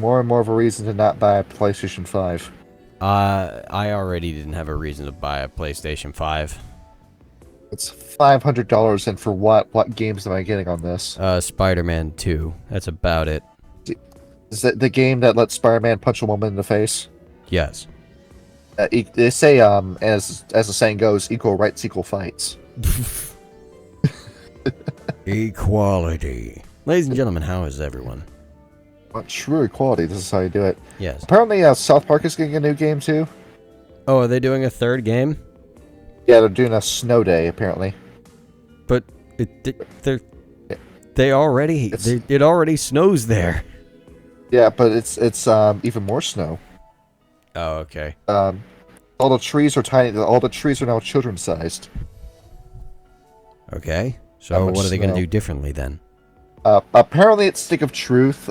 more and more of a reason to not buy a PlayStation 5. I already didn't have a reason to buy a PlayStation 5. It's $500, and for what? What games am I getting on this? Spider-Man 2. That's about it. Is it the game that lets Spider-Man punch a woman in the face? Yes. They say, as the saying goes, equal rights, equal fights. Equality. Ladies and gentlemen, how is everyone? Well, true equality, this is how you do it. Yes. Apparently, South Park is getting a new game, too. Oh, are they doing a third game? Yeah, they're doing a snow day, apparently. But it already snows there. Yeah, but it's even more snow. Oh, okay. All the trees are tiny. All the trees are now children-sized. Okay. So what are they going to do differently then? Apparently, it's Stick of Truth,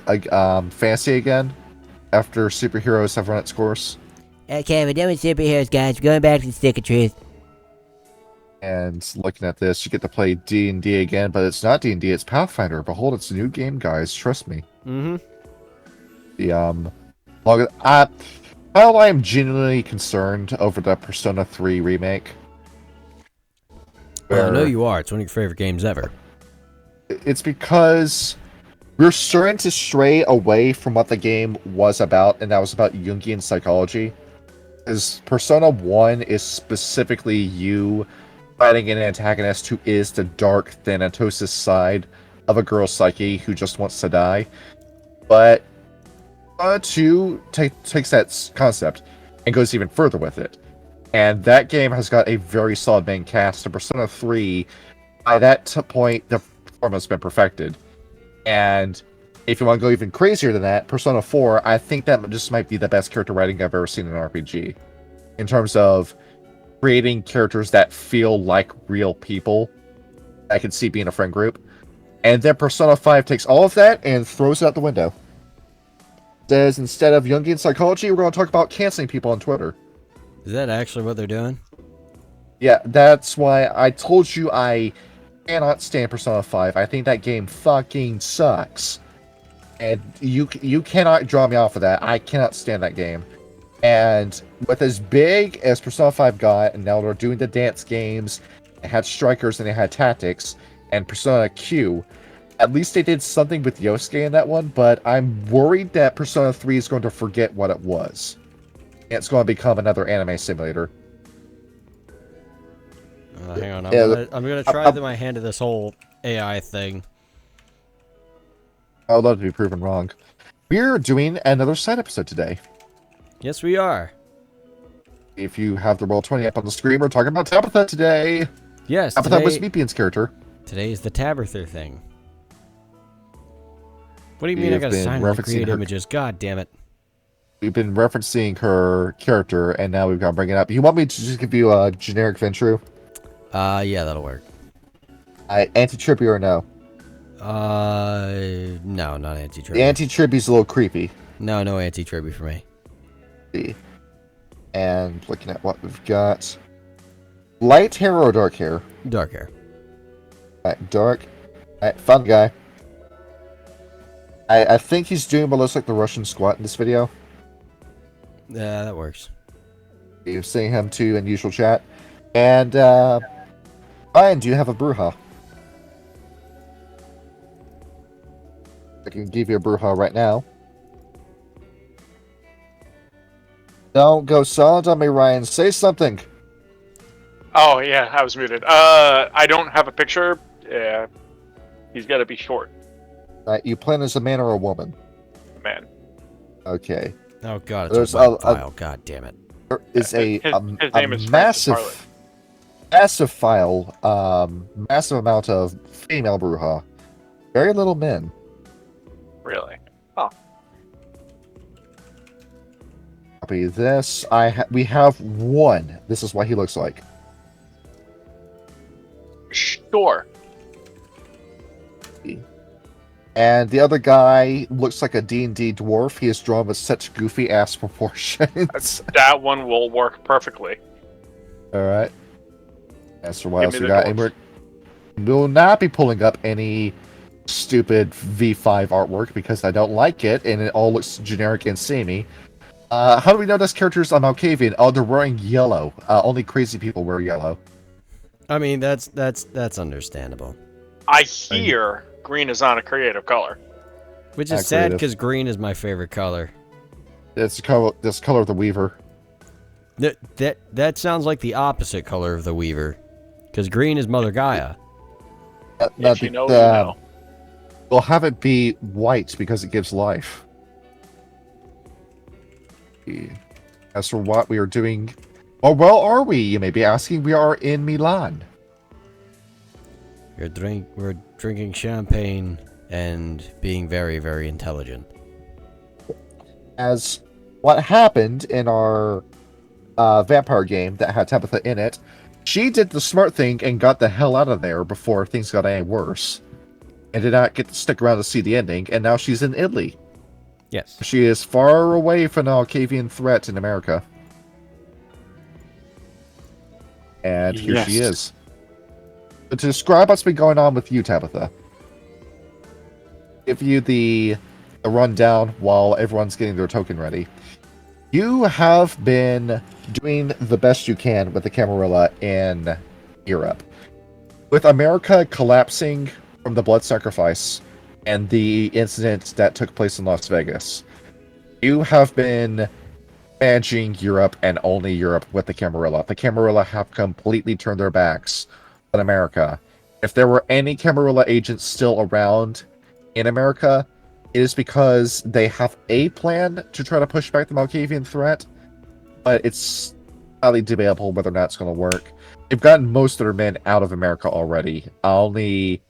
fancy again, after superheroes have run its course. Okay, we're done with superheroes, guys. We're going back to the Stick of Truth. And looking at this, you get to play D&D again, but it's not D&D, it's Pathfinder. Behold, it's a new game, guys. Trust me. Mm-hmm. While I am genuinely concerned over the Persona 3 remake. Well, I know you are. It's one of your favorite games ever. It's because we're starting to stray away from what the game was about, and that was about Jungian psychology. Because Persona 1 is specifically you fighting an antagonist who is the dark Thanatos side of a girl's psyche who just wants to die. But Persona 2 takes that concept and goes even further with it. And that game has got a very solid main cast. And Persona 3, by that point, the form has been perfected. And if you want to go even crazier than that, Persona 4, I think that just might be the best character writing I've ever seen in an RPG. In terms of creating characters that feel like real people I can see being a friend group. And then Persona 5 takes all of that and throws it out the window. Says, instead of Jungian psychology, we're going to talk about canceling people on Twitter. Is that actually what they're doing? Yeah, that's why I told you I cannot stand Persona 5. I think that game fucking sucks. And you cannot draw me off of that. I cannot stand that game. And with as big as Persona 5 got, and now they're doing the dance games, they had strikers and they had tactics, and Persona Q, at least they did something with Yosuke in that one, but I'm worried that Persona 3 is going to forget what it was. And it's going to become another anime simulator. Hang on, I'm gonna try my hand at this whole AI thing. I would love to be proven wrong. We're doing another side episode today. Yes, we are. If you have the Roll20 up on the screen, we're talking about Tabitha today. Yes, Tabitha was Meepian's character. Today is the Tabitha thing. What do you mean I gotta sign in to create images? God damn it. We've been referencing her character, and now we've got to bring it up. You want me to just give you a generic Ventru? Yeah, that'll work. Anti-Trippy or no? No, not anti-Trippy. The anti-Trippy's a little creepy. No anti-Trippy for me. And looking at what we've got. Light hair or dark hair? Dark hair. Alright, dark. Alright, fun guy. I think he's doing what looks like the Russian squat in this video. Yeah, that works. You're seeing him too in usual chat. And, Ryan, do you have a Bruja? I can give you a Bruja right now. Don't go silent on me, Ryan. Say something. Oh, yeah, I was muted. I don't have a picture. Yeah, he's got to be short. Right, you plan as a man or a woman? Man. Okay. Oh, God, it's a web file. God damn it. There is a name is massive file, massive amount of female Bruja. Very little men. Really? Oh. Copy this. We have one. This is what he looks like. Sure. And the other guy looks like a D&D dwarf. He is drawn with such goofy ass proportions. That one will work perfectly. Alright. As for what else we got, we will not be pulling up any stupid V5 artwork because I don't like it, and it all looks generic and samey. How do we know those characters on Malkavian? Oh, they're wearing yellow. Only crazy people wear yellow. I mean, that's understandable. I hear green is not a creative color. Which is sad because green is my favorite color. It's the color of the Weaver. That sounds like the opposite color of the Weaver, because green is Mother Gaia. If you know, you know. We'll have it be white because it gives life. As for what we are doing, well, are we? You may be asking. We are in Milan. We're drinking champagne and being very, very intelligent. As what happened in our vampire game that had Tabitha in it, she did the smart thing and got the hell out of there before things got any worse. And did not get to stick around to see the ending, and now she's in Italy. Yes. She is far away from the Alcavian threat in America. And here she is. But to describe what's been going on with you, Tabitha, give you the rundown while everyone's getting their token ready. You have been doing the best you can with the Camarilla in Europe. With America collapsing from the blood sacrifice and the incident that took place in Las Vegas, you have been managing Europe and only Europe with the Camarilla. The Camarilla have completely turned their backs on America. If there were any Camarilla agents still around in America, it is because they have a plan to try to push back the Malkavian threat, but it's highly debatable whether or not it's going to work. They've gotten most of their men out of America already. Only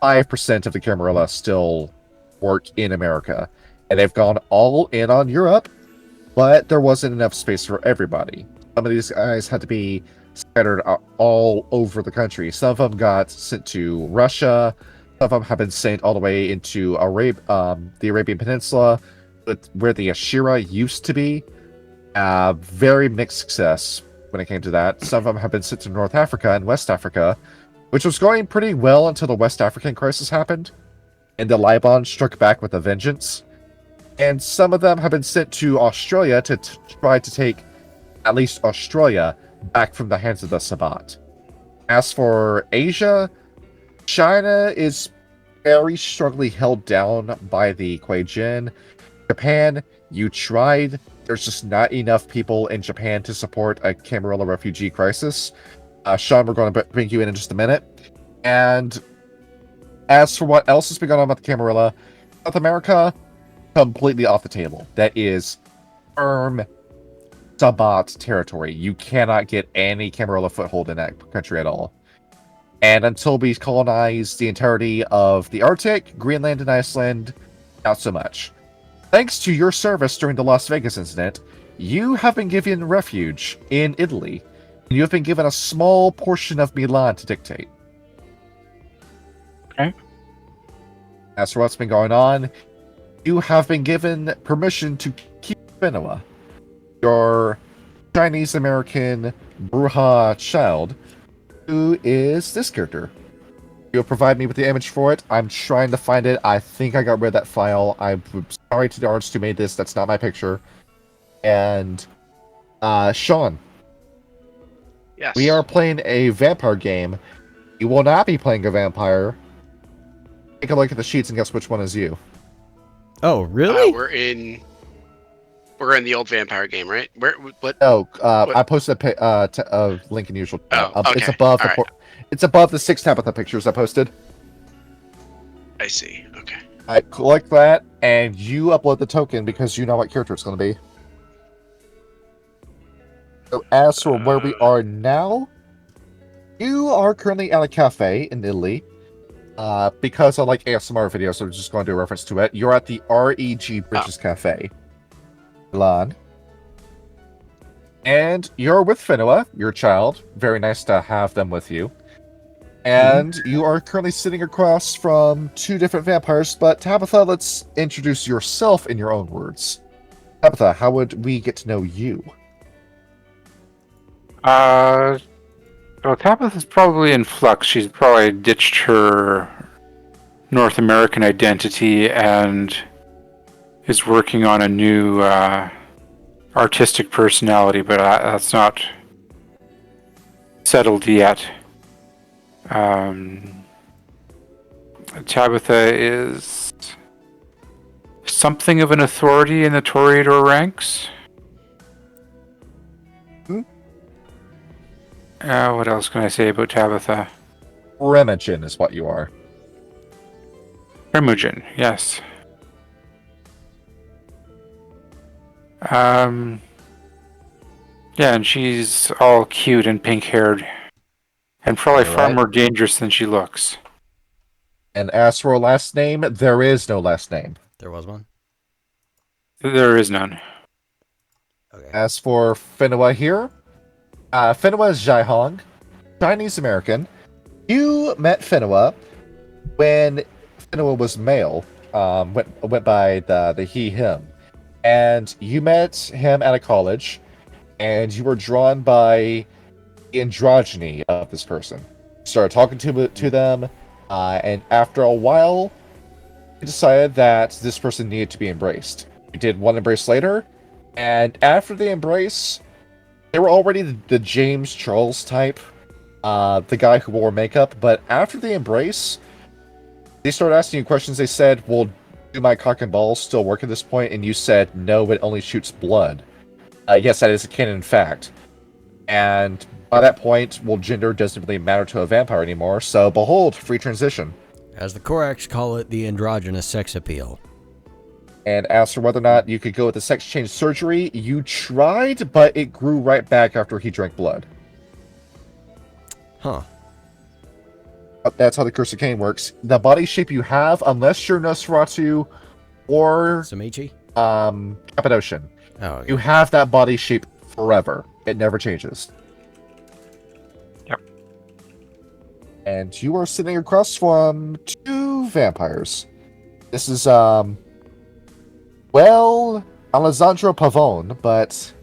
5% of the Camarilla still work in America, and they've gone all in on Europe, but there wasn't enough space for everybody. Some of these guys had to be scattered all over the country. Some of them got sent to Russia. Some of them have been sent all the way into the Arabian Peninsula, where the Ashira used to be. Very mixed success when it came to that. Some of them have been sent to North Africa and West Africa, which was going pretty well until the West African crisis happened, and the Liban struck back with a vengeance. And some of them have been sent to Australia to try to take at least Australia back from the hands of the Sabbat. As for Asia, China is very strongly held down by the Kuei-jin. Japan, you tried. There's just not enough people in Japan to support a Camarilla refugee crisis. Sean, we're going to bring you in just a minute. And as for what else has been going on with the Camarilla, South America, completely off the table. That is firm Sabbat territory. You cannot get any Camarilla foothold in that country at all. And until we colonize the entirety of the Arctic, Greenland, and Iceland, not so much. Thanks to your service during the Las Vegas incident, you have been given refuge in Italy, and you have been given a small portion of Milan to dictate. Okay. As for what's been going on, you have been given permission to keep Genoa, your Chinese-American Bruja child, who is this character. You'll provide me with the image for it. I'm trying to find it. I think I got rid of that file. I'm sorry to the artist who made this. That's not my picture. And, Sean. Yes. We are playing a vampire game. You will not be playing a vampire. Take a look at the sheets and guess which one is you. Oh, really? We're in the old vampire game, right? What? No, I posted a link in usual. Okay. It's above the it's above the 6 Tabitha pictures I posted. I see. Okay. I click that, and you upload the token because you know what character it's going to be. So as for where we are now, you are currently at a cafe in Italy. Because I like ASMR videos, so I'm just going to do a reference to it. You're at the REG Bridges Cafe, Milan. And you're with Finoa, your child. Very nice to have them with you. And you are currently sitting across from 2 different vampires, but Tabitha, let's introduce yourself in your own words. Tabitha, how would we get to know you? Well, Tabitha's probably in flux. She's probably ditched her North American identity and is working on a new artistic personality, but that's not settled yet. Tabitha is something of an authority in the Toreador ranks. What else can I say about Tabitha? Remagen is what you are. Remagen, yes. Yeah, and she's all cute and pink-haired. And probably far Alright. more dangerous than she looks. And as for a last name, there is no last name. There was one. There is none. Okay. As for Finua here, Finua is Jaihong, Chinese American. You met Finua when Finua was male, went by the he, him. And you met him at a college, and you were drawn by the androgyny of this person. You started talking to them, and after a while, you decided that this person needed to be embraced. You did one embrace later, and after the embrace, they were already the James Charles type, the guy who wore makeup, but after the embrace, they started asking you questions. They said, well, do my cock and balls still work at this point? And you said, no, it only shoots blood. Yes, that is a canon fact. And by that point, well, gender doesn't really matter to a vampire anymore, so behold, free transition. As the Koraks call it, the androgynous sex appeal. And as for whether or not you could go with the sex change surgery, you tried, but it grew right back after he drank blood. Huh. That's how the Curse of Cain works. The body shape you have, unless you're Nosferatu or Samichi? Cappadocian, Oh, okay. you have that body shape forever. It never changes. Yep. And you are sitting across from two vampires. This is, well, Alessandro Pavone, but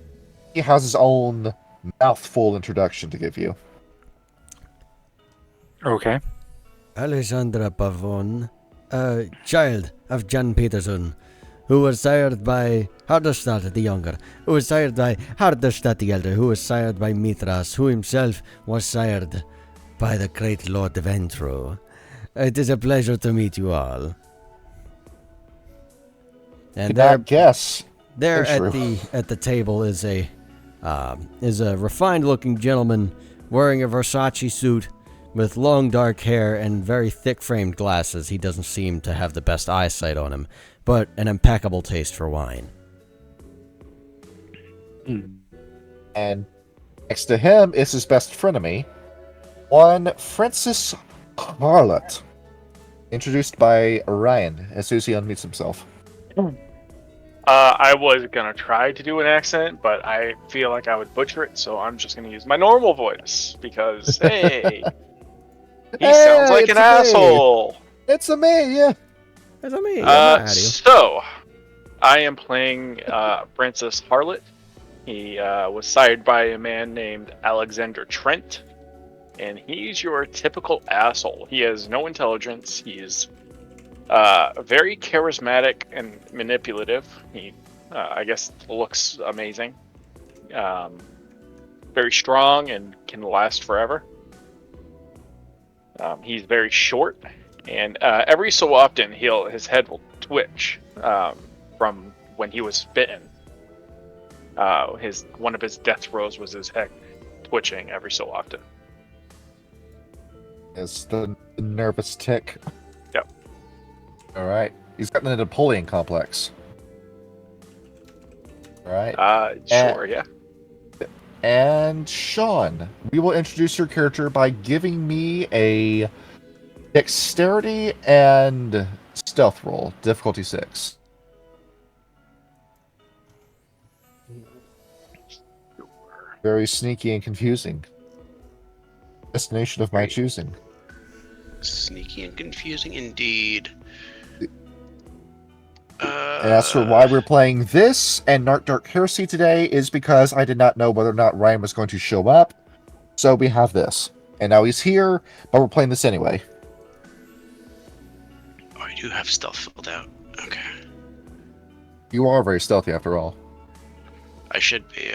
he has his own mouthful introduction to give you. Okay. Alexandra Pavon, a child of John Peterson, who was sired by Hardestadt the Younger, who was sired by Hardestadt the Elder, who was sired by Mithras, who himself was sired by the great Lord Ventru. It is a pleasure to meet you all. And Could not guess. there Very at the table is a refined-looking gentleman wearing a Versace suit with long dark hair and very thick-framed glasses. He doesn't seem to have the best eyesight on him, but an impeccable taste for wine. And next to him is his best frenemy, one Francis Harlot, introduced by Ryan as soon as he unmutes himself. I was gonna try to do an accent, but I feel like I would butcher it, so I'm just gonna use my normal voice because hey, he sounds like it's an me. asshole. It's a me, yeah. That's me. So I am playing Francis Harlot. He was sired by a man named Alexander Trent, and he's your typical asshole. He has no intelligence. He's very charismatic and manipulative. He, I guess, looks amazing. Very strong and can last forever. He's very short, and every so often his head will twitch from when he was bitten. One of his death throes was his head twitching every so often. It's the nervous tick. Yep. Alright. He's got the Napoleon complex. Alright. Sure, yeah. And Sean, we will introduce your character by giving me a dexterity and stealth roll, difficulty 6. Very sneaky and confusing. Destination of my choosing. Sneaky and confusing indeed. And as for why we're playing this and Dark Heresy today is because I did not know whether or not Ryan was going to show up. So we have this. And now he's here, but we're playing this anyway. do have stealth filled out. Okay. You are very stealthy after all. I should be.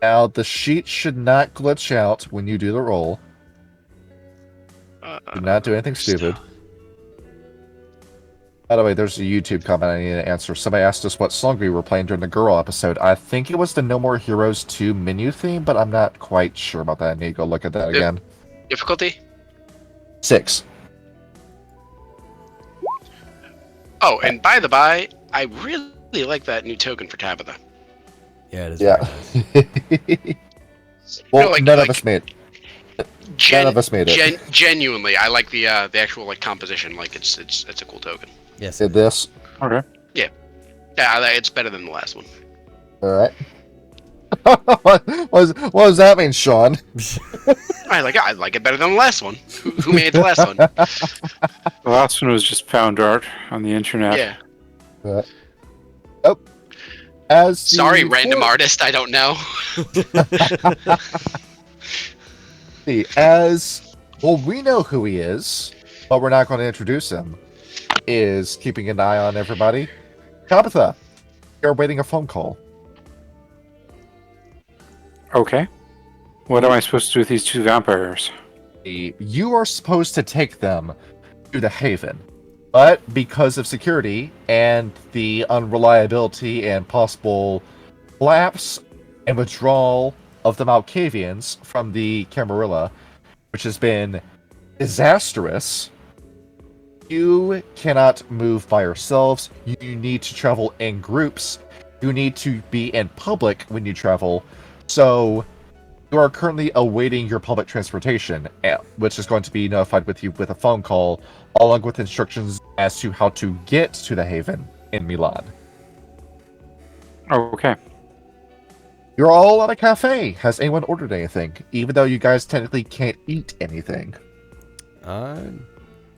Now, the sheet should not glitch out when you do the roll. Do not do anything stupid. By the way, there's a YouTube comment I need to answer. Somebody asked us what song we were playing during the girl episode. I think it was the No More Heroes 2 menu theme, but I'm not quite sure about that. I need to go look at that again. Difficulty? 6. Oh, and by the by, I really like that new token for Tabitha. Yeah, it is. Yeah. Well, No, like- none of like- us made None of us made it. Genuinely, I like the actual like composition. Like it's a cool token. Yes. Did this. Okay. Yeah, it's better than the last one. Alright. what does that mean, Sean? I like it better than the last one. Who made the last one? The last one was just found art on the internet. Yeah. Oh. As the Sorry, random artist. I don't know. As well, we know who he is, but we're not going to introduce him. Is keeping an eye on everybody. Tabitha, you're waiting a phone call. Okay. What am I supposed to do with these 2 vampires? You are supposed to take them to the Haven, but because of security and the unreliability and possible collapse and withdrawal of the Malkavians from the Camarilla, which has been disastrous, you cannot move by yourselves. You need to travel in groups. You need to be in public when you travel. So you are currently awaiting your public transportation, which is going to be notified with you with a phone call, along with instructions as to how to get to the Haven in Milan. Okay. You're all at a cafe. Has anyone ordered anything? Even though you guys technically can't eat anything. How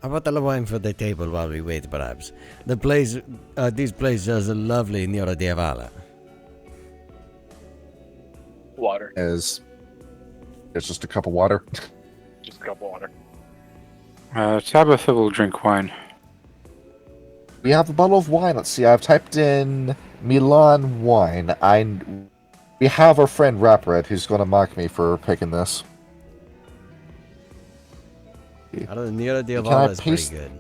about a wine for the table while we wait, perhaps? The place, these places are lovely near the Diavala. Water. It's just a cup of water. Just a cup of water. Tabitha will drink wine. We have a bottle of wine. Let's see. I've typed in Milan wine. We have our friend Rapred who's going to mock me for picking this. Out of the near the Can I Diavala is pretty paste- good.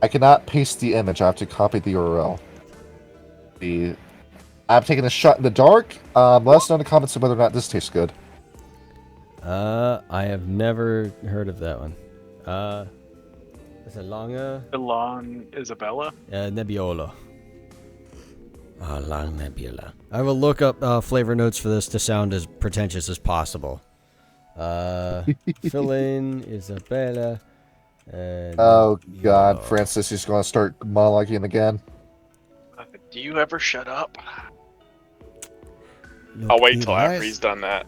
I cannot paste the image. I have to copy the URL. I'm taking a shot in the dark. Let us know in the comments whether or not this tastes good. I have never heard of that one. Is it Longa? Milan Isabella. Nebbiolo. Long Nebula. I will look up flavor notes for this to sound as pretentious as possible. Fill in Isabella. Oh God, Nebbiolo. Francis is going to start monologuing again. Do you ever shut up? Look, I'll wait the till after last- he's done that.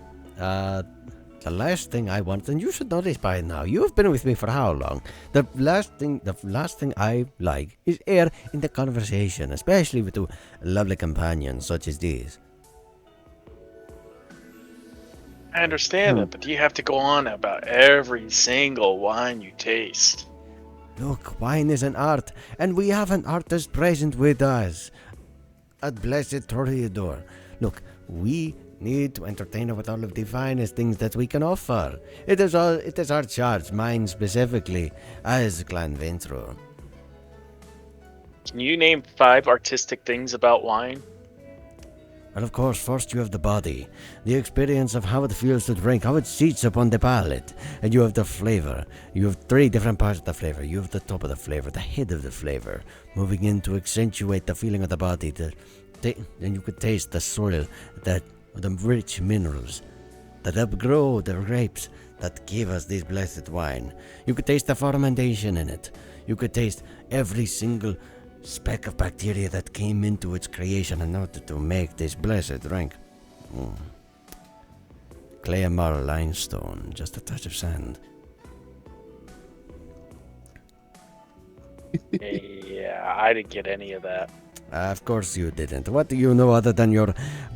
The last thing I want, and you should know this by now. You have been with me for how long? The last thing I like is air in the conversation, especially with two lovely companions such as these. I understand that, but do you have to go on about every single wine you taste? Look, wine is an art, and we have an artist present with us. At Blessed Toreador. Look, we need to entertain her with all of the finest things that we can offer. It is our charge, mine specifically, as Clan Ventro. Can you name 5 artistic things about wine? And of course, first you have the body, the experience of how it feels to drink, how it sits upon the palate, and you have the flavor. You have 3 different parts of the flavor. You have the top of the flavor, the head of the flavor, moving in to accentuate the feeling of the body. Then you could taste the soil, the rich minerals that upgrow the grapes that give us this blessed wine. You could taste the fermentation in it. You could taste every single speck of bacteria that came into its creation in order to make this blessed drink. Clay and marl limestone, just a touch of sand. Yeah, I didn't get any of that. Of course you didn't. What do you know other than your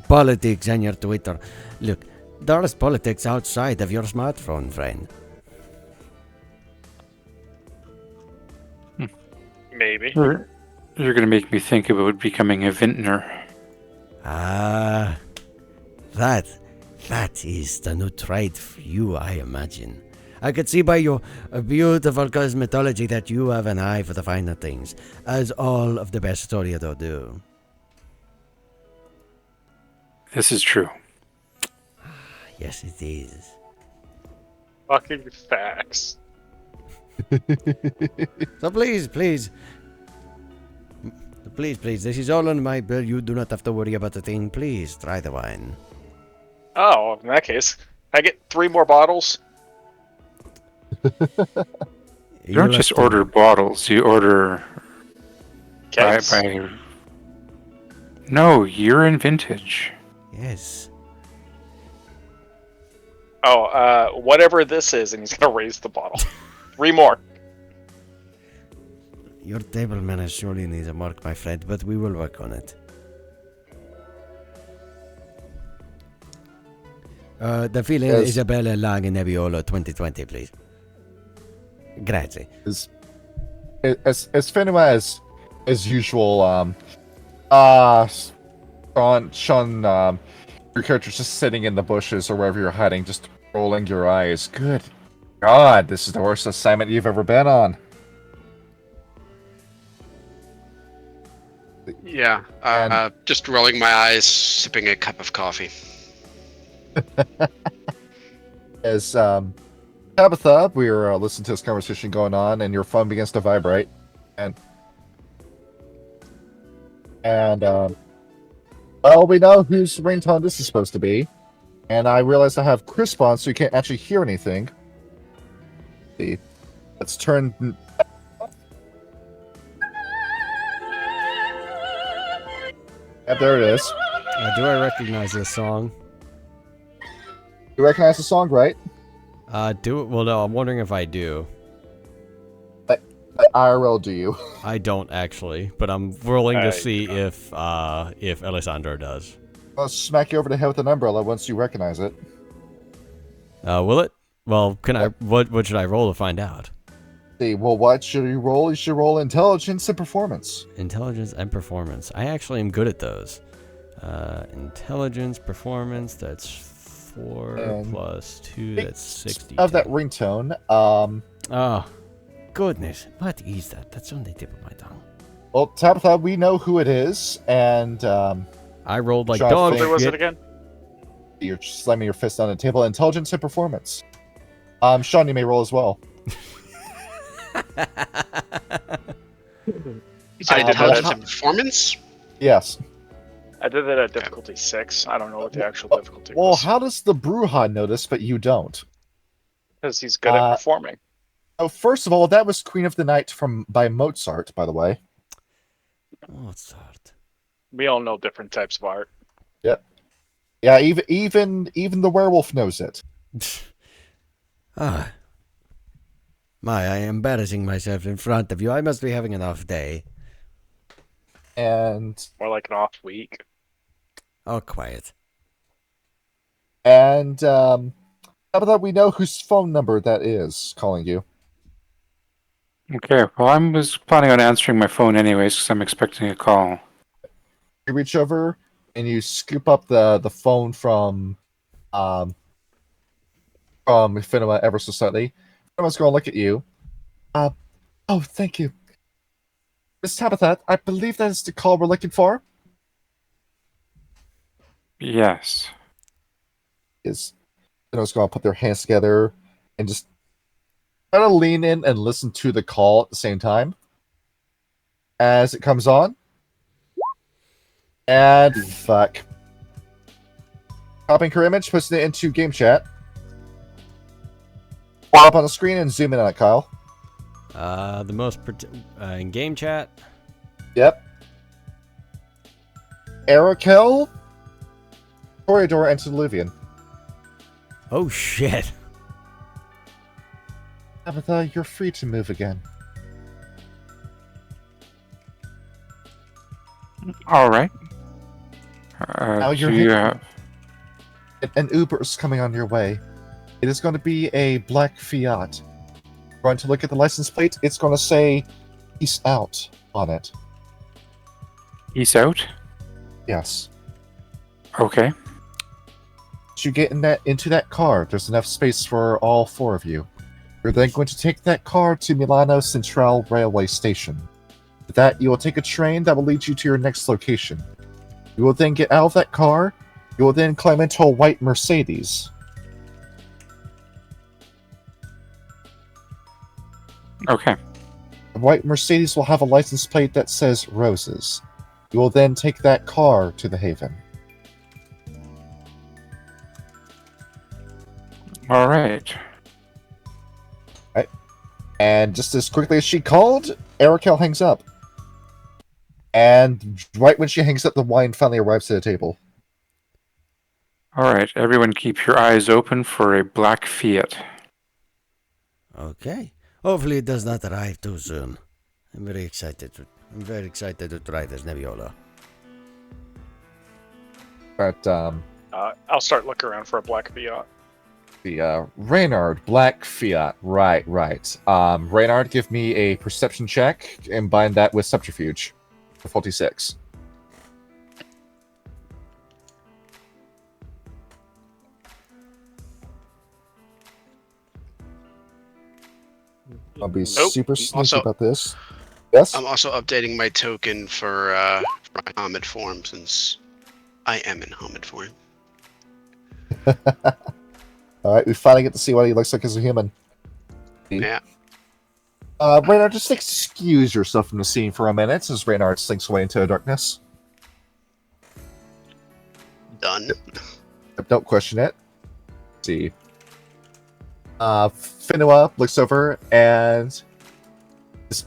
politics and your Twitter? Look, there's politics outside of your smartphone, friend. You Maybe. You're going to make me think about becoming a vintner. Ah, that is the new trade for you, I imagine. I could see by your beautiful cosmetology that you have an eye for the finer things, as all of the best Toreador do. This is true. Yes, it is. Fucking facts. So please, this is all on my bill. You do not have to worry about a thing. Please, try the wine. Oh, in that case, I get 3 more bottles. You don't just order bottles, you order Kegs. No, you're in vintage. Yes. Oh, whatever this is, and he's gonna raise the bottle. 3 more. Your table manners surely needs a mark, my friend, but we will work on it. The file Yes. Isabella Lang Nebbiolo 2020, please. Grazie. As Finua as usual, Sean, your character's just sitting in the bushes or wherever you're hiding, just rolling your eyes. Good God, this is the worst assignment you've ever been on. Yeah. And- Just rolling my eyes, sipping a cup of coffee. As Tabitha, we are listening to this conversation going on, and your phone begins to vibrate, and well, we know whose ringtone this is supposed to be, and I realize I have Chris on, so you can't actually hear anything. See, let's turn. Yep, there it is. Do I recognize this song? You recognize the song, right? Well, no, I'm wondering if I do. IRL, do you? I don't actually, but I'm rolling to I see if Alessandro does. I'll smack you over the head with an umbrella once you recognize it. Will it? Well, can I? What should I roll to find out? See, well, what should you roll? You should roll intelligence and performance. Intelligence and performance. I actually am good at those. Intelligence, performance. That's 4 And plus 2. That's 60. Of that ringtone, Oh, goodness! What is that? That's on the tip of my tongue. well, Tabitha, we know who it is, and I rolled like Sean, dog think- What was shit. it again? you're slamming your fist on the table. Intelligence and performance. Sean, you may roll as well. You said I did intelligence that. and performance? Yes. I did that at difficulty 6. I don't know what the actual difficulty Well, was. how does the Bruja notice, but you don't? Because he's good at performing. Oh, first of all, that was Queen of the Night by Mozart, by the way. Mozart. We all know different types of art. Yeah, even the werewolf knows it. Ah. My, I am embarrassing myself in front of you. I must be having an off day. And More like an off week. Oh, quiet. how about we know whose phone number that is calling you? Okay, well, I was planning on answering my phone anyways because I'm expecting a call. You reach over and you scoop up the phone from Finema ever so slightly. Finema's going to look at you. Oh, thank you. Miss Tabitha, I believe that is the call we're looking for. Yes. Finema's going to put their hands together and just try to lean in and listen to the call at the same time. As it comes on. And fuck. Copying her image, puts it into game chat. Pop up on the screen and zoom in on it, Kyle. The most in game chat. Yep. Arakel, Toreador, and Livian. Oh shit! Tabitha, you're free to move again. All right. Now you're do you hit- have... An Uber is coming on your way. It is going to be a black Fiat. Going to look at the license plate. It's going to say peace out on it. Peace out. Yes. Okay. As you get into that car, there's enough space for all 4 of you. You're then going to take that car to Milano Centrale Railway Station. With that, you will take a train that will lead you to your next location. You will then get out of that car. You will then climb into a white Mercedes. Okay. The white Mercedes will have a license plate that says Roses. You will then take that car to the Haven. All right. And just as quickly as she called, Erikel hangs up. And right when she hangs up, the wine finally arrives at the table. All right. Everyone, keep your eyes open for a black Fiat. Okay. Hopefully it does not arrive too soon. I'm very excited to try this Nebbiolo. But I'll start looking around for a black Fiat. the Reynard Black Fiat. Right. Reynard, give me a perception check and bind that with subterfuge. 46. I'll be super sneaky Also- about this. Yes? I'm also updating my token for my Hamid form since I am in Hamid form. Alright, we finally get to see what he looks like as a human. Yeah. Reynard, just excuse yourself from the scene for a minute as Reynard slinks away into the darkness. Done. Don't question it. Let's see. Finua looks over and says,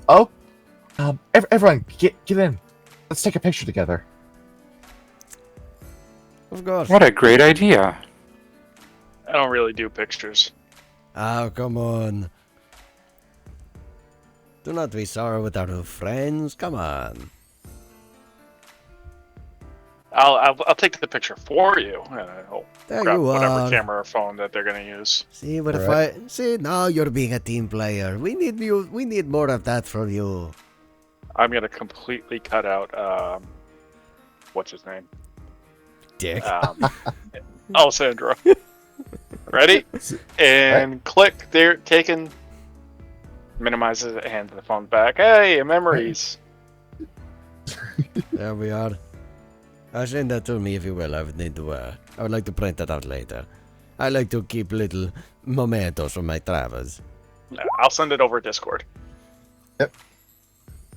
everyone, get in. Let's take a picture together. Of course. What a great idea. I don't really do pictures. Oh, come on. Do not be sorry with our new friends. Come on. I'll take the picture for you. And I'll There grab you whatever are. camera or phone that they're gonna use. See, but Alright. see, now you're being a team player. We need you. We need more of that from you. I'm gonna completely cut out what's his name? Dick. Alessandro. Ready? And click. There, taken. Minimizes it, hands the phone back. Hey, memories. There we are. Send that to me if you will. I would need to. I would like to print that out later. I like to keep little mementos from my travels. I'll send it over Discord.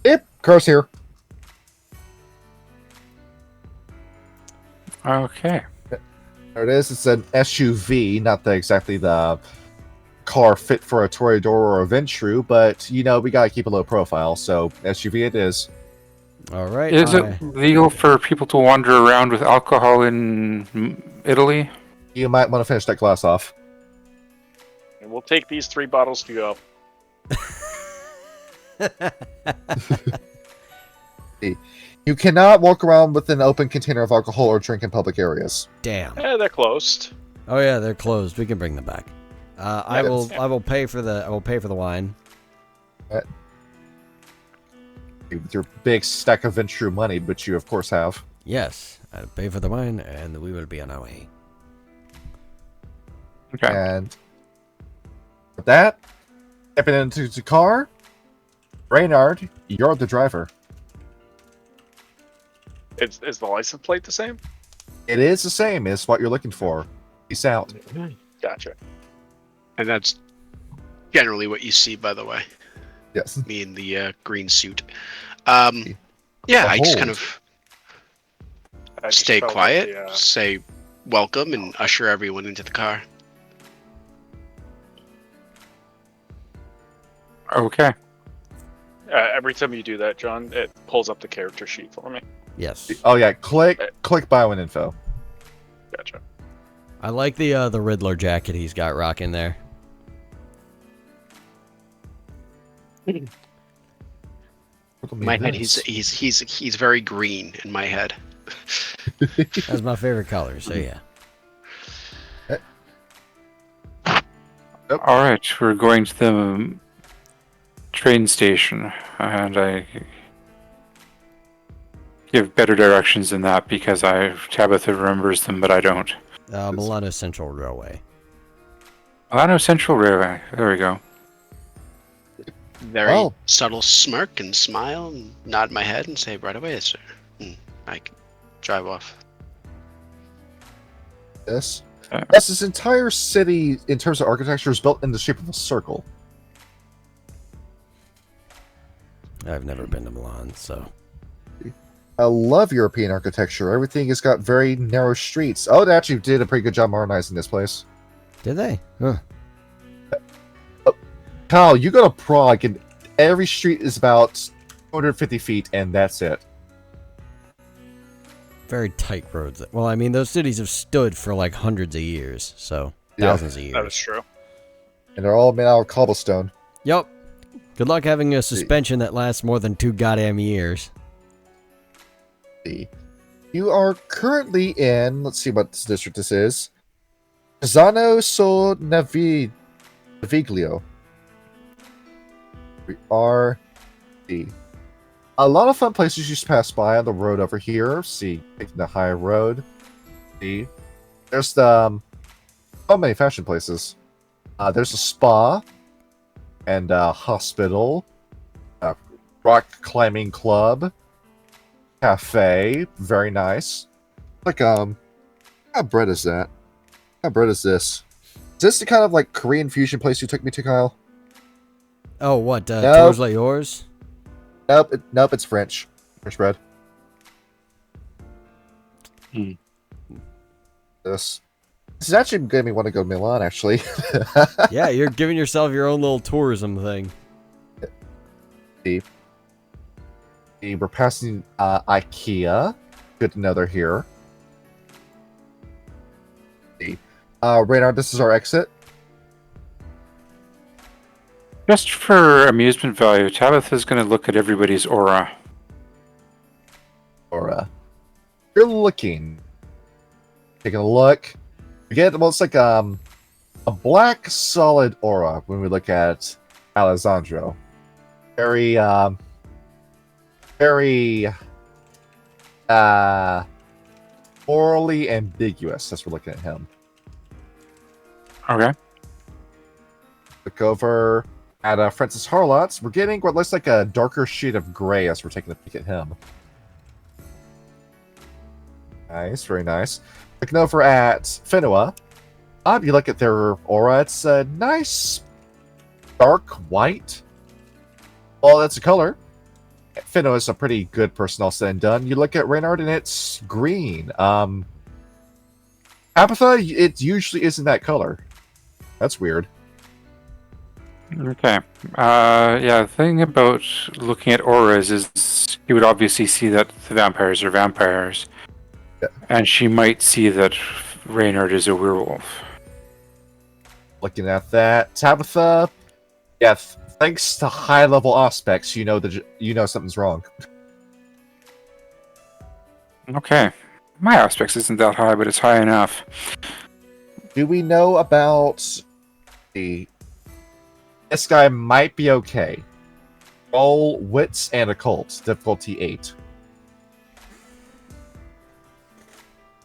Yep, car's here. Okay. There it is. It's an SUV, not exactly the car fit for a Toreador or a Ventru, but, we gotta keep a low profile, so SUV it is. All right. Is it legal for people to wander around with alcohol in Italy? You might want to finish that glass off. And we'll take these 3 bottles to go. You cannot walk around with an open container of alcohol or drink in public areas. Damn. They're closed. Oh yeah, they're closed. We can bring them back. I Yes. will pay for the wine. With your big stack of Ventru money, which you of course have. Yes, I'll pay for the wine, and we will be on our way. Okay. And with that, stepping into the car, Reynard, you're the driver. Is the license plate the same? It is the same as what you're looking for. Peace out. Gotcha. And that's generally what you see, by the way. Yes. Me in the green suit. Yeah, I just kind of I just stay felt like quiet, the, say welcome, and usher everyone into the car. Okay. every time you do that, John, it pulls up the character sheet for me. Yes. Oh yeah, click bio and info. Gotcha. I like the Riddler jacket he's got rocking there. In my head, he's very green in my head. That's my favorite color. So yeah. All right, we're going to the train station, and I give better directions than that because Tabitha remembers them, but I don't. Milano Central Railway. Milano Central Railway. There we go. Very Oh. subtle smirk and smile and nod my head and say, right away, sir. And I can drive off. Yes. Yeah. Yes, this entire city, in terms of architecture, is built in the shape of a circle. I've never been to Milan, so. I love European architecture. Everything has got very narrow streets. Oh, they actually did a pretty good job modernizing this place. Did they? Huh. Kyle, you go to Prague, and every street is about 250 feet, and that's it. Very tight roads. Well, I mean, those cities have stood for like hundreds of years, so Yeah. thousands of years. That is true. And they're all made out of cobblestone. Yep. Good luck having a suspension that lasts more than 2 goddamn years. You are currently in, let's see what district this is, Pisano sul Naviglio. We are a lot of fun places you just pass by on the road over here. See, taking the high road. See, there's so many fashion places. There's a spa and a hospital, a rock climbing club, cafe, very nice. Like what kind of bread is that? What kind of bread is this? Is this the kind of like Korean fusion place you took me to, Kyle? Oh, what? Nope. Tours like yours? Nope, it's French. French bread. This is actually getting me want to go to Milan, actually. Yeah, you're giving yourself your own little tourism thing. We're passing IKEA. Good to know they're here. Radar, this is our exit. Just for amusement value, Tabitha's going to look at everybody's aura. Or you're looking, taking a look. You get almost like a black solid aura when we look at Alessandro. Very morally ambiguous as we're looking at him. Okay. Look over at Francis Harlot. We're getting what looks like a darker shade of gray as we're taking a peek at him. Nice, very nice. Looking over at Finua. You look at their aura. It's a nice dark white. Well, that's a color. Finua is a pretty good person all said and done. You look at Reynard and it's green. Tabitha, it usually isn't that color. That's weird. Okay. Yeah, the thing about looking at auras is you would obviously see that the vampires are vampires. Yeah. And she might see that Reynard is a werewolf. Looking at that, Tabitha. Yeah, thanks to high-level aspects, you know something's wrong. Okay. My aspects isn't that high, but it's high enough. Do we know about this guy might be okay? Roll wits and occult, difficulty 8.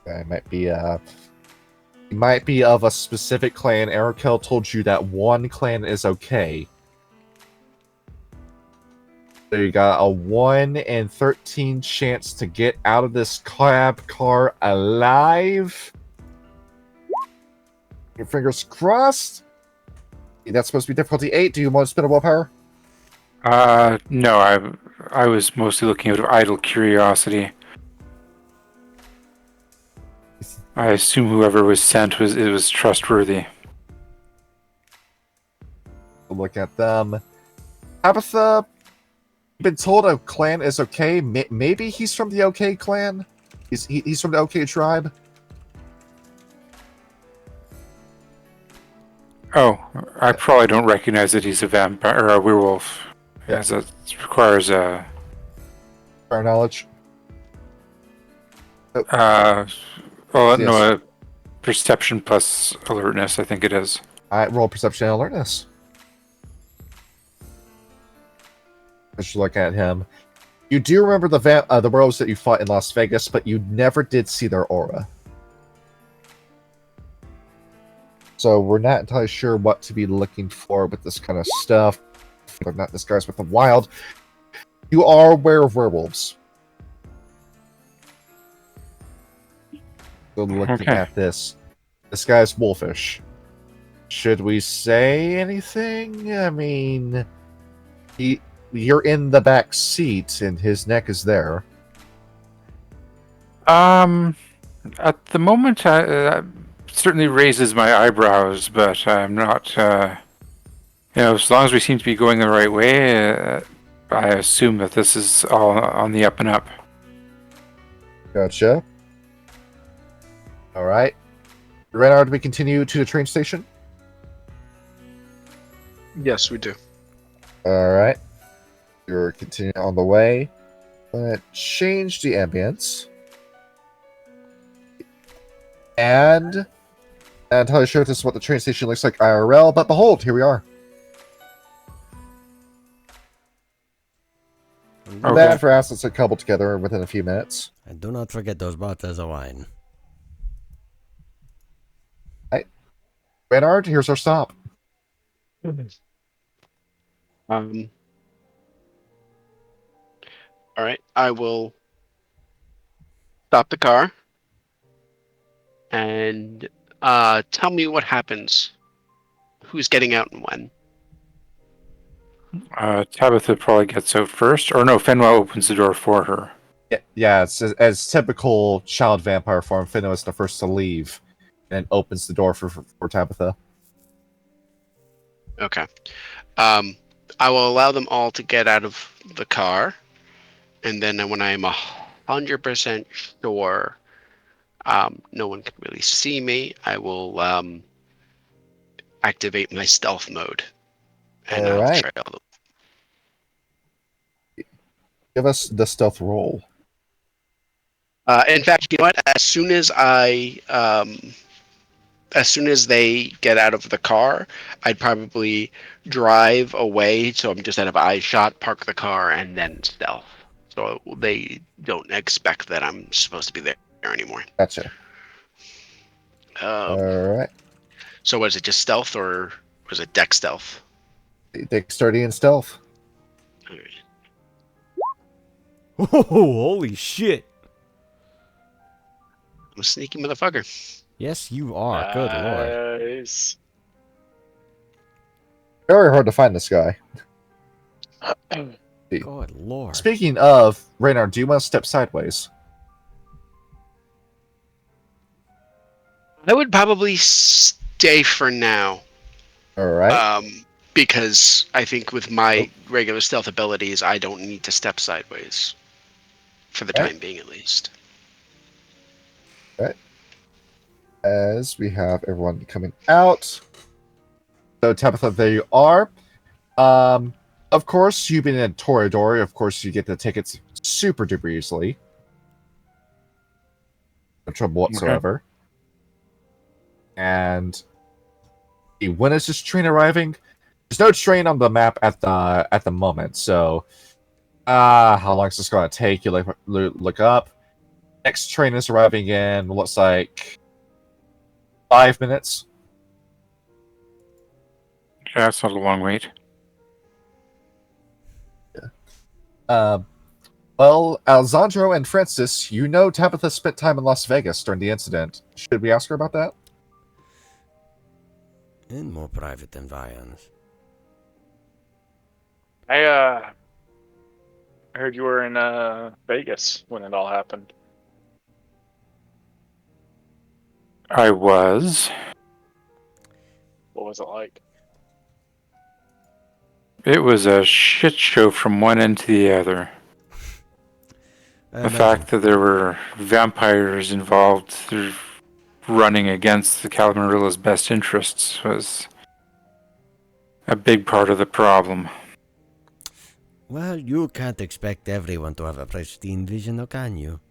Okay, he might be of a specific clan. Arakel told you that one clan is okay. So you got a 1 in 13 chance to get out of this cab car alive. Your fingers crossed. That's supposed to be difficulty 8. Do you want to spin a willpower? No, I was mostly looking out of idle curiosity. I assume whoever was sent was trustworthy. Look at them. Tabitha, you've been told a clan is okay. Maybe he's from the OK clan? He's from the OK tribe? Oh, I probably don't recognize that he's a vampire or a werewolf. Yeah. As it requires a Fair knowledge. well, Yes. no, a perception plus alertness, I think it is. Alright, roll perception and alertness. as you look at him. You do remember the werewolves that you fought in Las Vegas, but you never did see their aura. So we're not entirely sure what to be looking for with this kind of stuff. They're not disguised with the wild. You are aware of werewolves. So looking Okay. at this guy's wolfish. Should we say anything? I mean, you're in the back seat and his neck is there. At the moment, certainly raises my eyebrows, but I'm not. As long as we seem to be going the right way, I assume that this is all on the up and up. Gotcha. All right. Renard, we continue to the train station? Yes, we do. All right. You're continuing on the way. But change the ambience. And I'm entirely sure this is what the train station looks like IRL, but behold, here we are. Okay. Bad for assets that cobbled together within a few minutes. And do not forget those bottles of wine. Renard, here's our stop. All right, I will stop the car and tell me what happens. Who's getting out and when? Tabitha probably gets out first, or no, Fenwa opens the door for her. Yeah, it's as typical child vampire form. Finno is the first to leave and opens the door for Tabitha. Okay. I will allow them all to get out of the car, and then when I am 100% sure no one can really see me, I will activate my stealth mode, and All I'll right. trail them. Give us the stealth roll. In fact, you know what? As soon as they get out of the car, I'd probably drive away so I'm just out of eye shot, park the car, and then stealth. So they don't expect that I'm supposed to be there anymore. Gotcha. All right. So was it just stealth or was it deck stealth? Dexterity and stealth. All right. Oh, holy shit. I'm a sneaky motherfucker. Yes, you are. Good lord. Nice. Very hard to find this guy. Good lord. Speaking of, Reynard, do you want to step sideways? I would probably stay for now. All right. Because I think with my regular stealth abilities, I don't need to step sideways. For the Right. time being, at least. As we have everyone coming out. So, Tabitha, there you are. Of course, you've been in Toreador. Of course, you get the tickets super duper easily. No trouble whatsoever. Okay. And when is this train arriving? There's no train on the map at the moment. So, how long is this going to take? You look up. Next train is arriving in looks like 5 minutes. Yeah, that's not a long wait. Well, Alessandro and Francis, you know Tabitha spent time in Las Vegas during the incident. Should we ask her about that? In more private environs. I heard you were in Vegas when it all happened. I was. What was it like? It was a shit show from one end to the other. The fact that there were vampires involved running against the Calamarilla's best interests was a big part of the problem. Well, you can't expect everyone to have a pristine vision, though, can you?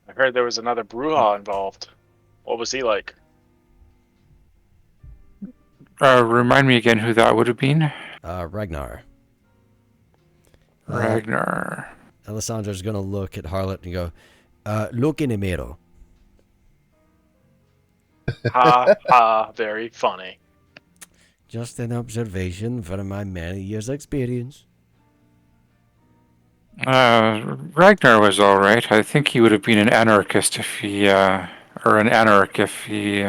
I heard there was another Bruja involved. What was he like? Remind me again who that would have been. Ragnar. Ragnar. Alessandra's gonna look at Harlot and go, look in the mirror. Ha ha, very funny. Just an observation from my many years' experience. Ragnar was all right. I think he would have been an anarchist if he, or an anarch if he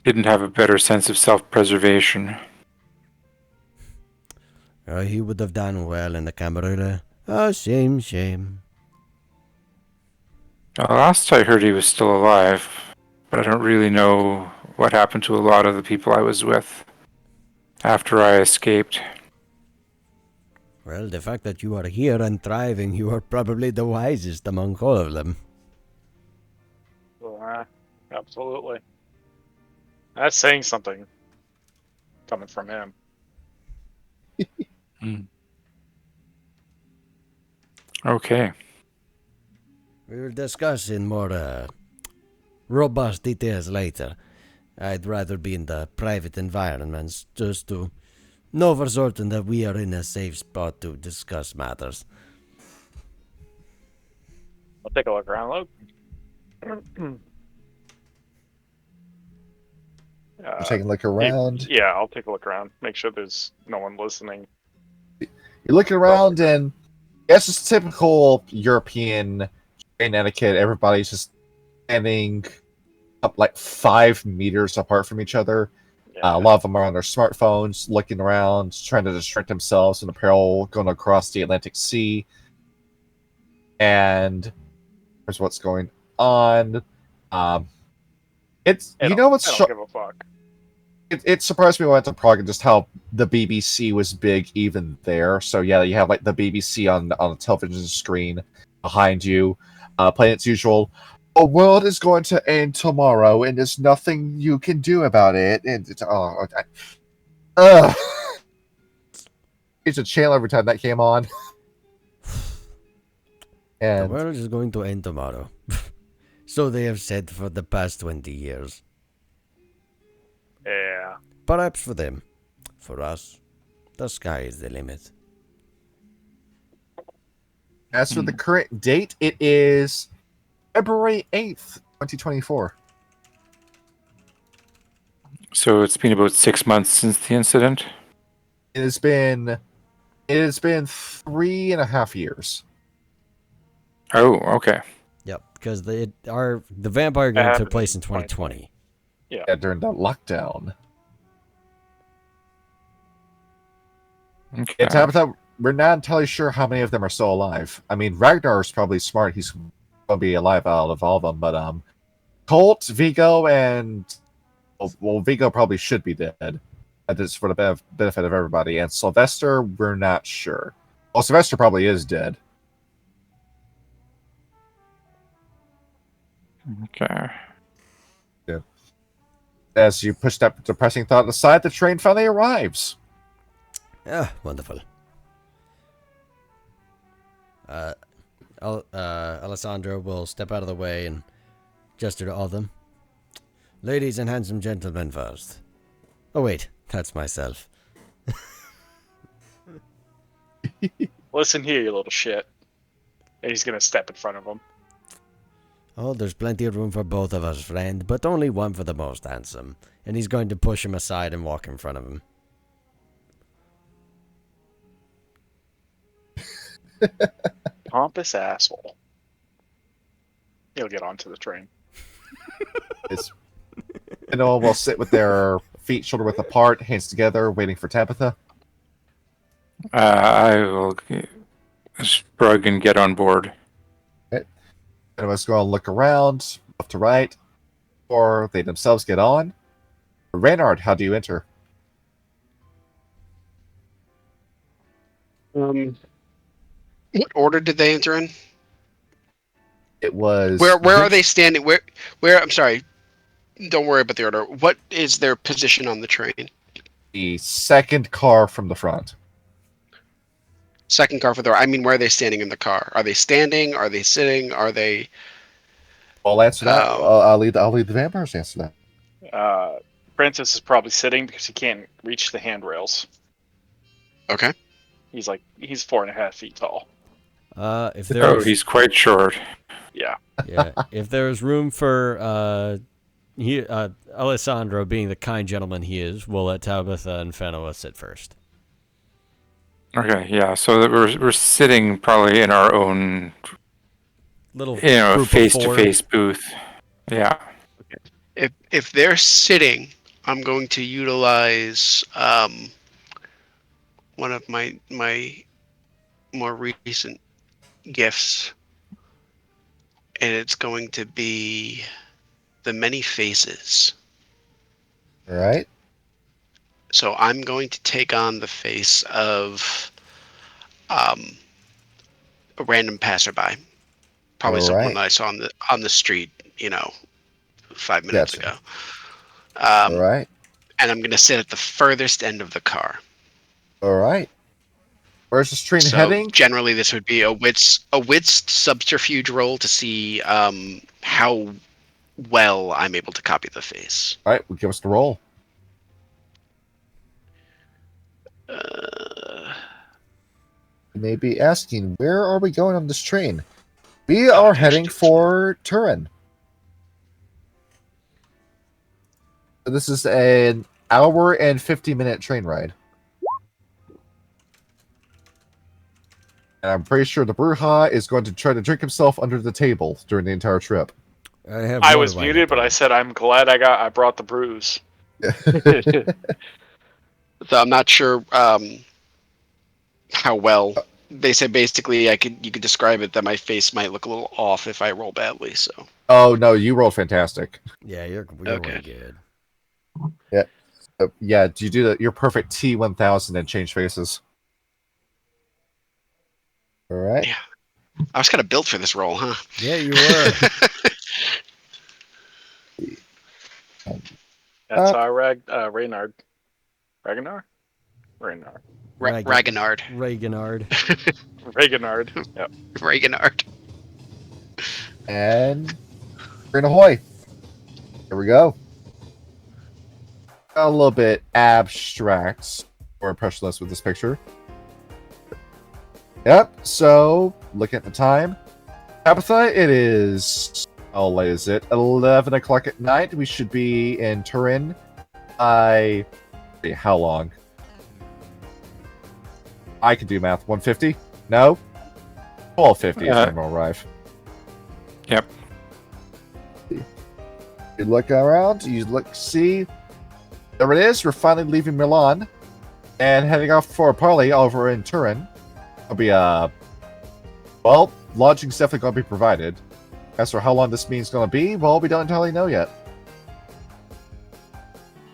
didn't have a better sense of self-preservation. He would have done well in the Camarilla. Oh, shame. Last I heard he was still alive, but I don't really know what happened to a lot of the people I was with after I escaped. Well, the fact that you are here and thriving, you are probably the wisest among all of them. Absolutely. That's saying something coming from him. Okay. We will discuss in more robust details later. I'd rather be in the private environments just to know for certain that we are in a safe spot to discuss matters. I'll take a look around, Luke. You're taking a look around. Yeah, I'll take a look around. Make sure there's no one listening. You're looking around, and yes, it's typical European train etiquette. Everybody's just standing up like 5 meters apart from each other. Yeah. A lot of them are on their smartphones, looking around, trying to distract themselves in a peril going across the Atlantic Sea. And here's what's going on. It's I you know what's I don't give a fuck. it surprised me when I went to Prague and just how the BBC was big even there. So yeah, you have like the BBC on a television screen behind you, playing its usual. The world is going to end tomorrow, and there's nothing you can do about it. And it's it's a channel every time that came on. The And world is going to end tomorrow. So they have said for the past 20 years. Yeah. Perhaps for them. For us, the sky is the limit. as for the current date, it is February 8th, 2024. So it's been about 6 months since the incident? It has been 3.5 years. Oh, okay. Yep, because the vampire game took place in 2020. Yeah, during the lockdown. Okay. Yeah, Tabitha, we're not entirely sure how many of them are still alive. I mean, Ragnar is probably smart. He's going to be alive out of all of them. But Colt, Vigo, and... Well, Vigo probably should be dead. That's for the benefit of everybody. And Sylvester, we're not sure. Well, Sylvester probably is dead. Okay. Yeah. As you push that depressing thought aside, the train finally arrives. Ah, wonderful. Alessandro will step out of the way and gesture to all of them. Ladies and handsome gentlemen first. Oh wait, that's myself. Listen here, you little shit. And he's gonna step in front of him. Oh, there's plenty of room for both of us, friend, but only one for the most handsome. And he's going to push him aside and walk in front of him. Pompous asshole. He'll get onto the train. Noah will sit with their feet shoulder width apart, hands together, waiting for Tabitha. I will shrug and get on board. Noah's going to look around, left to right, or they themselves get on. Reynard, how do you enter? What order did they enter in? It was... Where are they standing? Where? I'm sorry. Don't worry about the order. What is their position on the train? The second car from the front. Second car for the. I mean, where are they standing in the car? Are they standing? Are they sitting? Are they? I'll answer that. I'll lead the vampires to answer that. Francis is probably sitting because he can't reach the handrails. Okay. He's 4.5 feet tall. If Oh, there's he's quite short. Yeah. yeah, if there's room for Alessandro being the kind gentleman he is, we'll let Tabitha and Fenua sit first. Okay, yeah. So that we're sitting probably in our own, Little group of four. face-to-face booth. Yeah. If they're sitting, I'm going to utilize one of my more recent gifts, and it's going to be the many faces. All right. So I'm going to take on the face of a random passerby, probably All someone right. that I saw on the street, 5 minutes Gotcha. ago. All right. And I'm going to sit at the furthest end of the car. All right. Where's this train So heading? generally, this would be a wits subterfuge roll to see how well I'm able to copy the face. All right. Well, give us the roll. You may be asking, where are we going on this train? We are heading for Turin. So this is an hour and 50-minute train ride. And I'm pretty sure the Bruja is going to try to drink himself under the table during the entire trip. I was muted, but I said I'm glad I brought the bruise. So I'm not sure how well. They said basically you could describe it that my face might look a little off if I roll badly. So. Oh no, you rolled fantastic. Yeah, you're Okay. really good. Yeah. Yeah. Do you do your perfect T1000 and change faces? All right. Yeah. I was kind of built for this role, huh? Yeah, you were. That's Reynard. Ragnar? Reynard. Ragnard. Reaganard. Reynard. Yep. Ragnard. And green ahoy. Here we go. A little bit abstract or impressionist with this picture. Yep, so looking at the time. Tabitha, it is, how late is it? 11 o'clock at night. We should be in Turin by, how long? I can do math. 150? No? 1250 is when we'll arrive. Yep. You look around, see. There it is. We're finally leaving Milan and heading off for a parley over in Turin. It'll be well, lodging's definitely going to be provided. As for how long this meeting's going to be, well, we don't entirely know yet.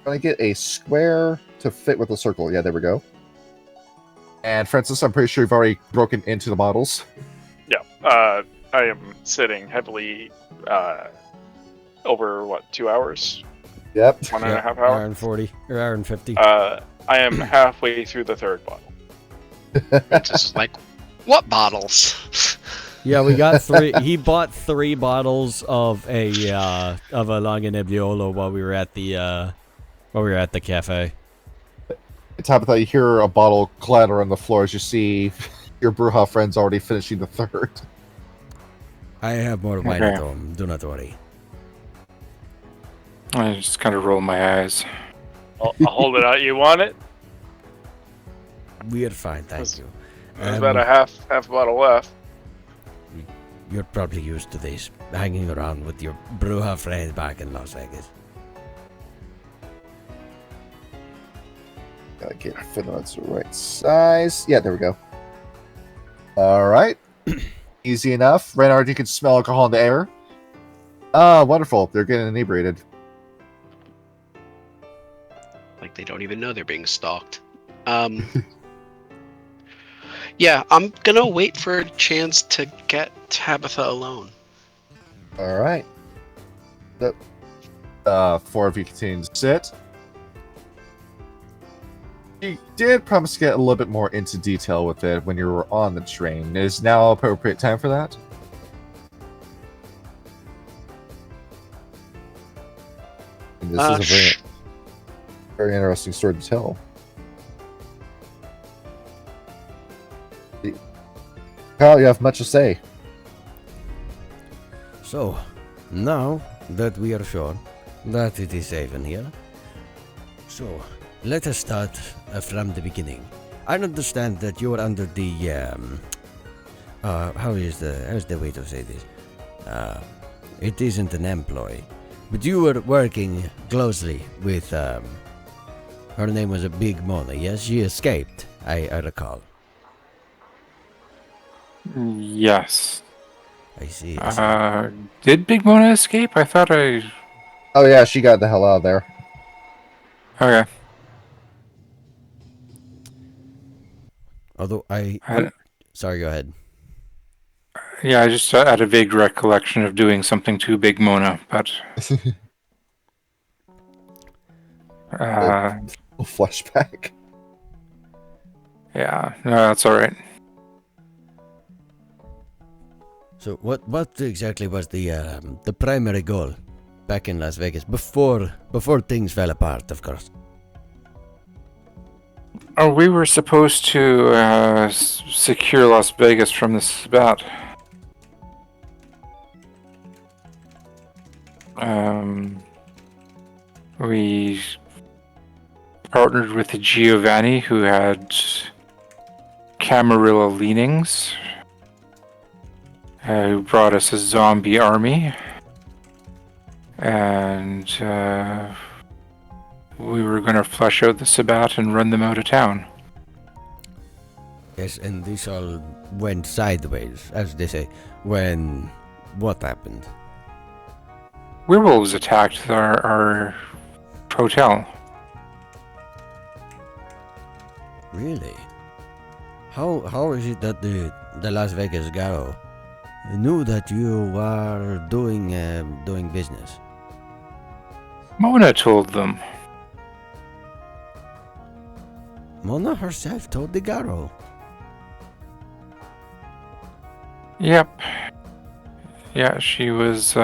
Going to get a square to fit with a circle. Yeah, there we go. And Francis, I'm pretty sure you've already broken into the models. Yeah. I am sitting heavily over 2 hours? Yep. 1.5 hours? Hour and 40 or hour and 50. I am halfway through the third bottle. It's just like, what bottles? Yeah, we got 3. He bought 3 bottles of a Longa Nebbiolo while we were at the cafe. Tabitha, you hear a bottle clatter on the floor as you see your Bruja friends already finishing the third. I have more wine at home. Do not worry. I just kind of roll my eyes. I'll hold it out. You want it? We're fine, thank you. There's about a half bottle left. You're probably used to this, hanging around with your Bruja friends back in Las Vegas. Gotta get Finland's the right size. Yeah, there we go. All right. Easy enough. Reynard, you can smell alcohol in the air. Ah, wonderful. They're getting inebriated. Like they don't even know they're being stalked. Yeah, I'm gonna wait for a chance to get Tabitha alone. All right. So, 4 of you continue to sit. You did promise to get a little bit more into detail with it when you were on the train. Is now appropriate time for that? And this is a very... Very interesting story to tell. Kyle, you have much to say. So, now that we are sure that it is safe in here, so let us start from the beginning. I understand that you are under the how's the way to say this? It isn't an employee, but you were working closely with her name was a Big Mona. Yes, she escaped. I recall. Yes. I see. I see. Did Big Mona escape? I thought I. Oh yeah, she got the hell out of there. Okay. Although sorry, go ahead. Yeah, I just had a vague recollection of doing something to Big Mona, but Flashback. yeah, no, that's all right. So what exactly was the primary goal back in Las Vegas before things fell apart, of course? Oh, we were supposed to secure Las Vegas from this Sabbat. We partnered with Giovanni, who had Camarilla leanings, who brought us a zombie army, and we were going to flush out the Sabbat and run them out of town. Yes, and this all went sideways, as they say. When what happened? Werewolves attacked our hotel. Really? How is it that the Las Vegas Garo knew that you were doing business? Mona told them. Mona herself told the Garo. Yep. Yeah, she was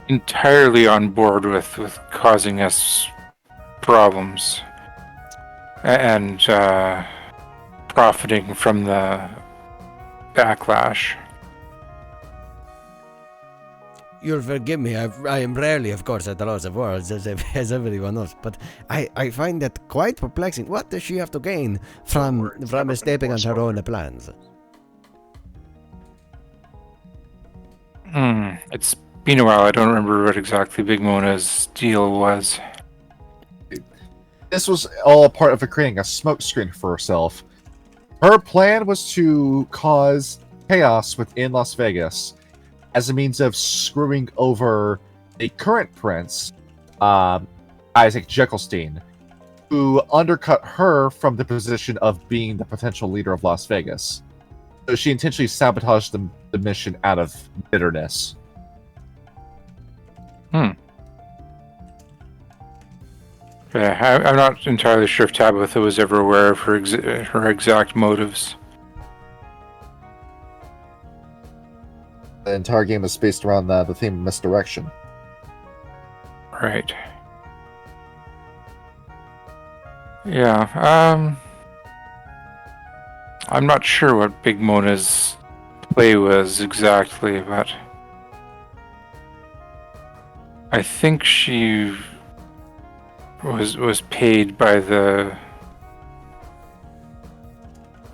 entirely on board with causing us problems and profiting from the backlash. You'll forgive me, I am rarely, of course, at the loss of words, as everyone knows, but I find that quite perplexing. What does she have to gain from stepping on her own plans? It's been a while. I don't remember what exactly Big Mona's deal was. This was all a part of her creating a smokescreen for herself. Her plan was to cause chaos within Las Vegas as a means of screwing over a current prince, Isaac Jekyllstein, who undercut her from the position of being the potential leader of Las Vegas. So she intentionally sabotaged the mission out of bitterness. Yeah, I'm not entirely sure if Tabitha was ever aware of her exact motives. The entire game is based around the theme of misdirection. Right. Yeah, I'm not sure what Big Mona's play was exactly, but I think she was paid by the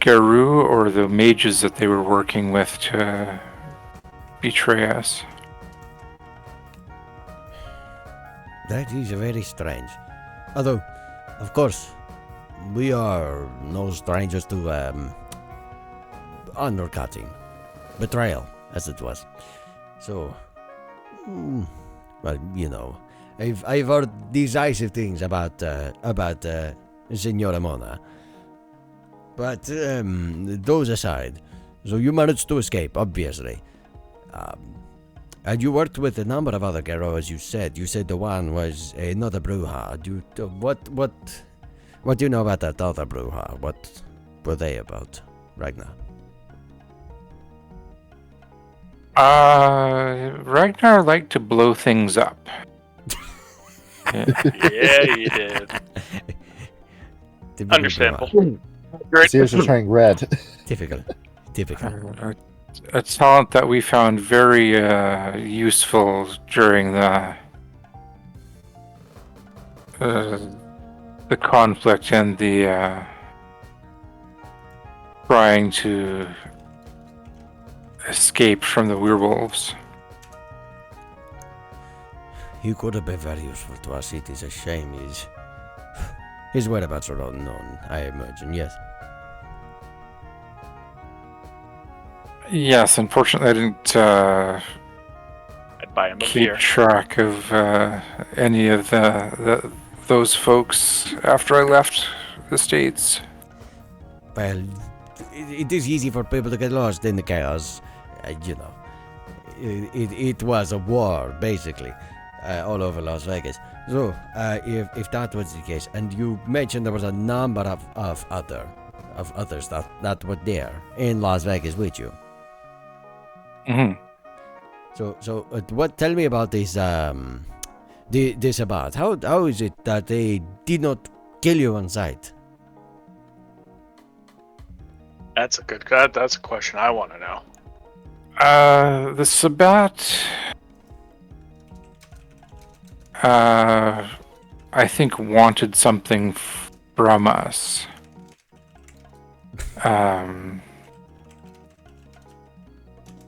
Garou or the mages that they were working with to betray us. That is very strange. Although, of course, we are no strangers to undercutting, betrayal, as it was. So, well, you know, I've heard decisive things about Senora Mona. But those aside, so you managed to escape, obviously. And you worked with a number of other Garo, as you said. You said the one was another Bruja. What do you know about that other Bruja? What were they about right now? Right now I like to blow things up. Yeah, you did. Typical Understandable. Kiwami. His ears are turning red. Typical. A talent that we found very useful during the conflict and the trying to escape from the werewolves. He could have been very useful to us. It is a shame his whereabouts are unknown, I imagine, yes. Yes, unfortunately I didn't I'd buy him a keep beer. track of any of those folks after I left the States. Well, it is easy for people to get lost in the chaos. It was a war, basically, all over Las Vegas. So, if that was the case, and you mentioned there was a number of others that were there in Las Vegas with you. Mm-hmm. So what? Tell me about this. This about how is it that they did not kill you on sight? That's a question I want to know. The Sabbat, I think wanted something from us.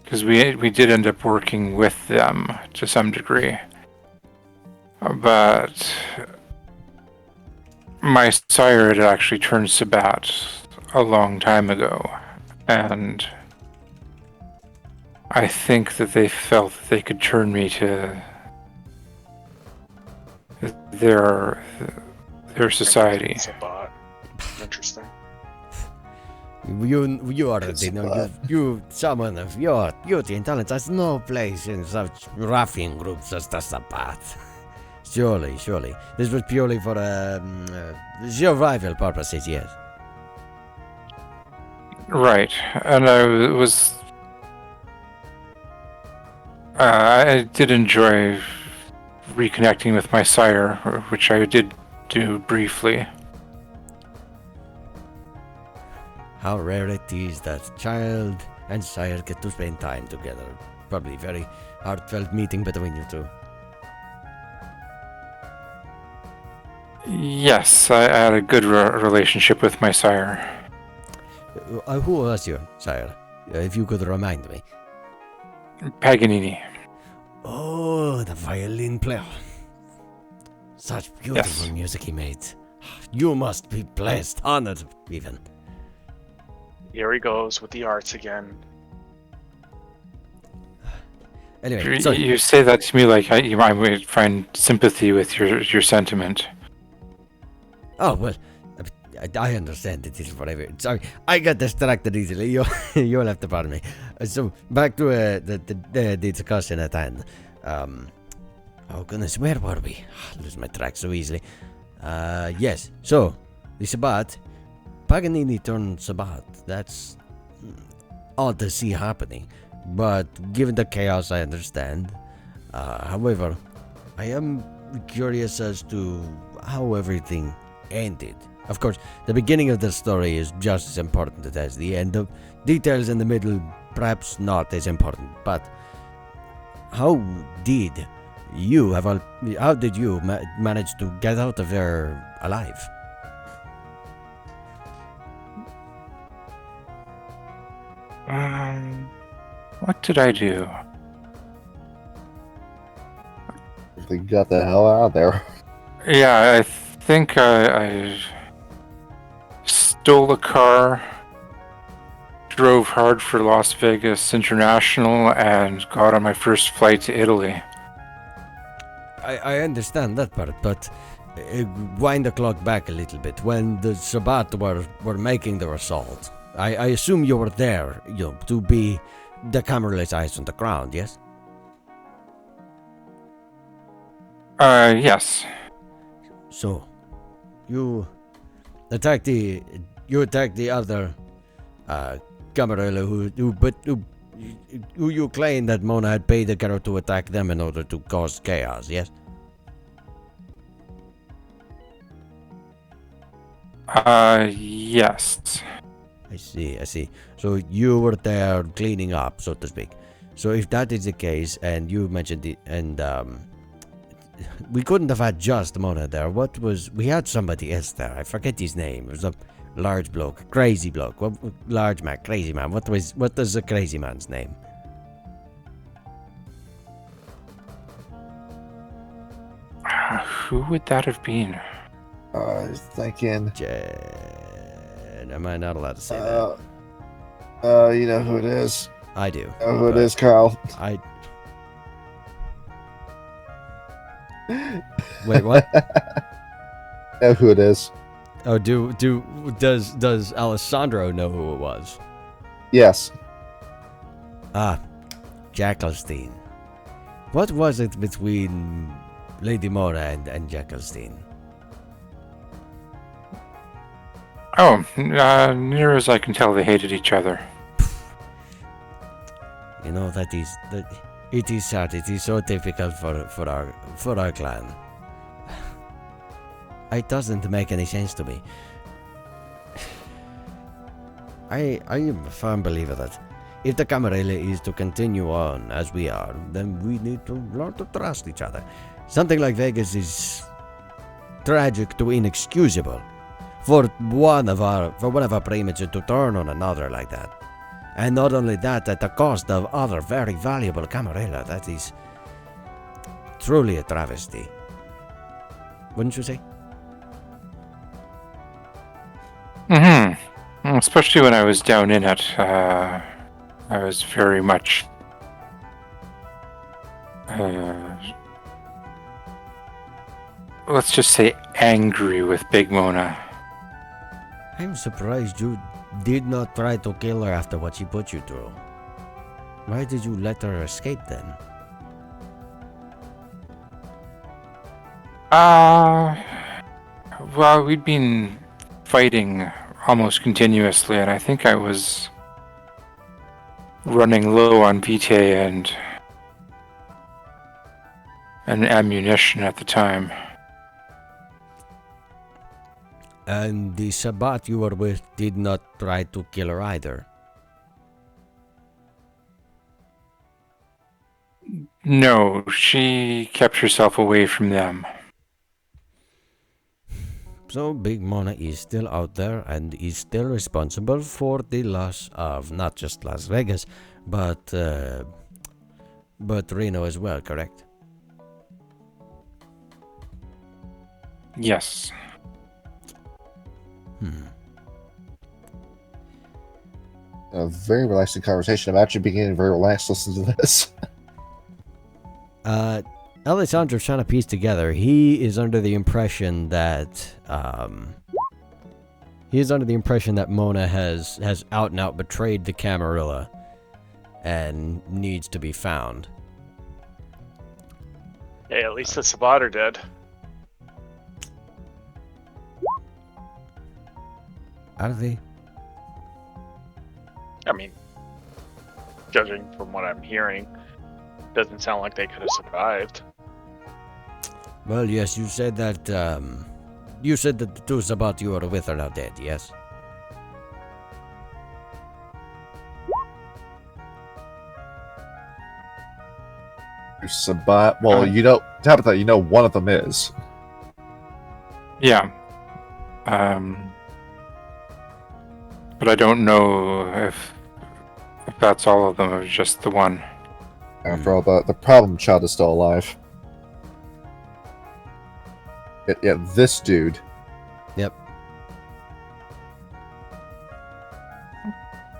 Because we did end up working with them to some degree. But my sire had actually turned Sabbat a long time ago, and I think that they felt that they could turn me to their society. It's a bot. Interesting. You already know you someone of your beauty and talent has no place in such ruffian groups as the Sabbat. Surely. This was purely for survival purposes, yes. Right, and I did enjoy reconnecting with my sire, which I did do briefly. How rare it is that child and sire get to spend time together. Probably very heartfelt meeting between you two. Yes, I had a good relationship with my sire. Who was your sire? If you could remind me. Paganini. Oh, the violin player. Such beautiful music he made. You must be blessed, honored even. Here he goes with the arts again. Anyway, You say that to me like I would find sympathy with your sentiment. Oh, well, I understand it is whatever. Sorry, I got distracted easily. You'll have to pardon me. So, back to the discussion at hand. Oh goodness, where were we? I lose my track so easily. Yes, so, the Sabbat. Paganini turned Sabbat. That's odd to see happening. But given the chaos, I understand. However, I am curious as to how everything ended. Of course, the beginning of the story is just as important as the end. Of details in the middle, perhaps not as important. But how did you manage to get out of there alive? What did I do? They got the hell out of there. Yeah, I think I stole a car, drove hard for Las Vegas International, and got on my first flight to Italy. I understand that part, but wind the clock back a little bit. When the Sabbat were making their assault, I assume you were there, to be the cameraless eyes on the ground, yes? Yes. So, you attacked the other Camarilla who You claim that Mona had paid the girl to attack them in order to cause chaos, yes? Yes. I see. So you were there cleaning up, so to speak. So if that is the case, and you mentioned it, and we couldn't have had just Mona there. We had somebody else there. I forget his name. It was a large bloke, crazy bloke. Large man, crazy man. What was the crazy man's name? Who would that have been? I was thinking. Am I not allowed to say that? You know who it is. I do. You know who it but is, Carl. Wait, what? Know who it is. Oh, does Alessandro know who it was? Yes. Ah, Jackelstein. What was it between Lady Mona and Jackelstein? Oh, near as I can tell, they hated each other. You know it is sad. It is so difficult for our clan. It doesn't make any sense to me. I am a firm believer that if the Camarilla is to continue on as we are, then we need to learn to trust each other. Something like Vegas is tragic to inexcusable for one of our premature to turn on another like that. And not only that, at the cost of other very valuable Camarilla. That is truly a travesty. Wouldn't you say? Mm-hmm. Especially when I was down in it, I was very much let's just say angry with Big Mona. I'm surprised you did not try to kill her after what she put you through. Why did you let her escape then? Well, we'd been fighting almost continuously, and I think I was running low on vitae and ammunition at the time. And the Sabbat you were with did not try to kill her either. No, she kept herself away from them. So Big Mona is still out there and is still responsible for the loss of not just Las Vegas, but Reno as well, correct? Yes. A very relaxing conversation. I'm actually beginning very relaxed listening to this. Alessandro's trying to piece together. He is under the impression that Mona has out and out betrayed the Camarilla and needs to be found. Hey, at least the Sabbat are dead. Are they? I mean, judging from what I'm hearing, doesn't sound like they could have survived. Well, yes, you said that the two Sabbat you were with are now dead, yes? Sabbat. Well, you know, Tabitha, you know one of them is. Yeah. But I don't know if that's all of them or just the one. After all, the problem child is still alive. Yeah, this dude. Yep.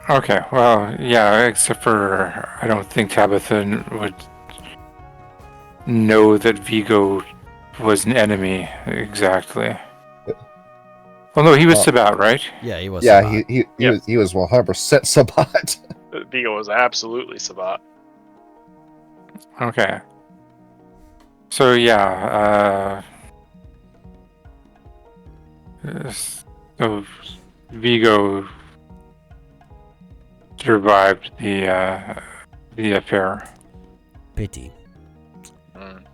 Okay, well, yeah, except for I don't think Tabitha would know that Vigo was an enemy exactly. Well, no, he was Sabbat, right? Yeah, he was. Yeah, Sabbat. he was 100% Sabbat. Vigo was absolutely Sabbat. Okay. So yeah, so Vigo survived the affair. Pity. Mm.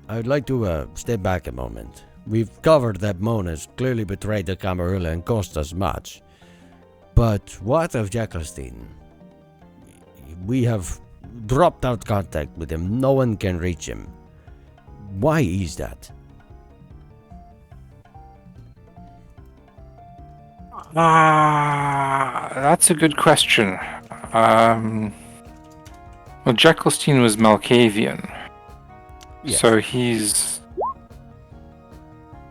I'd like to step back a moment. We've covered that Mona's clearly betrayed the Camarilla and cost us much. But what of Jackelstein? We have dropped out contact with him. No one can reach him. Why is that? That's a good question. Well, Jackelstein was Malkavian. Yes. So he's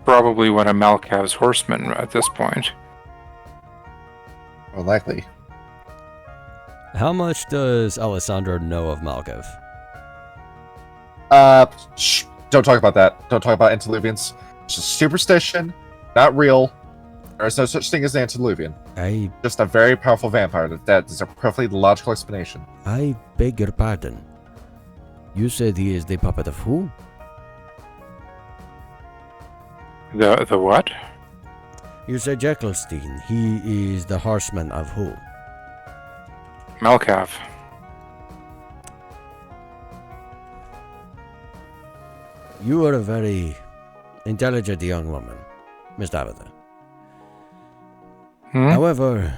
probably one of Malkav's horsemen at this point. More likely. How much does Alessandro know of Malkav? Shh, don't talk about that. Don't talk about antediluvians. It's just superstition, not real. There is no such thing as an antediluvian. Just a very powerful vampire. That is a perfectly logical explanation. I beg your pardon. You said he is the puppet of who? The what? You said Jackelstein. He is the horseman of who? Malkav. You are a very intelligent young woman, Miss Tabitha. However,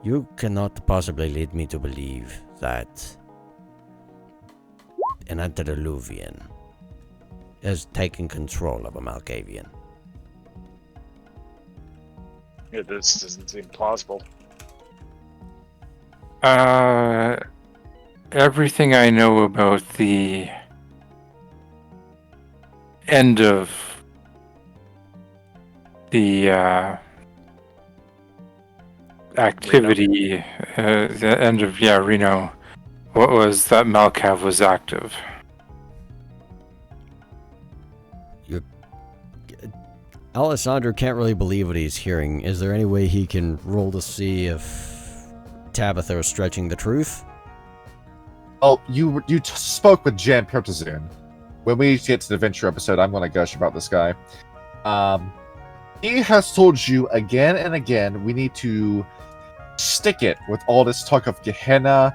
you cannot possibly lead me to believe that an antediluvian has taken control of a Malkavian. Yeah, this doesn't seem plausible. Everything I know about the end of the activity, the end of Reno, what was that Malkav was active. Alessandro can't really believe what he's hearing. Is there any way he can roll to see if Tabitha is stretching the truth? Oh, you spoke with Jan Pertazun. When we get to the Venture episode, I'm going to gush about this guy. He has told you again and again we need to stick it with all this talk of Gehenna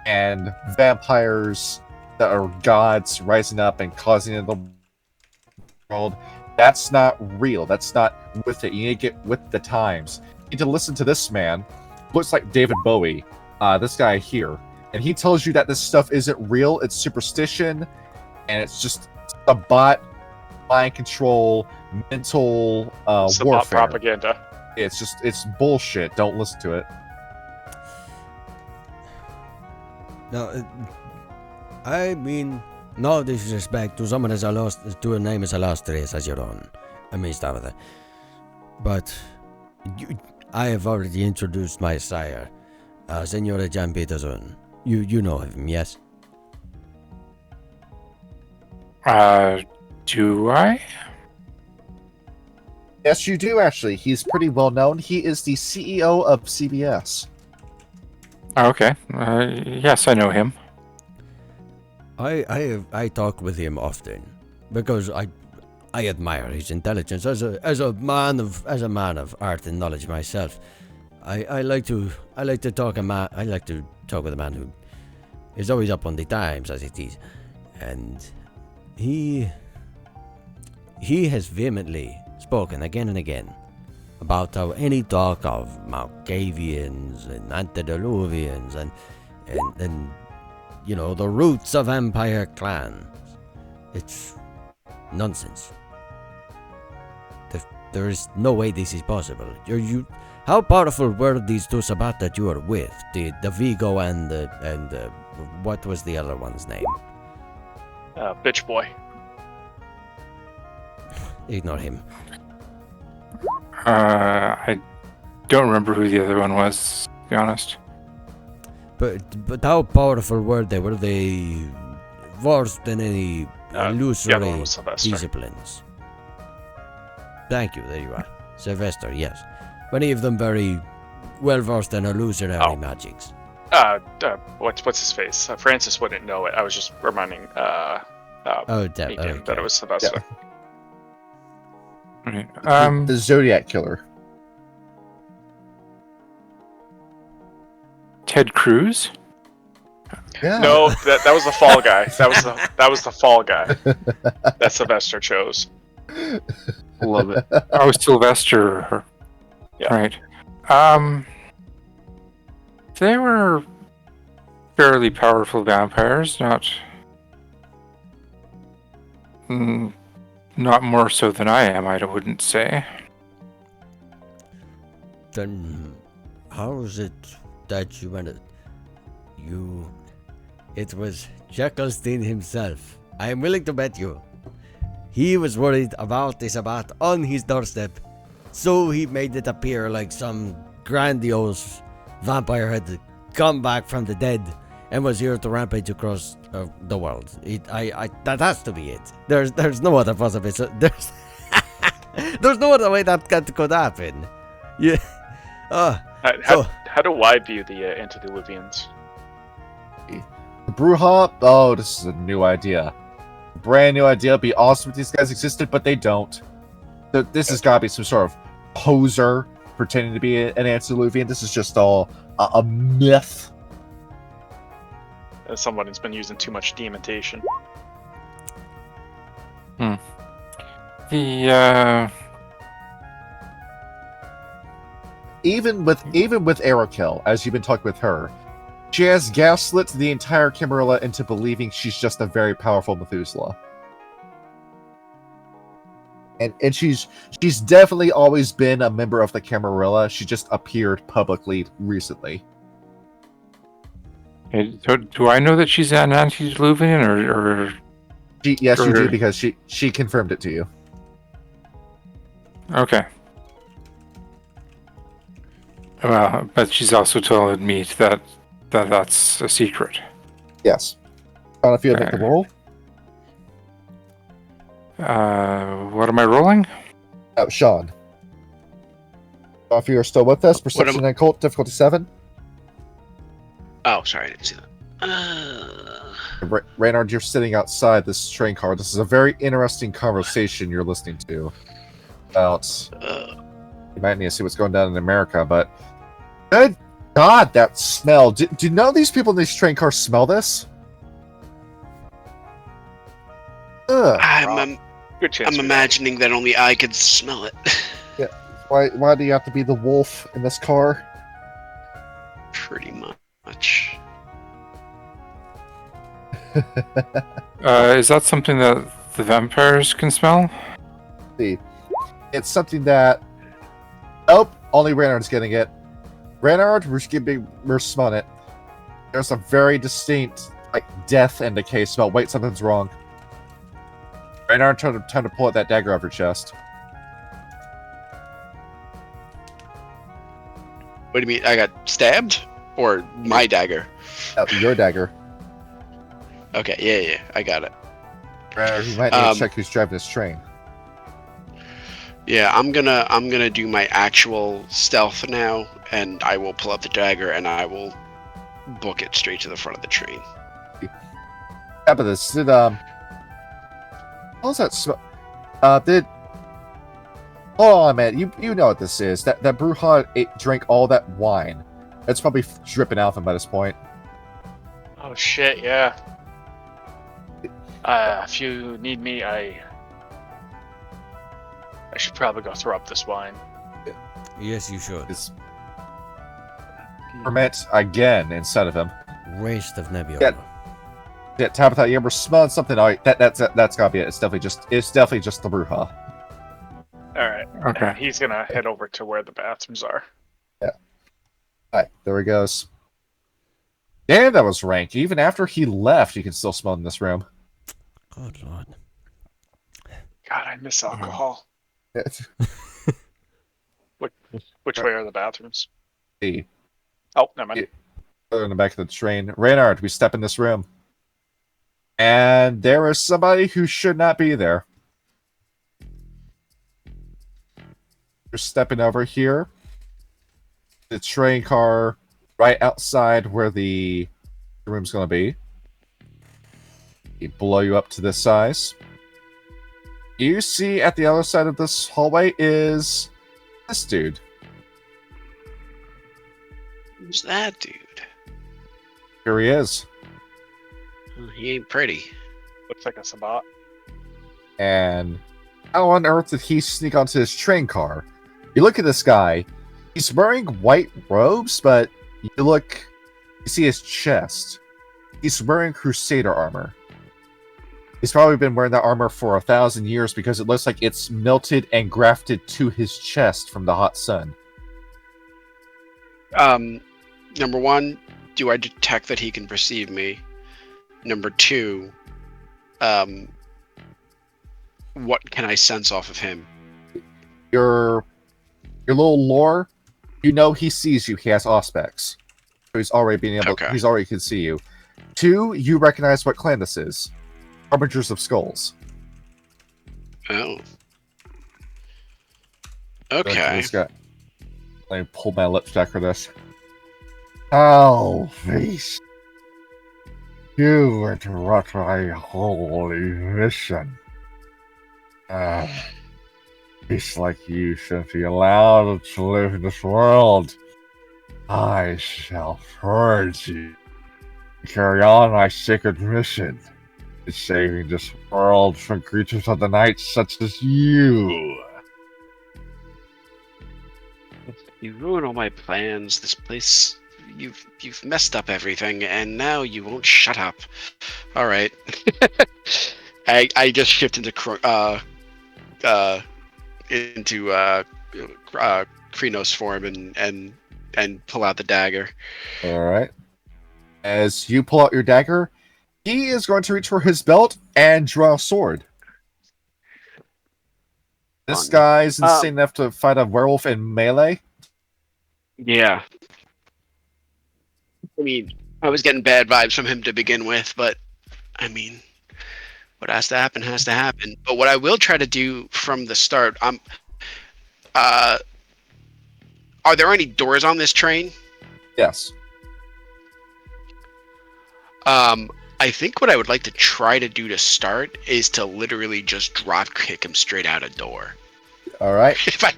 and vampires that are gods rising up and causing the world. That's not real. That's not with it. You need to get with the times. You need to listen to this man. Looks like David Bowie. This guy here. And he tells you that this stuff isn't real. It's superstition. And it's just a bot, mind control, mental It's warfare. about propaganda. It's bullshit. Don't listen to it. No, I mean, no disrespect to someone as to a name as illustrious as your own, Miss Tabitha. But I have already introduced my sire, Senora Jan Peterson. You know him, yes? Do I? Yes, you do, actually. He's pretty well known. He is the CEO of CBS. Oh, okay. Yes, I know him. I talk with him often because I admire his intelligence as a man of art and knowledge myself. I like to talk with a man who is always up on the times as it is, and he has vehemently spoken again and again about how any talk of Malkavians and antediluvians and you know, the roots of empire clans, it's nonsense. There is no way this is possible. How powerful were these two Sabbat that you were with? The Vigo and what was the other one's name? Bitch boy. Ignore him. I don't remember who the other one was, to be honest. But how powerful were they? Were they versed in any illusory disciplines? Thank you, there you are. Sylvester, yes. Many of them very well versed in illusory magics. What's his face? Francis wouldn't know it. I was just reminding Megan that it was Sylvester. Yeah. The Zodiac Killer. Ted Cruz? Yeah. No, that was the fall guy. That was the fall guy that Sylvester chose. Love it. Oh, Sylvester. Yeah. Right. They were fairly powerful vampires, not more so than I am, I wouldn't say. Then how is it that you went? It was Jekyllstein himself. I am willing to bet you. He was worried about this abat on his doorstep, so he made it appear like some grandiose vampire had come back from the dead and was here to rampage across the world. That has to be it. There's no other possibility. There's no other way that could happen. Yeah. How do I view the antediluvians? The Bruja? Oh, this is a new idea. Brand new idea. It'd be awesome if these guys existed, but they don't. This has got to be some sort of poser pretending to be an antediluvian. This is just all a myth. As someone who's been using too much dementation. Even with Arakel, as you've been talking with her, she has gaslit the entire Camarilla into believing she's just a very powerful Methuselah. And she's definitely always been a member of the Camarilla. She just appeared publicly recently. So do I know that she's an antediluvian, or? Yes, you do, because she confirmed it to you. Okay. Well, but she's also told me that's a secret. Yes. I don't know if you have the roll. What am I rolling? Oh, Sean. If you are still with us, Perception and Occult, difficulty 7. Oh, sorry, I didn't see that. Reynard, you're sitting outside this train car. This is a very interesting conversation you're listening to. About you might need to see what's going down in America, but good God, that smell! Do none of these people in these train cars smell this? Ugh. I'm Good chance. imagining that only I could smell it. Yeah. Why do you have to be the wolf in this car? Pretty much. Is that something that the vampires can smell? See, it's something that. Oh, only Reynard's getting it. Reynard, we're smelling it. There's a very distinct, death and decay smell. Wait, something's wrong. Reynard, time to pull out that dagger off your chest. What do you mean? I got stabbed? Or my dagger? Your dagger. Okay, yeah, I got it. Reynard, you might need to check who's driving this train. Yeah, I'm gonna do my actual stealth now, and I will pull out the dagger and I will book it straight to the front of the train. Yeah, but this did how's that smell? Hold on, man. You know what this is? That Bruja drank all that wine. It's probably dripping out of him by this point. Oh shit! Yeah. If you need me, I should probably go throw up this wine. Yes, you should. It's ferment again inside of him. Waste of Nebula. Yeah, Tabitha, you ever smelling something? Oh, that's gotta be it. It's definitely just the Bruja. All right. Okay. He's gonna head over to where the bathrooms are. Yeah. Alright, there he goes. Damn, that was rank. Even after he left, you can still smell in this room. Good lord. God, I miss alcohol. It's Which way are the bathrooms? the Oh, never mind. in the back of the train. Reynard, we step in this room. And there is somebody who should not be there. You're stepping over here. The train car right outside where the room's going to be. You blow you up to this size. You see at the other side of this hallway is this dude. Who's that dude? Here he is. He ain't pretty. Looks like a Sabat. And how on earth did he sneak onto this train car? You look at this guy. He's wearing white robes, but you see his chest. He's wearing Crusader armor. He's probably been wearing that armor for 1,000 years because it looks like it's melted and grafted to his chest from the hot sun. Number one, do I detect that he can perceive me? Number two, what can I sense off of him? Your little lore, you know he sees you. He has auspex. So he's already being able. Okay. He's already can see you. 2, you recognize what clan this is. Harbingers of Skulls. Oh. Let Okay. me pull my lips back for this. Alphys, you interrupt my holy mission. Beasts like you shouldn't be allowed to live in this world. I shall purge you. Carry on my sacred mission. It's saving this world from creatures of the night such as you. You ruined all my plans. This place, you've messed up everything, and now you won't shut up. All right. I just shift into Krenos form and pull out the dagger. All right. As you pull out your dagger, he is going to reach for his belt and draw a sword. This Fun. guy's insane enough to fight a werewolf in melee. Yeah. I mean, I was getting bad vibes from him to begin with, but I mean, what has to happen has to happen. But what I will try to do from the start, are there any doors on this train? Yes. I think what I would like to try to do to start is to literally just drop kick him straight out a door. All right. If I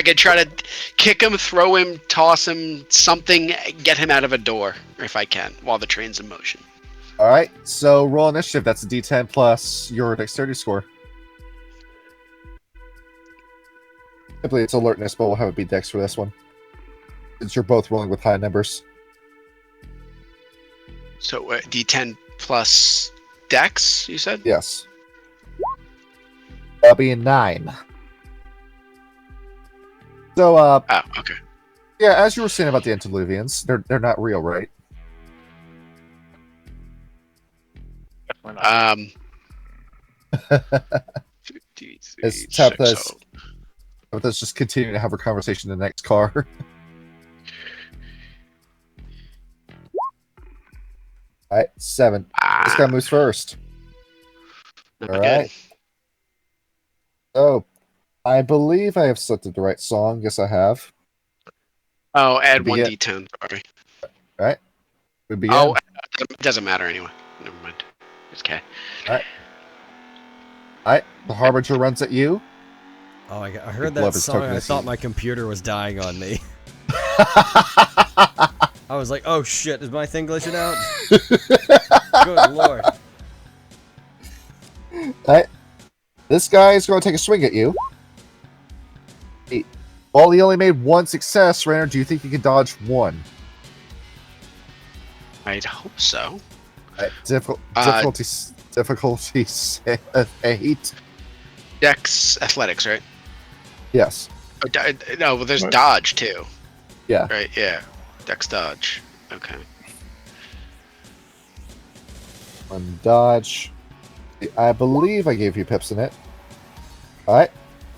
could try to kick him, throw him, toss him, something, get him out of a door, if I can, while the train's in motion. All right. So roll initiative. That's a D10 plus your dexterity score. I believe it's alertness, but we'll have it be dex for this one, since you're both rolling with high numbers. So D10 plus Dex, you said? Yes. That'll be a 9. So, Oh, okay. yeah, as you were saying about the Antediluvians, they're not real, right? Definitely not. 53, It's Tabitha's. 60. But let's just continue to have her conversation in the next car. All right, 7. This guy moves first. Not All good. right. Oh, I believe I have selected the right song. Yes, I have. Oh, add one Begin. D10. Sorry. Right. We begin. Oh, it doesn't matter anyway. Never mind. It's okay. All right. The Harbinger runs at you. Oh, I heard Love that is song. I token thought my computer was dying on me. I was like, oh shit, is my thing glitching out? Good lord. Alright. This guy is going to take a swing at you. While he only made 1 success, Rainer, do you think you can dodge 1? I'd hope so. Difficulty 8. Dex athletics, right? Yes. Oh, no, well, there's dodge too. Yeah. Right, yeah. Dex dodge. Okay. 1 dodge. I believe I gave you pips in it. Alright.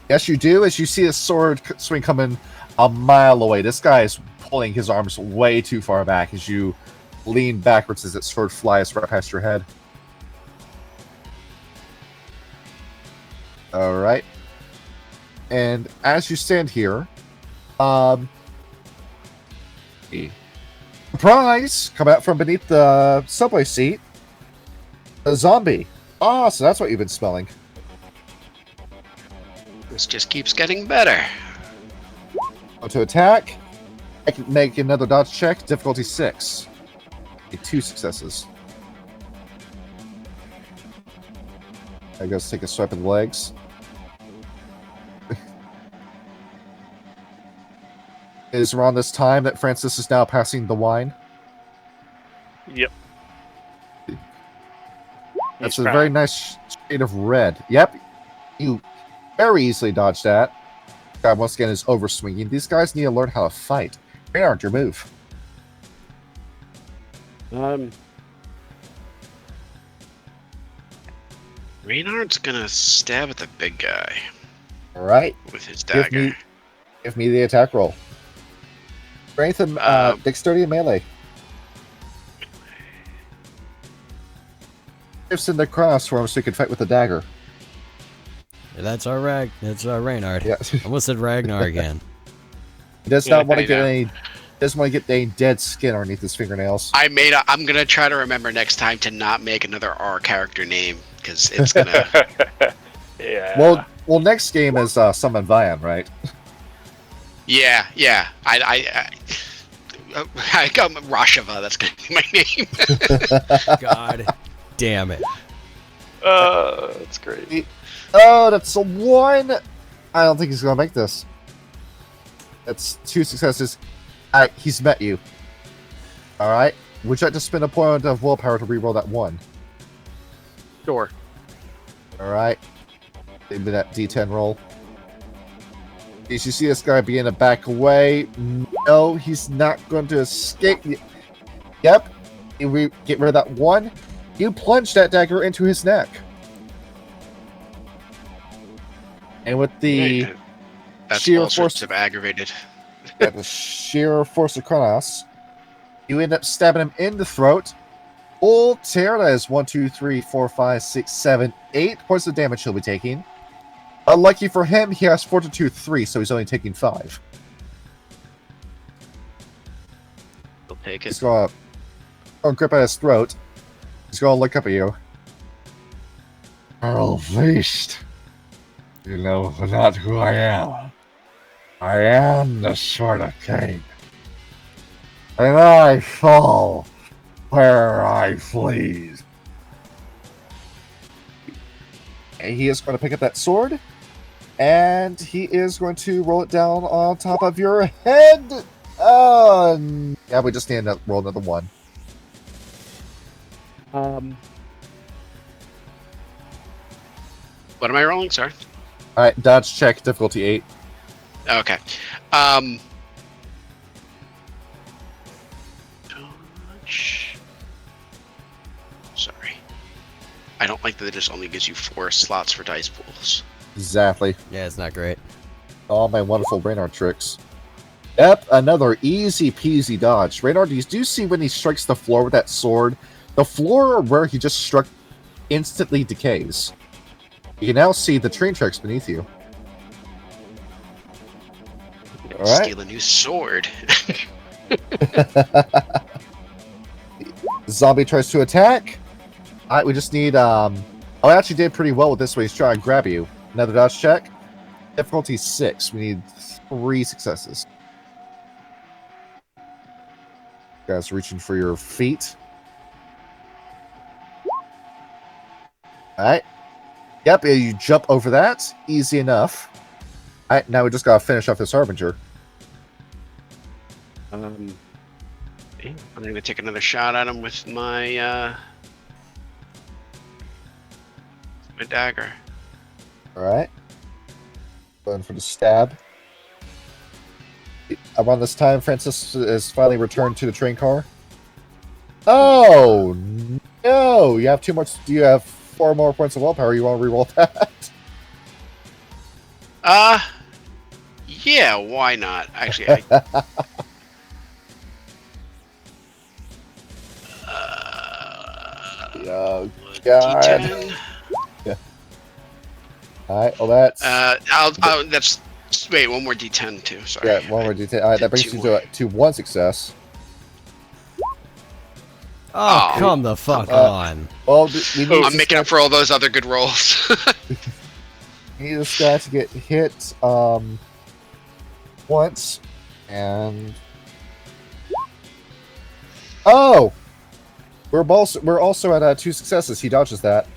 Yes, you do. As you see a sword swing coming a mile away, this guy is pulling his arms way too far back as you lean backwards as that sword flies right past your head. Alright. And as you stand here, surprise! Come out from beneath the subway seat. A zombie. Ah, so that's what you've been smelling. This just keeps getting better. Go to attack. I can make another dodge check. Difficulty 6. 2 successes. I goes take a swipe at the legs. It is around this time that Francis is now passing the wine. Yep. That's He's a proud. very nice shade of red. Yep. You very easily dodged that. Guy once again is overswinging. These guys need to learn how to fight. Maynard, your move. Reynard's gonna stab at the big guy All right. with his dagger. Give me the attack roll. Strength and dexterity and melee. Shifts in the cross for him so he can fight with the dagger. That's our Reynard. Yeah. Almost said Ragnar again. He does not want I to get know. any. Doesn't want to get any dead skin underneath his fingernails. I'm gonna try to remember next time to not make another R character name because it's gonna. Yeah. Well, next game is Summon Vian, right? Yeah. I got Rashava. That's gonna be my name. God damn it. That's great. Oh, that's a 1. I don't think he's gonna make this. That's 2 successes. Alright, he's met you. Alright. Would you like to spend a point of willpower to reroll that 1? Sure. Alright. Give me that D10 roll. As you see this guy begin to back away. No, he's not going to escape. Yep. You get rid of that 1. You plunge that dagger into his neck. And with the That's sheer all sorts force of aggravated. the sheer force of Kronos, you end up stabbing him in the throat. Full tear. That is 1, 2, 3, 4, 5, 6, 7, 8 points of damage he'll be taking. Unlucky for him, he has Fortitude 3, so he's only taking 5. He'll take He's it. going to grip at his throat. He's going to look up at you. Earl Feast. You know not who I am. I am the Sword of Cain. And I fall where I please. And he is going to pick up that sword. And he is going to roll it down on top of your head. Oh, yeah, we just need to roll another 1. What am I rolling? Sorry. Alright, dodge check, difficulty 8. Okay. Dodge. Sorry. I don't like that it just only gives you 4 slots for dice pools. Exactly. Yeah, it's not great. All my wonderful Reynard tricks. Yep, another easy peasy dodge. Reynard, you do see when he strikes the floor with that sword, the floor where he just struck instantly decays. You can now see the train tracks beneath you. All right. Steal a new sword. Zombie tries to attack. All right, we just need. Oh, I actually did pretty well with this one. He's trying to grab you. Another dodge check. Difficulty 6. We need 3 successes. You guys reaching for your feet. All right. Yep, you jump over that. Easy enough. All right, now we just gotta finish off this Harbinger. I'm gonna take another shot at him with my my dagger. All right. Going for the stab. Around this time, Francis is finally returned to the train car. Oh no! You have too much. You have 4 more points of willpower. You want to reroll that? Yeah, why not? Actually, I, Oh God! D10. All right. Well, that's That's wait, one more D10 too. Sorry. yeah. One more detail. All right, that brings you to 1 success. Oh, Oh. come the fuck on. Well, we need I'm making up for all those other good rolls. We need this guy to get hit once, and oh, We're also at 2 successes. He dodges that.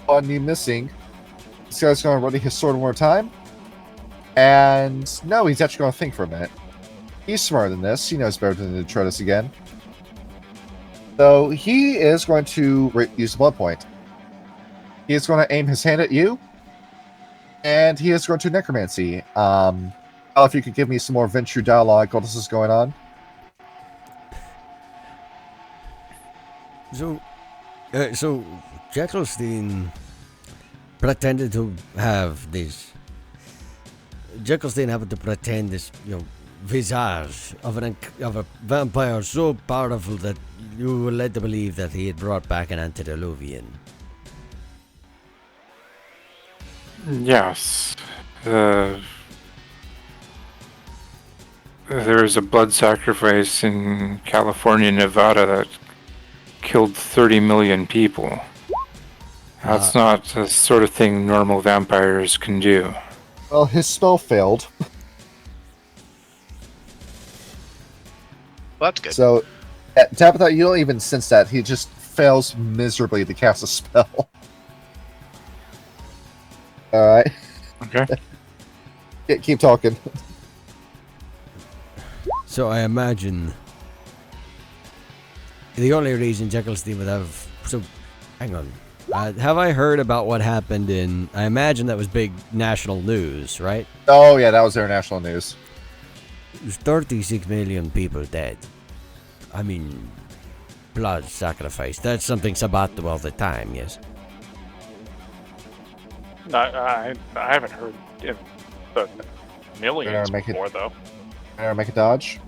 On you missing, this guy's going to ready his sword one more time. And no, he's actually going to think for a minute. He's smarter than this. He knows better than to try this again. So he is going to use the blood point. He is going to aim his hand at you. And he is going to necromancy. If you could give me some more Venture dialogue while this is going on. So Jekyllstein pretended to have this. Jekyllstein happened to pretend this, visage of a vampire so powerful that you were led to believe that he had brought back an antediluvian. Yes. There was a blood sacrifice in California, Nevada that killed 30 million people. That's not the sort of thing normal vampires can do. Well, his spell failed. Well, that's good. So, Tabitha, you don't even sense that. He just fails miserably to cast a spell. Alright. Okay. Keep talking. So I imagine the only reason Jekyllstein would have... So, hang on. Have I heard about what happened in... I imagine that was big national news, right? Oh, yeah, that was international news. There's 36 million people dead. I mean, blood sacrifice. That's something Sabat do all the time, yes? I haven't heard in the millions Make it- before, though. Make a dodge.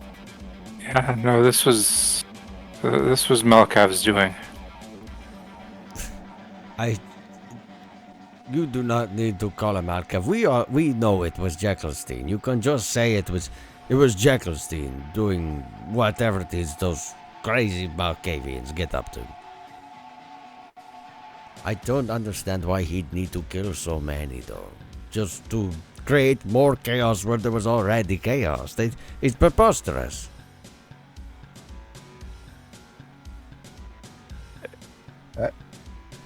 Yeah, no, this was Melkav's doing. You do not need to call him Alcav. We know it was Jekyllstein. You can just say it was Jekyllstein doing whatever it is those crazy Malkavians get up to. I don't understand why he'd need to kill so many, though. Just to create more chaos where there was already chaos. It's preposterous.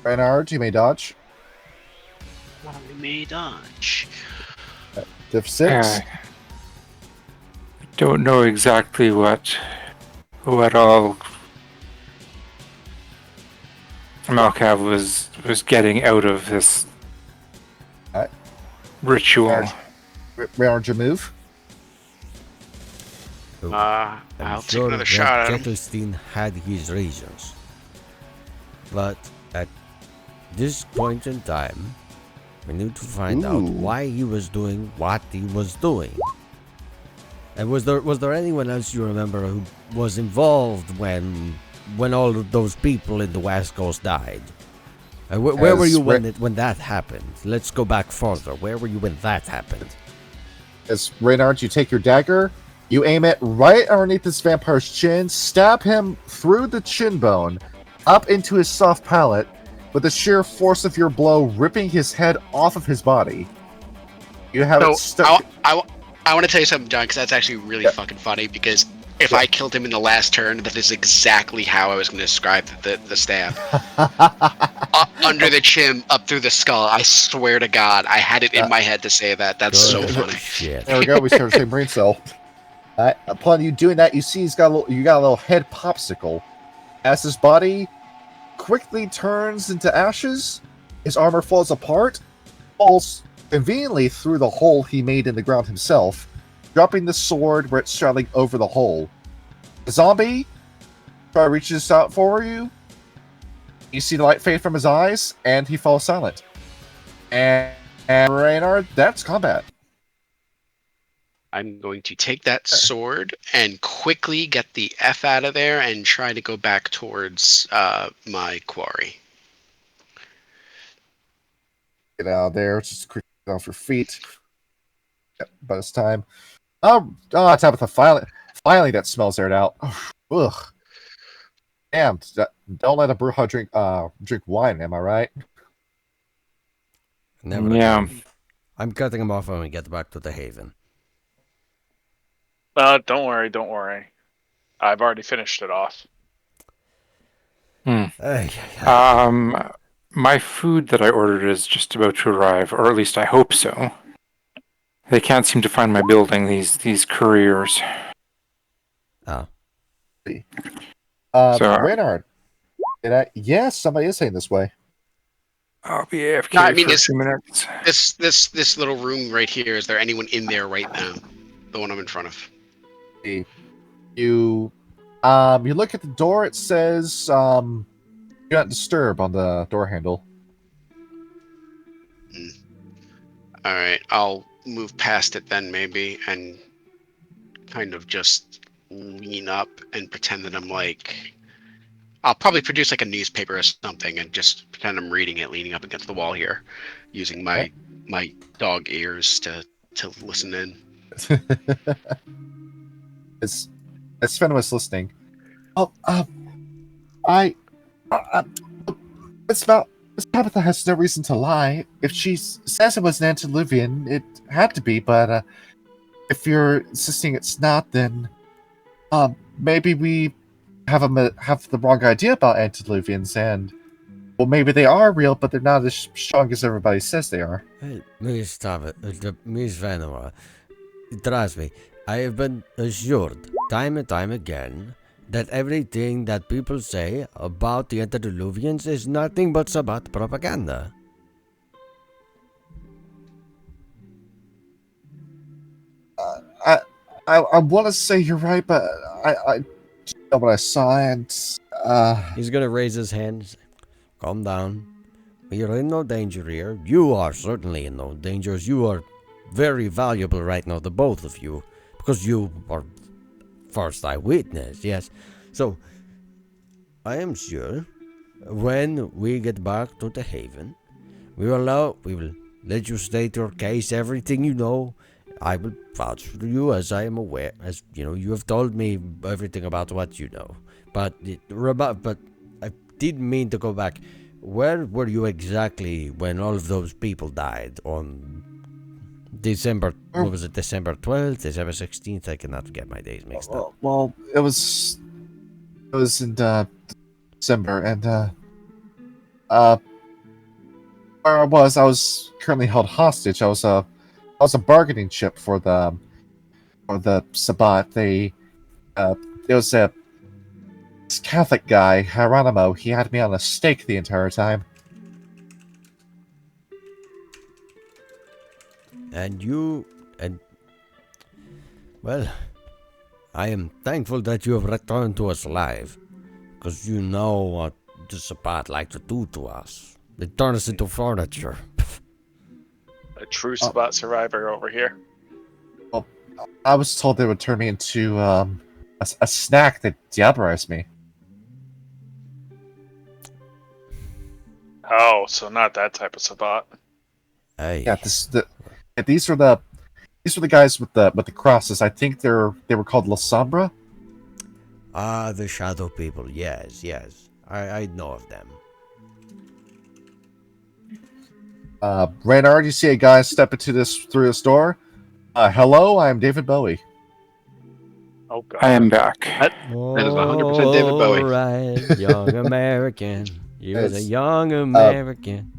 Reinhard, you may dodge. I may dodge. Diff 6. Don't know exactly what all Malkav was getting out of this ritual. Reinhard, your move. I'll I'm take sure another that shot at him. Jekyllstein had his reasons. But at this point in time, we need to find out why he was doing what he was doing. And was there anyone else you remember who was involved when all of those people in the West Coast died? Where were you when that happened? Let's go back further. Where were you when that happened? As Reinhard, you take your dagger, you aim it right underneath this vampire's chin, stab him through the chin bone, up into his soft palate, with the sheer force of your blow ripping his head off of his body. You have it stuck. I want to tell you something, John, because that's actually really fucking funny, because if I killed him in the last turn, that is exactly how I was going to describe the stab. Under the chin, up through the skull. I swear to God, I had it in my head to say that. That's so funny. Shit. There we go. We started saying brain cell. Upon you doing that, you see you got a little head popsicle. As his body quickly turns into ashes, his armor falls apart, falls conveniently through the hole he made in the ground himself, dropping the sword where it's straddling over the hole. The zombie reaches out for you. You see the light fade from his eyes, and he falls silent. And Reinhard, that's combat. I'm going to take that sword and quickly get the F out of there and try to go back towards my quarry. Get out of there. Just quick off your feet. Yep, but it's time. Tabitha, finally that smells aired out. Ugh. Damn, don't let a Bruja drink wine, am I right? Never Yeah. again. I'm cutting him off when we get back to the Haven. Don't worry. I've already finished it off. Ay, ay, ay. My food that I ordered is just about to arrive, or at least I hope so. They can't seem to find my building, these couriers. Oh. So Reynard, yes, somebody is saying this way. I'll be AFK No, I mean, for a few minutes. This little room right here. Is there anyone in there right now? The one I'm in front of. You you look at the door, it says do not disturb on the door handle. All right, I'll move past it then maybe, and kind of just lean up and pretend that I'm like. I'll probably produce like a newspaper or something and just pretend I'm reading it, leaning up against the wall here, using my dog ears to listen in. As Sven was listening. Oh, Miss Tabitha has no reason to lie. If she says it was an antediluvian, it had to be. But if you're insisting it's not, then maybe we have the wrong idea about antediluvians, and well, maybe they are real, but they're not as strong as everybody says they are. Hey, Miss Miss Vanova, trust me, I have been assured time and time again that everything that people say about the antediluvians is nothing but Sabbat propaganda. I want to say you're right, but I know what I saw, and He's gonna raise his hand. Calm down. We are in no danger here. You are certainly in no danger. You are very valuable right now, the both of you, because you are first eyewitness, yes. So, I am sure when we get back to the Haven, we will let you state your case, everything you know. I will vouch for you as I am aware, as you know, you have told me everything about what you know. But I didn't mean to go back. Where were you exactly when all of those people died on December? What was it? December 12th, December 16th. I cannot get my days mixed up. well, it was in December, and where I was currently held hostage. I was a bargaining chip for the Sabbat. There was this Catholic guy, Hieronymo. He had me on a stake the entire time. Well, I am thankful that you have returned to us alive, because you know what the Sabbat like to do to us. They turn us into furniture. A true Sabbat survivor over here. I was told they would turn me into a snack that diabolized me. Oh, so not that type of Sabbat. Hey. Yeah, these were the guys with the crosses. I think they were called La Sombra. Ah, the shadow people. Yes. I know of them. Reynard, you see a guy step through this door. Hello, I'm David Bowie. Oh god. I am back. That is 100% David Bowie. Alright, young American. You're the young American.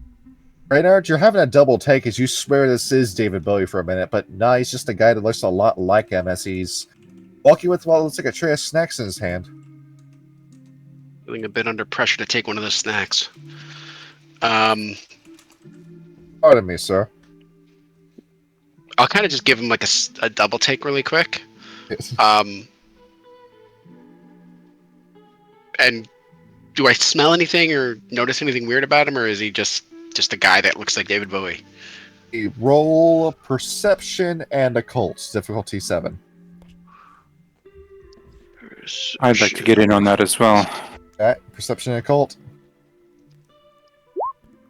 Reynard, you're having a double take as you swear this is David Bowie for a minute, but no, he's just a guy that looks a lot like him as he's walking with what looks like a tray of snacks in his hand. Feeling a bit under pressure to take one of the snacks. I'll Pardon me, sir. kind of just give him like a double take really quick. And do I smell anything or notice anything weird about him, or is he just a guy that looks like David Bowie? Roll perception and occult, difficulty 7. I'd like to get in on that as well. Okay, perception and occult.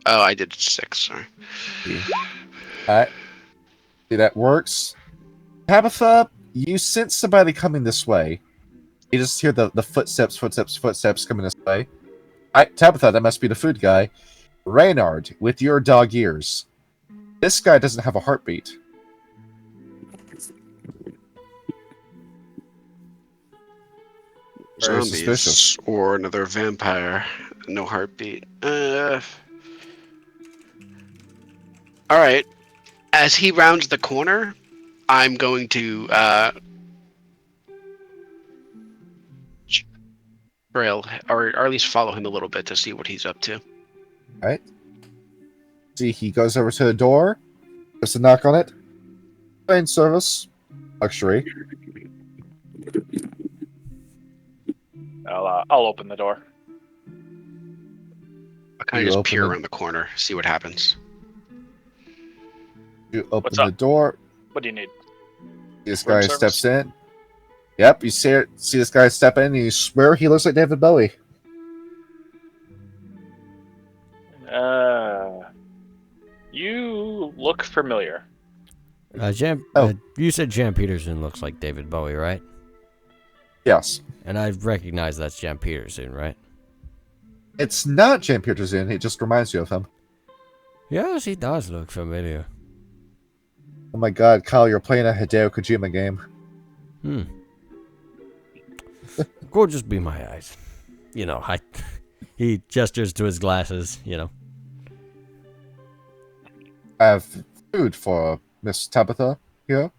Oh, I did 6. Sorry. Alright. See, that works. Tabitha, you sense somebody coming this way. You just hear the footsteps coming this way. Alright, Tabitha, that must be the food guy. Reynard, with your dog ears. This guy doesn't have a heartbeat. Very Zombies suspicious. or another vampire. No heartbeat. All right. As he rounds the corner, I'm going to trail, or at least follow him a little bit to see what he's up to. Right? See, he goes over to the door, goes to knock on it. Plain service, luxury. I'll open the door. I'll kind You of just open peer the- around the corner, see what happens. You open What's the up? door. What do you need? This Room guy service? steps in. Yep, you see this guy step in, and you swear he looks like David Bowie. You look familiar. You said Jan Peterson looks like David Bowie, right? Yes. And I recognize that's Jan Peterson, right? It's not Jan Peterson, it just reminds you of him. Yes, he does look familiar. Oh my god, Kyle, you're playing a Hideo Kojima game. Could just be my eyes. You know, he gestures to his glasses, you know. I have food for Miss Tabitha here.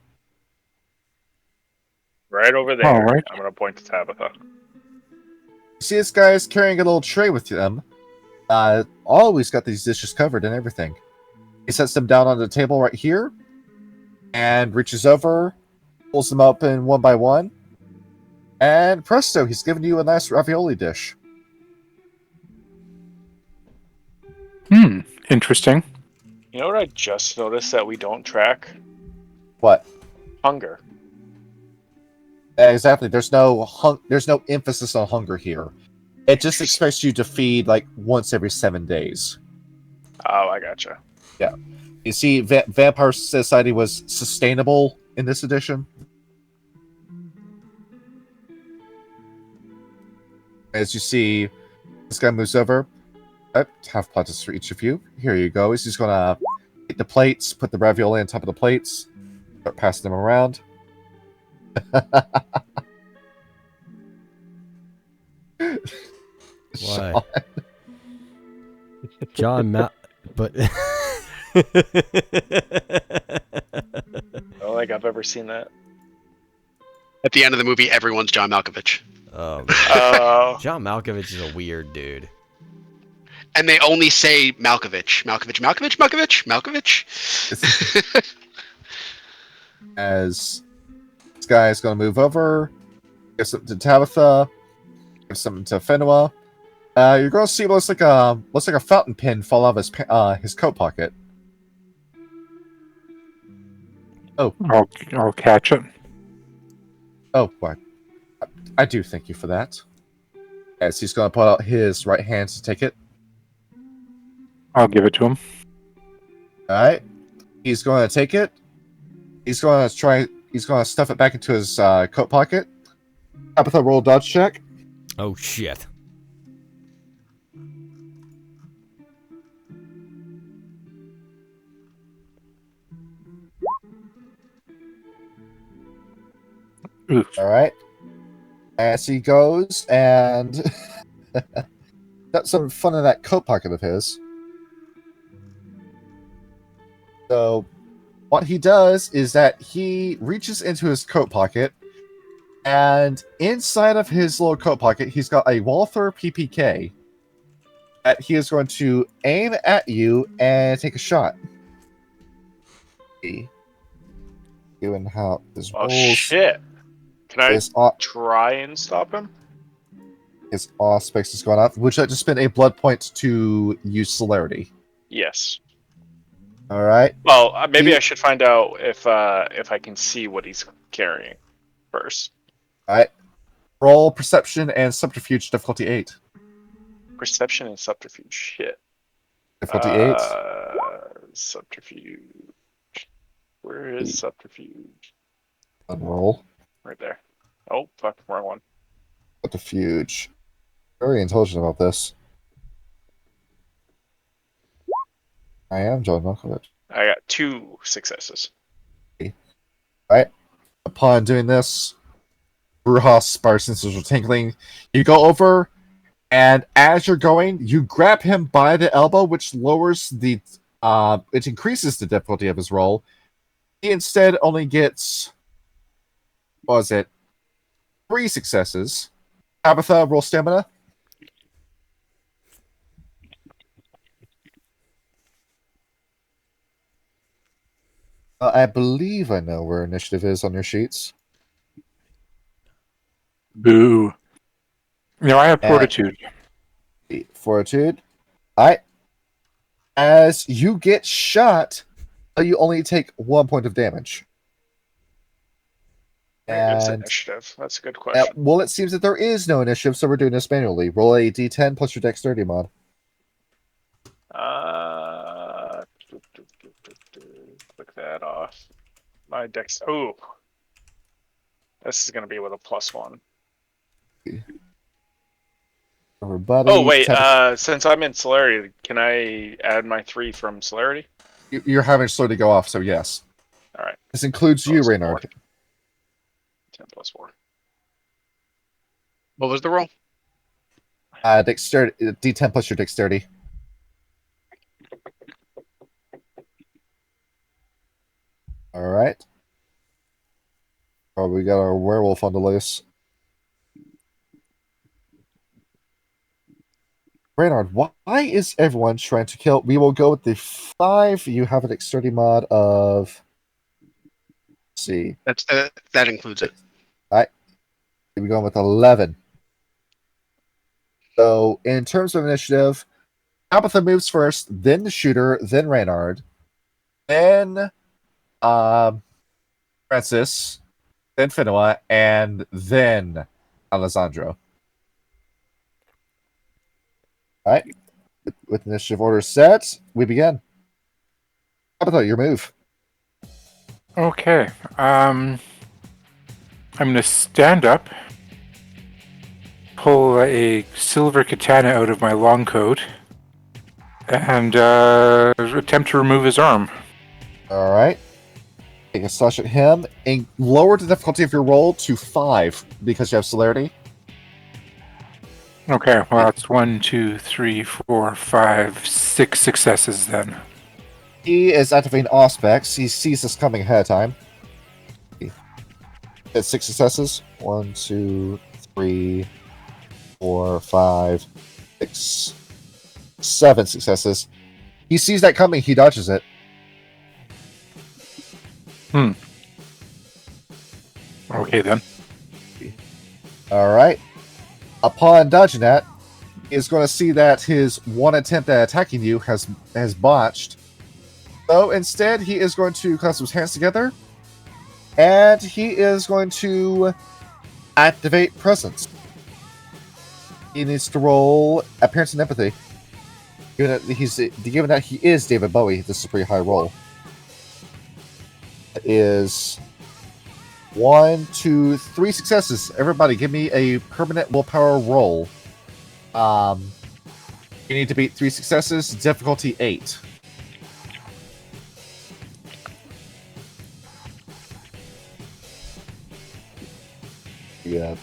Right over there. All right. I'm gonna point to Tabitha. You see this guy's carrying a little tray with them. Always got these dishes covered and everything. He sets them down on the table right here, and reaches over, pulls them open one by one, and presto, he's given you a nice ravioli dish. Interesting. You know what I just noticed that we don't track? What? Hunger. Exactly. There's no emphasis on hunger here. It just expects you to feed like once every 7 days. Oh, I gotcha. Yeah. You see, Vampire Society was sustainable in this edition. As you see, this guy moves over. Half platters for each of you. Here you go. He's just gonna get the plates, put the ravioli on top of the plates, start passing them around. Why? But I don't think I've ever seen that. At the end of the movie, everyone's John Malkovich. man. Oh. John Malkovich is a weird dude. And they only say Malkovich. Malkovich. As this guy is gonna move over, give something to Tabitha, give something to Fenua. You're gonna see what looks like a fountain pen fall out of his coat pocket. Oh, I'll catch it. oh, what? I do thank you for that. As he's gonna put out his right hand to take it. I'll give it to him. All right, he's going to take it. He's going to stuff it back into his coat pocket. Tabitha, roll a dodge check. Oh shit. Oof. All right. As he goes and got some fun in that coat pocket of his. So, what he does is that he reaches into his coat pocket, and inside of his little coat pocket, he's got a Walther PPK that he is going to aim at you and take a shot. Given how this Oh rolls, shit! Can I his, try and stop him? his aspects is going up. Would you like to spend a blood point to use celerity? Yes. All right. Well, maybe I should find out if I can see what he's carrying first. All right. Roll perception and subterfuge difficulty 8. Perception and subterfuge. Shit. Difficulty 8. Subterfuge. Where is subterfuge? Unroll. Right there. Oh, fuck, wrong one. Subterfuge. Very intelligent about this. I am John Malkovich. I got 2 successes. Right. Upon doing this, Brujas' spider senses are tingling. You go over, and as you're going, you grab him by the elbow, which lowers the it increases the difficulty of his roll. He instead only gets, what was it, 3 successes. Tabitha, roll stamina. I believe I know where initiative is on your sheets. Boo. No, I have fortitude. Fortitude. Alright. As you get shot, you only take 1 point of damage. It's And initiative. That's a good question. well, it seems that there is no initiative, so we're doing this manually. Roll a d10 plus your dexterity mod. Click that off. My dex. Oh, this is gonna be with a +1. Everybody, Oh wait, since I'm in celerity, can I add my 3 from celerity? you're having slowly go off, so yes. All right. This includes you, Plus Reynard. 10 + 4. What was the roll? Dexterity, d10 plus your dexterity. All right. Oh, we got our werewolf on the loose. Reynard, why is everyone trying to kill? We will go with the 5. You have a dexterity mod of. Let's see. That includes it. We're going with 11. So, in terms of initiative, Tabitha moves first, then the shooter, then Reynard, then Francis, then Finoa, and then Alessandro. All right. With initiative order set, we begin. Tabitha, your move. Okay. I'm gonna stand up, pull a silver katana out of my long coat, and attempt to remove his arm. All right. Take a slash at him and lower the difficulty of your roll to 5 because you have celerity. Okay, well that's 1, 2, 3, 4, 5, 6 successes then. He is activating Auspex. He sees this coming ahead of time. At 6 successes. 1, 2, 3, 4, 5, 6, 7 successes. He sees that coming. He dodges it. Okay then. All right. Upon dodging that, he is going to see that his one attempt at attacking you has botched. So instead, he is going to clasp his hands together, and he is going to activate Presence. He needs to roll Appearance and Empathy. Given that he is David Bowie, this is a pretty high roll. It is 1, 2, 3 successes. Everybody, give me a permanent willpower roll. You need to beat 3 successes. Difficulty 8. Yeah.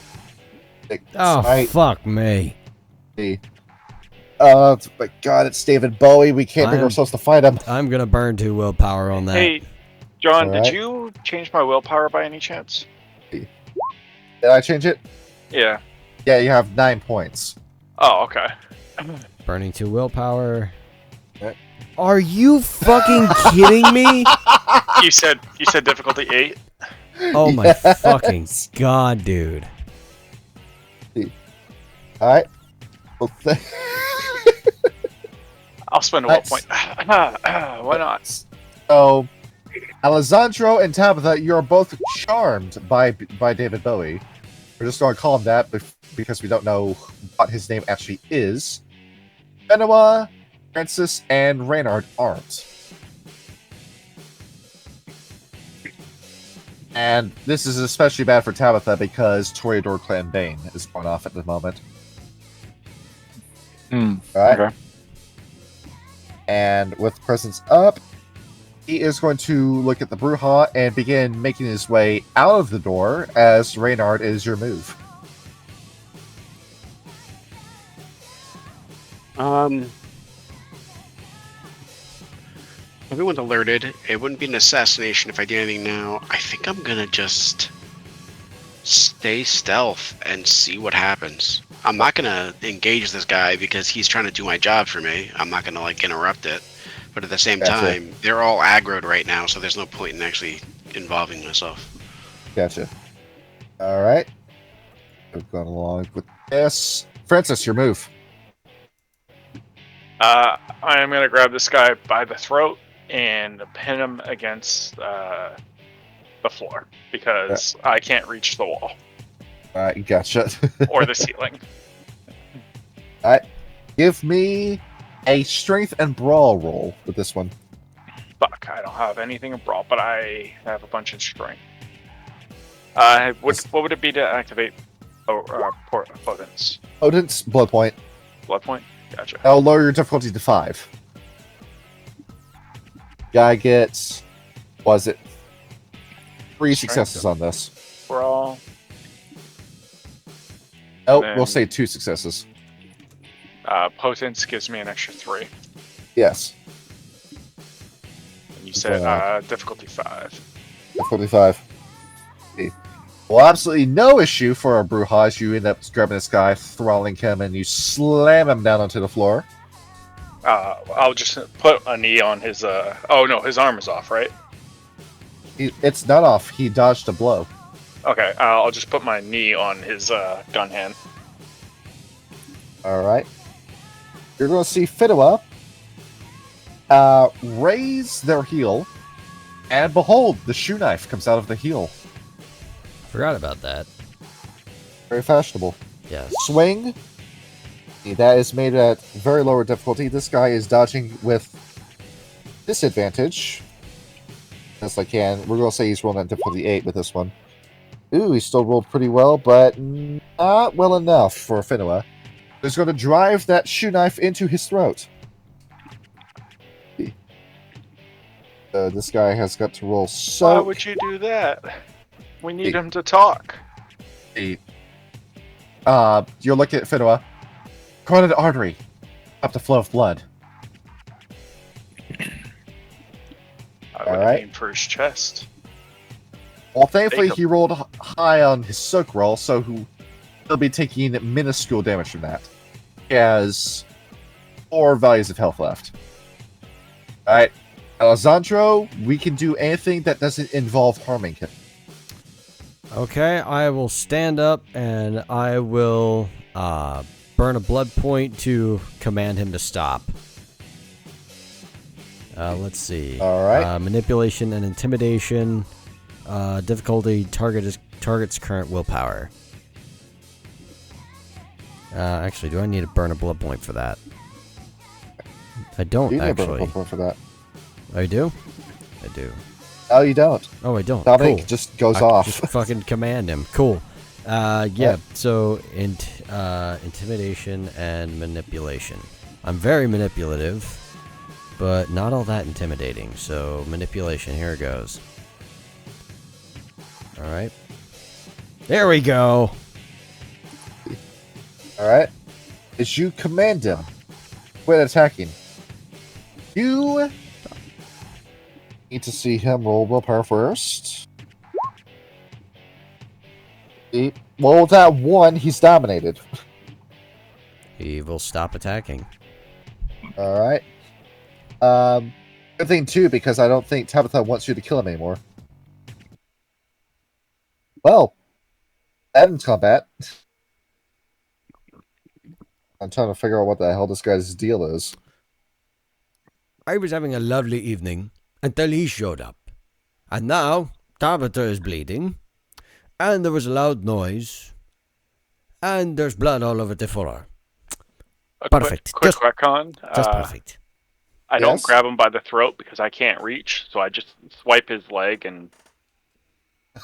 Oh, fuck me. Oh my god, it's David Bowie. We can't bring ourselves to fight him. I'm gonna burn 2 willpower on that. Hey, John, All right. did you change my willpower by any chance? Did I change it? Yeah. Yeah, you have 9 points. Oh, okay. Burning 2 willpower. Okay. Are you fucking kidding me? You said difficulty 8. Oh my fucking god, dude. Alright. I'll spend a will point. Why not? So, Alessandro and Tabitha, you're both charmed by David Bowie. We're just going to call him that because we don't know what his name actually is. Benoit, Francis, and Reynard aren't. And this is especially bad for Tabitha because Toreador Clan Bane is going off at the moment. Alright. Okay. And with presence up, he is going to look at the Bruja and begin making his way out of the door as Reynard is your move. Everyone's alerted. It wouldn't be an assassination if I did anything now. I think I'm gonna just stay stealth and see what happens. I'm not gonna engage this guy because he's trying to do my job for me. I'm not gonna like interrupt it. But at the same time, they're all aggroed right now, so there's no point in actually involving myself. Gotcha. All right. We've gone along with this. Francis, your move. I am gonna grab this guy by the throat and pin him against the floor because I can't reach the wall All right, gotcha. or the ceiling. All right. Give me a strength and brawl roll with this one. Fuck, I don't have anything in brawl, but I have a bunch of strength. What would it be to activate Potence? Potence, blood point. Blood point? Gotcha. I'll lower your difficulty to 5. Guy gets, was it 3 successes on this? Brawl. Oh, Then- we'll say 2 successes. Potence gives me an extra 3. Yes, And you said difficulty 5. difficulty 5. Okay. Well, absolutely no issue for our Bruja as you end up grabbing this guy, throttling him, and you slam him down onto the floor. I'll just put a knee on his. Oh no, his arm is off, right? It's not off. He dodged a blow. Okay, I'll just put my knee on his gun hand. All right. You're going to see Fidua raise their heel, and behold, the shoe knife comes out of the heel. Forgot about that. Very fashionable. Yes. Swing. That is made at very lower difficulty. This guy is dodging with disadvantage. Best I can. We're going to say he's rolling at difficulty 8 with this one. Ooh, he still rolled pretty well, but not well enough for Finua. He's going to drive that shoe knife into his throat. This guy has got to roll so... Why would you do that? We need him to talk. You're looking at Finua. Carotid artery. Up the flow of blood. I would Alright. aim for his chest. Well, thankfully, Bacon. he rolled high on his soak roll, so he'll be taking minuscule damage from that. He has 4 values of health left. Alright. Alessandro, we can do anything that doesn't involve harming him. Okay, I will stand up and I will burn a blood point to command him to stop. Let's see. All right. Manipulation and intimidation. Difficulty target's current willpower. Actually, do I need to burn a blood point for that? I don't You need to burn a actually. point for that. Oh, you do? I do. No, you don't. Oh, I don't. Dominic Cool. just goes I off. Just fucking command him. Cool. Yeah. So intimidation and manipulation. I'm very manipulative, but not all that intimidating. So manipulation. Here it goes. All right. There we go. All right. As you command him, quit attacking. You need to see him roll willpower first. Well, with that 1, he's dominated. He will stop attacking. All right. Good thing too, because I don't think Tabitha wants you to kill him anymore. Well, that ends combat. I'm trying to figure out what the hell this guy's deal is. I was having a lovely evening until he showed up. And now Tabitha is bleeding. And there was a loud noise. And there's blood all over the floor. Perfect. Quick Just- retcon. Just perfect. I don't Yes? grab him by the throat because I can't reach, so I just swipe his leg and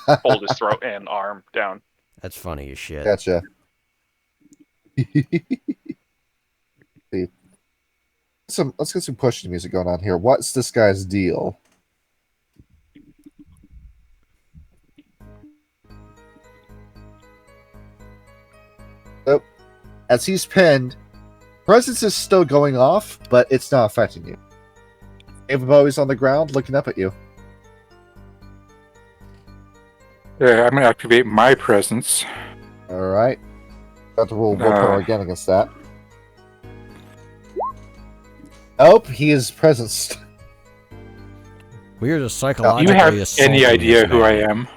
hold his throat and arm down. That's funny as shit. Gotcha. Let's get some pushing music going on here. What's this guy's deal? as he's pinned, presence is still going off, but it's not affecting you. Everybody's on the ground looking up at you. Yeah, I'm going to activate my presence. Alright. Got to roll willpower again against that. Oh, he is presenced. We're just Do you psychologically have assaulting any idea this who I man. am?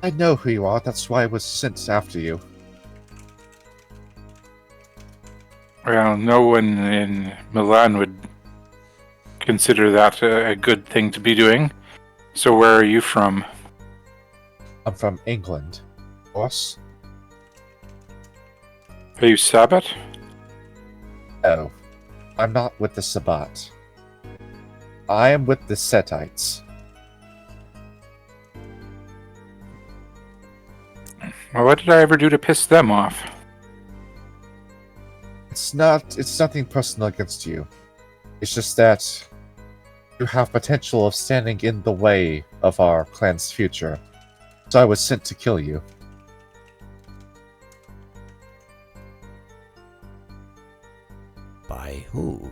I know who you are, that's why I was sent after you. Well, no one in Milan would consider that a good thing to be doing. So where are you from? I'm from England. Boss? Are you Sabbat? No. I'm not with the Sabbat. I am with the Setites. Well, what did I ever do to piss them off? It's nothing personal against you. It's just that you have potential of standing in the way of our clan's future. So I was sent to kill you. By who?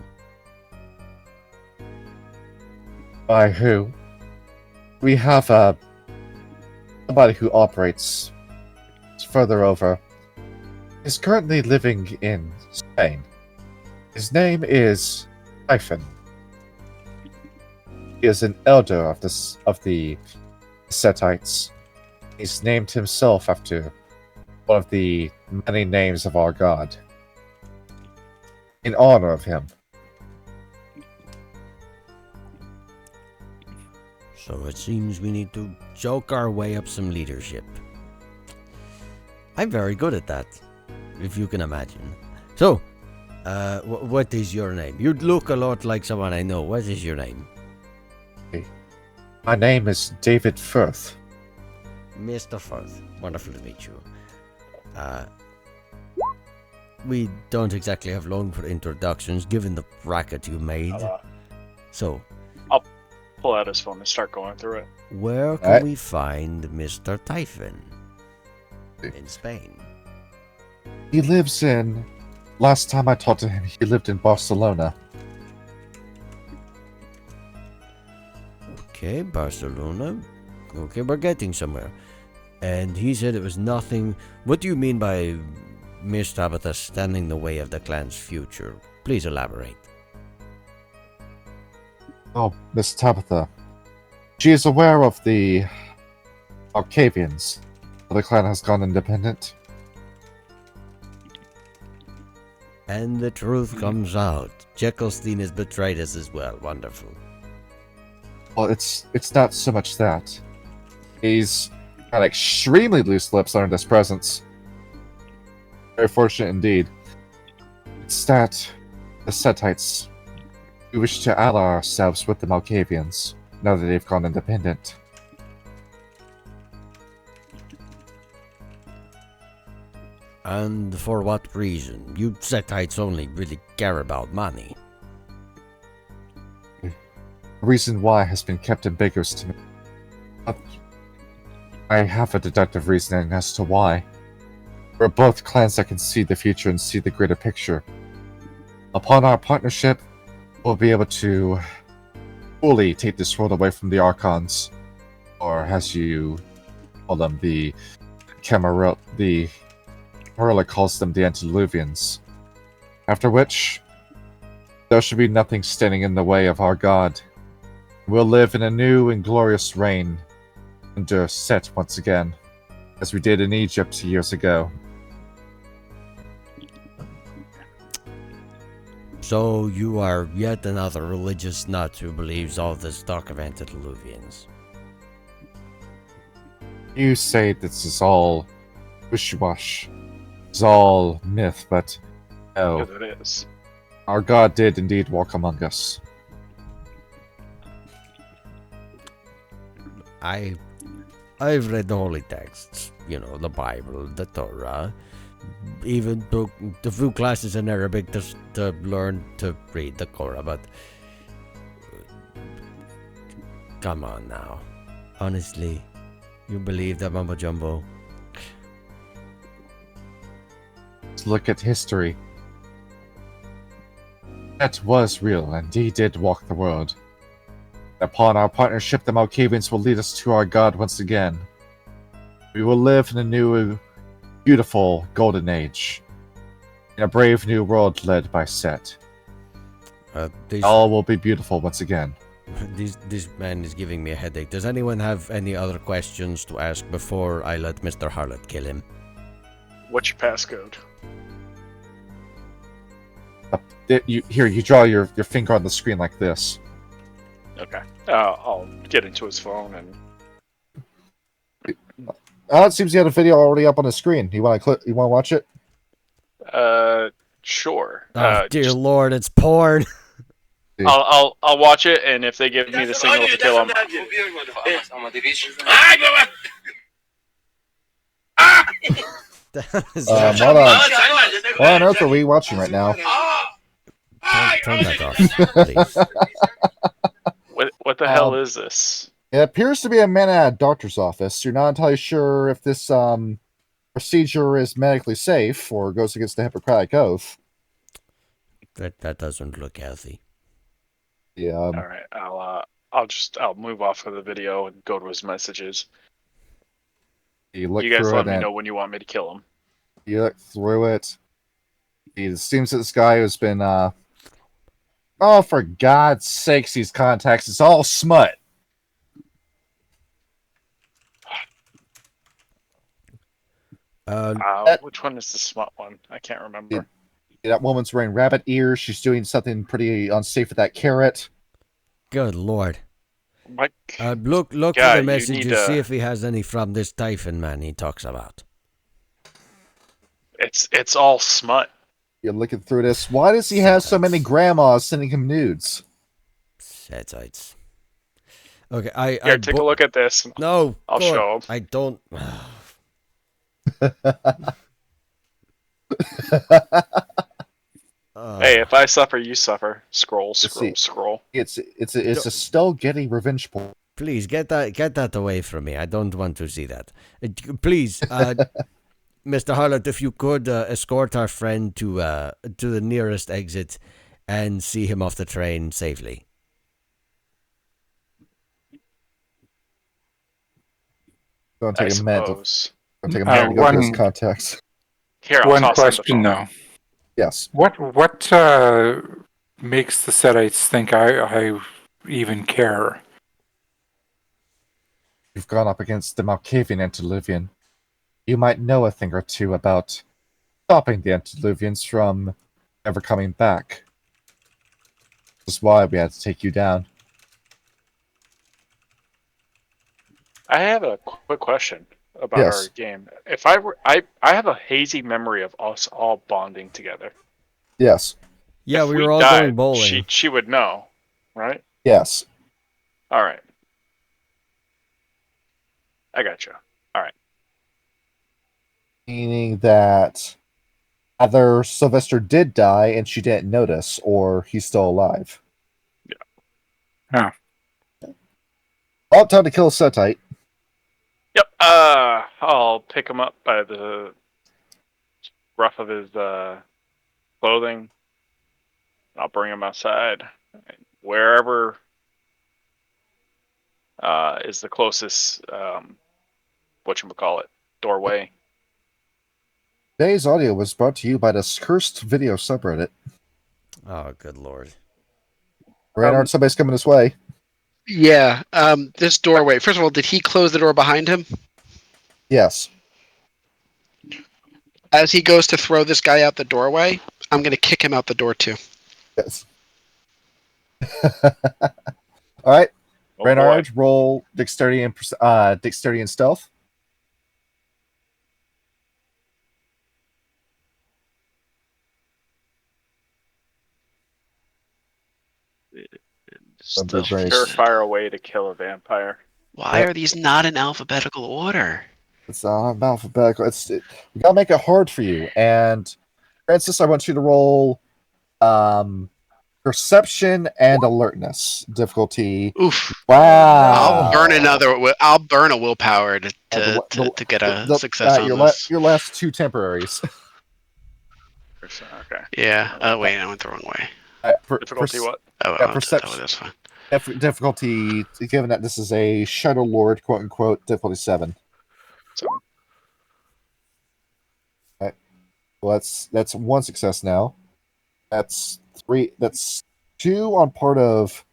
By who? We have somebody who operates further over. Is currently living in Spain. His name is Typhon. He is an elder of the Setites. He's named himself after one of the many names of our god. In honor of him. So it seems we need to joke our way up some leadership. I'm very good at that, if you can imagine. So, what is your name? You look a lot like someone I know. What is your name? My name is David Firth. Mr. Firth. Wonderful to meet you. We don't exactly have long for introductions, given the racket you made. So, Pull out his phone and start going through it. where can Alright. we find Mr. Typhon? In Spain. He lives in... Last time I talked to him, he lived in Barcelona. Okay, Barcelona. Okay, we're getting somewhere. And he said it was nothing. What do you mean by Miss Tabitha standing in the way of the clan's future? Please elaborate. Oh, Miss Tabitha. She is aware of the Arcavians. The clan has gone independent. And the truth comes out. Jekyllstein has betrayed us as well. Wonderful. Well, it's not so much that. He's got extremely loose lips under this presence. Very fortunate indeed. It's that the Setites, we wish to ally ourselves with the Malkavians, now that they've gone independent. And for what reason? You Setites only really care about money. The reason why has been kept ambiguous to me. But I have a deductive reasoning as to why. We're both clans that can see the future and see the greater picture. Upon our partnership, we'll be able to fully take this world away from the Archons, or as you call them, the Camarilla calls them the Antediluvians. After which, there should be nothing standing in the way of our god. We'll live in a new and glorious reign under Set once again, as we did in Egypt years ago. So you are yet another religious nut who believes all this talk of antediluvians. You say this is all wish-wash, it's all myth, but no, Because it is. our god did indeed walk among us. I've read the holy texts, you know, the Bible, the Torah, even took a few classes in Arabic just to learn to read the Quran, but come on now. Honestly, you believe that mumbo jumbo? look at history. That was real, and he did walk the world. Upon our partnership, the Malkavians will lead us to our god once again. We will live in a new, beautiful golden age. In a brave new world led by Set. All will be beautiful once again. This man is giving me a headache. Does anyone have any other questions to ask before I let Mr. Harlot kill him? What's your passcode? You draw your finger on the screen like this. Okay. I'll get into his phone and. It seems you had a video already up on the screen. You want to watch it? Sure. Oh, dear lord, it's porn. I'll watch it, and if they give me the signal to kill him. What on earth are we watching right now? Turn that off, please. What the hell is this? It appears to be a man at a doctor's office. You're not entirely sure if this procedure is medically safe or goes against the Hippocratic Oath. That doesn't look healthy. Yeah. All right, I'll move off of the video and go to his messages. You guys let me know when you want me to kill him. You look through it. It seems that this guy has been oh, for God's sakes, these contacts, it's all smut. Which one is the smut one? I can't remember. That woman's wearing rabbit ears. She's doing something pretty unsafe with that carrot. Good lord. Mike, look for the messages, see if he has any from this Typhon man he talks about. It's all smut. You're looking through this. Why does he have so many grandmas sending him nudes? Setites. Okay, Here, take a look at this. No, I'll show him. I don't. Hey, if I suffer, you suffer. Scroll. It's a still getting revenge porn. Please get that away from me. I don't want to see that. Please, Mr. Harlot, if you could escort our friend to the nearest exit and see him off the train safely. Don't take a minute. Don't take a minute to go through his contacts. Here, one question though. Yes. What makes the Setites think I even care? You've gone up against the Malkavian Antediluvian. You might know a thing or two about stopping the Antediluvians from ever coming back. That's why we had to take you down. I have a quick question about our game. If I have a hazy memory of us all bonding together. Yes. Yeah, if we were all going bowling. She would know, right? Yes. All right. I gotcha. All right. Meaning that either Sylvester did die and she didn't notice, or he's still alive. Yeah. Oh, time to kill a Setite. Yep. I'll pick him up by the ruff of his clothing. I'll bring him outside. Wherever is the closest, whatchamacallit, doorway. Today's audio was brought to you by this cursed video subreddit. Oh, good lord. Reinhard, somebody's coming this way. Yeah, this doorway. First of all, did he close the door behind him? Yes. As he goes to throw this guy out the doorway, I'm going to kick him out the door too. Yes. All right. Oh, Reinhard, roll dexterity and stealth. Just a surefire way to kill a vampire. Why are these not in alphabetical order? It's alphabetical. We gotta make it hard for you. And Francis, I want you to roll perception and alertness difficulty. Oof! Wow! I'll burn a willpower to get a success on your this. your last two temporaries. So, okay. Yeah. Oh wait, I went the wrong way. Difficulty what? Oh, Yeah, oh, perception. that's fine. Difficulty, given that this is a Shadow Lord, quote unquote, difficulty 7. So, Well, that's 1 success now. That's 3. That's 2 on part of.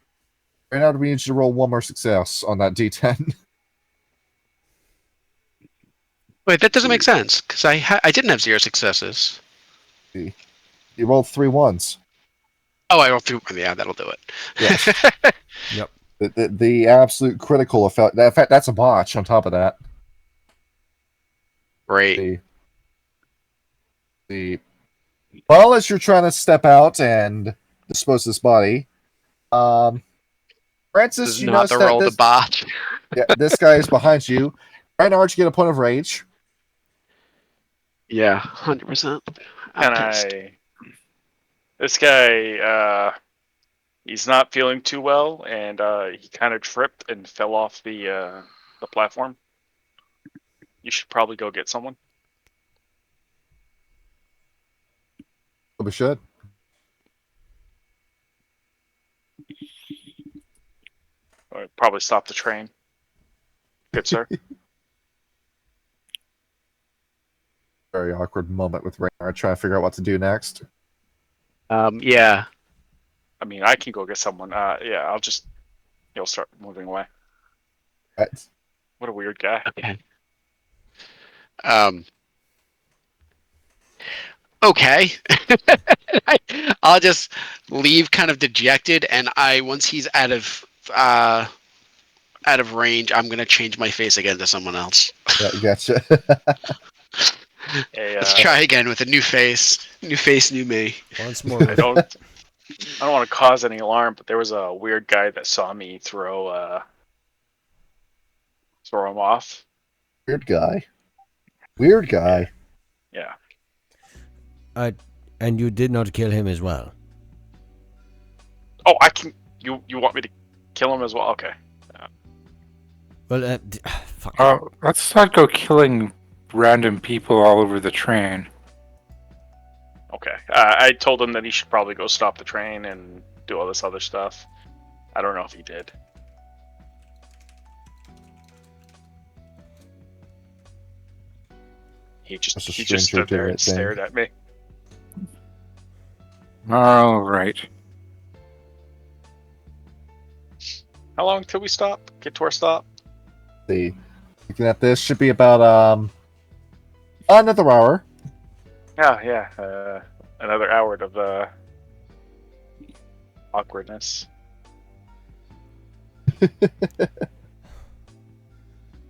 Right now, we need you to roll 1 more success on that D10. Wait, that doesn't make sense because I didn't have 0 successes. You rolled 3 1s. Oh, I rolled 3. Yeah, that'll do it. Yes. Yep. The absolute critical effect. In fact, that's a botch on top of that. Great. Well, as you're trying to step out and dispose of this body, This Francis, is you not notice the that roll to botch. this guy is behind you. Reinhard, you get a point of rage. Yeah, 100%. can I? This guy, he's not feeling too well, and he kind of tripped and fell off the platform. You should probably go get someone. We should. Or probably stop the train. Good sir. Very awkward moment with Reinhard trying to figure out what to do next. Yeah. I mean, I can go get someone. Yeah, I'll just. He'll start moving away. Right. What a weird guy. Okay. Okay. I'll just leave kind of dejected, and once he's out of range, I'm gonna change my face again to someone else. Yeah, gotcha. Let's try again with a new face. New face, new me. Once more. I don't want to cause any alarm, but there was a weird guy that saw me throw him off. Weird guy. Weird guy. Yeah. And you did not kill him as well. Oh, I can. You want me to kill him as well? Okay. Well, fuck. Let's not go killing random people all over the train. Okay. I told him that he should probably go stop the train and do all this other stuff. I don't know if he did. He just stood there and stared at me. All right. How long till we stop? Get to our stop? See, looking at this should be about another hour. Yeah. Another hour of awkwardness. All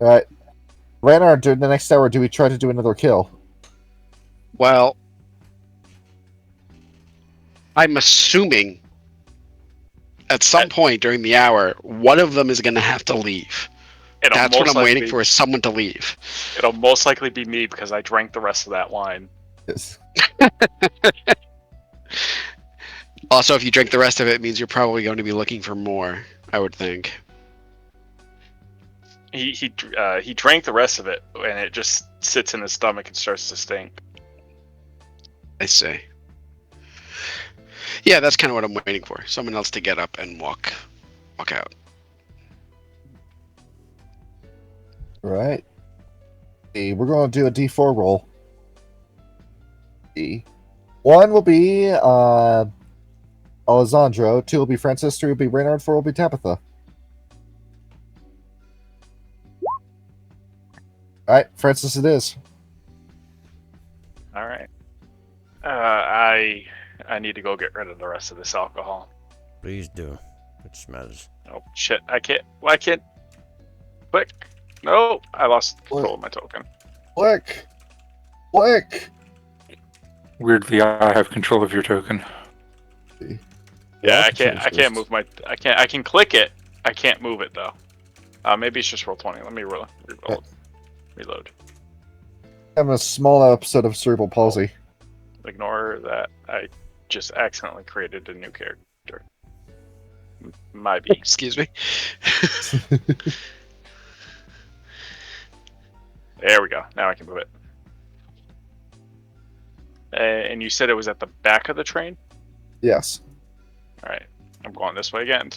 right, Reinhard, during the next hour, do we try to do another kill? Well, I'm assuming at some point during the hour, one of them is going to have to leave. That's what I'm waiting for, is someone to leave. It'll most likely be me because I drank the rest of that wine. Yes. Also, if you drink the rest of it, it means you're probably going to be looking for more, I would think. He drank the rest of it, and it just sits in his stomach and starts to stink. I see. Yeah, that's kind of what I'm waiting for. Someone else to get up and walk out. All right. We're going to do a D4 roll. 1 will be Alessandro, 2 will be Francis, 3 will be Reinhard, 4 will be Tabitha. Alright, Francis it is. Alright. I need to go get rid of the rest of this alcohol. Please do. It smells. Oh, shit. I can't. Why can't. Click. No, I lost control of my token. Click! Weirdly, I have control of your token. Yeah, I can't move my. I can click it. I can't move it though. Maybe it's just roll 20. Let me reload. Having a small episode of cerebral palsy. Ignore that. I just accidentally created a new character. My B. Excuse me. There we go. Now I can move it. And you said it was at the back of the train? Yes. Alright. I'm going this way again.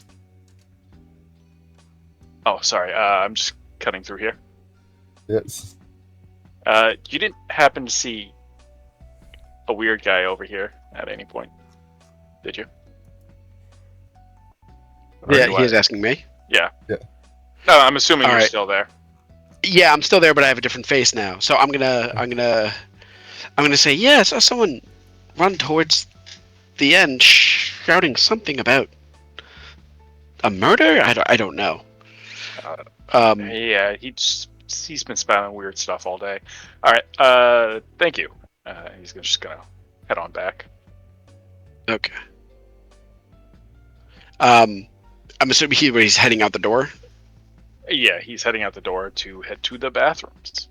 Oh, sorry. I'm just cutting through here. Yes. You didn't happen to see a weird guy over here at any point, did you? Or Yeah, do he is I- asking me. Yeah. Yeah. No, I'm assuming All you're right. still there. Yeah, I'm still there, but I have a different face now. So I'm gonna say, yeah, I saw someone run towards the end, shouting something about a murder. I don't know. Yeah, he's been spouting weird stuff all day. All right. Thank you. He's just gonna head on back. Okay. I'm assuming he's heading out the door. Yeah, he's heading out the door to head to the bathrooms.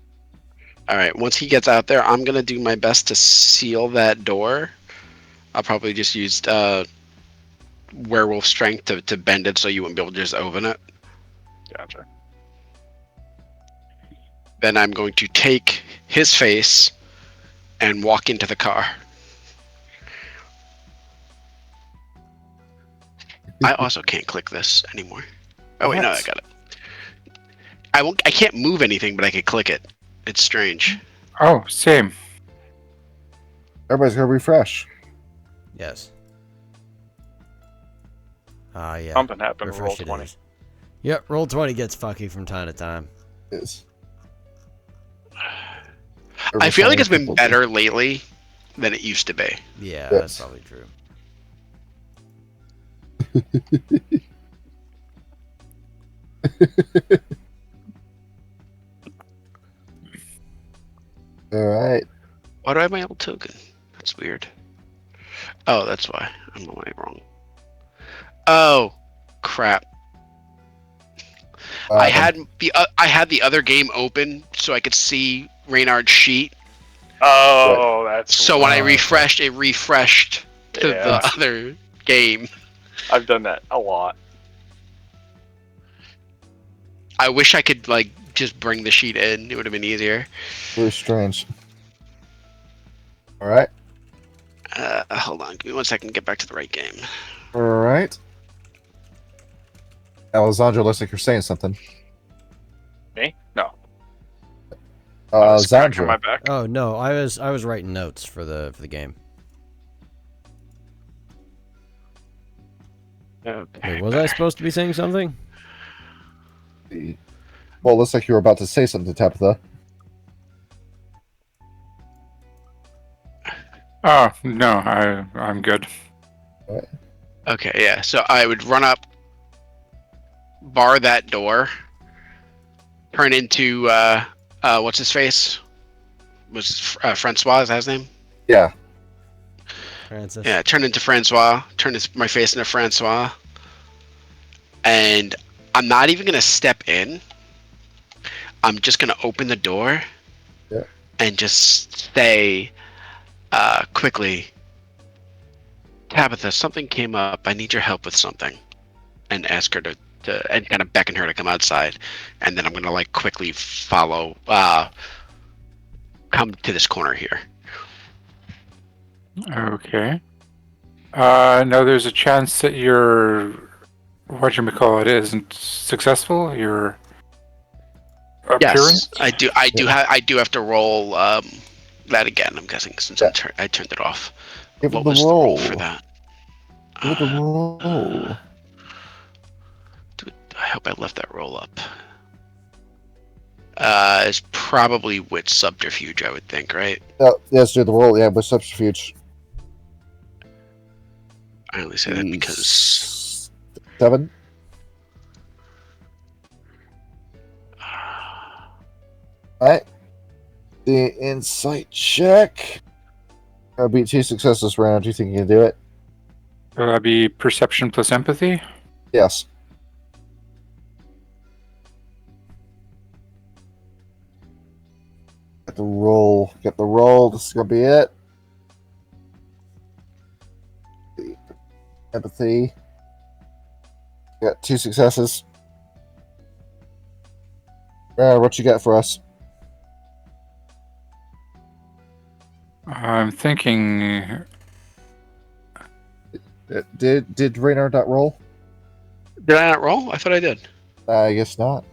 All right. Once he gets out there, I'm gonna do my best to seal that door. I'll probably just use werewolf strength to bend it so you wouldn't be able to just open it. Gotcha. Then I'm going to take his face and walk into the car. I also can't click this anymore. Oh wait, no, I got it. I can't move anything, but I can click it. It's strange. Oh, same. Everybody's gonna refresh. Yes. Yeah. Something happened. Refresh Roll it 20. is. Yep, roll 20 gets fucky from time to time. Yes. I feel like it's been better lately than it used to be. Yeah, Yes. that's probably true. All right. Why do I have my old token? That's weird. Oh, that's why. I'm way wrong. Oh, crap. I had the other game open so I could see Reynard's sheet. Oh, that's. So when I okay. refreshed, it refreshed to Yeah. the other game. I've done that a lot. I wish I could just bring the sheet in. It would have been easier. Very strange. All right. Hold on, give me 1 second to get back to the right game. All right. Alessandro, looks like you're saying something. Me? No. Scratching my Zandra. back. Oh no, I was writing notes for the game. Okay. Wait, was I supposed to be saying something? Well, it looks like you were about to say something, Tabitha. Oh, no, I'm good. Okay, yeah. So I would run up, bar that door, turn into what's his face? Was Francois? Is that his name? Yeah. Francis. Yeah, turn into Francois. Turn my face into Francois, and I'm not even gonna step in. I'm just gonna open the door, Yeah. and just say quickly, Tabitha, something came up. I need your help with something, and ask her to and kind of beckon her to come outside, and then I'm gonna quickly follow. Come to this corner here. Okay. Now there's a chance that your whatchamacallit isn't successful. Your appearance. Yes, I do have to roll that again. I'm guessing since I turned it off. Give it What the was the roll. roll for that? Give it the roll. I hope I left that roll up. It's probably with subterfuge, I would think, right? Yes, do the roll. Yeah, with subterfuge. I only say that because 7. Alright. The insight check. I'll beat 2 successes this round. Do you think you can do it? Will that be perception plus empathy? Yes. Get the roll. Get the roll. This is gonna be it. Empathy. Got 2 successes. What you got for us? I'm thinking. Did Reynard not roll? Did I not roll? I thought I did. I guess not.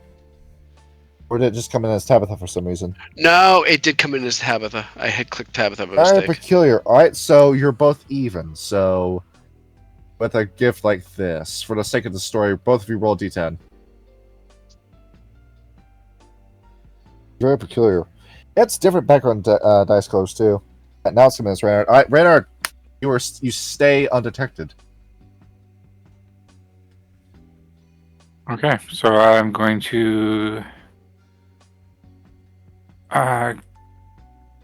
Or did it just come in as Tabitha for some reason? No, it did come in as Tabitha. I had clicked Tabitha by Very mistake. peculiar. All right, so you're both even. So, with a gift like this, for the sake of the story, both of you roll d10. Very peculiar. It's different background dice colors too. Now it's coming as Reynard. All right, Reynard, you stay undetected. Okay, so I'm going to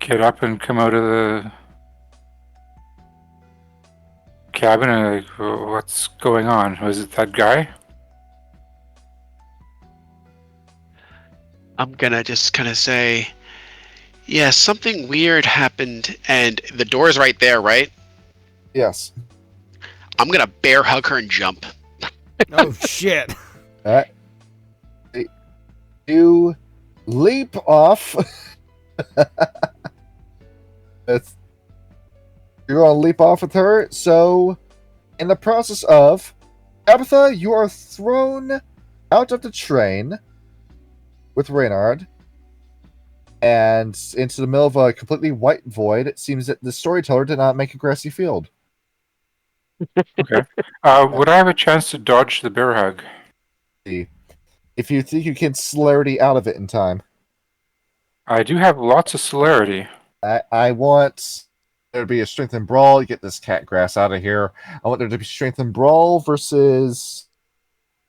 get up and come out of the cabin and what's going on? Was it that guy? I'm gonna just kind of say, yeah, something weird happened, and the door's right there, right? Yes. I'm gonna bear hug her and jump. Oh shit! All right. You leap off. You're gonna leap off with her. So, in the process of Tabitha, you are thrown out of the train with Reynard and into the middle of a completely white void. It seems that the storyteller did not make a grassy field. Okay. Would I have a chance to dodge the bear hug? If you think you can celerity out of it in time. I do have lots of celerity. I want there to be a strength and brawl. You get this cat grass out of here. I want there to be strength and brawl versus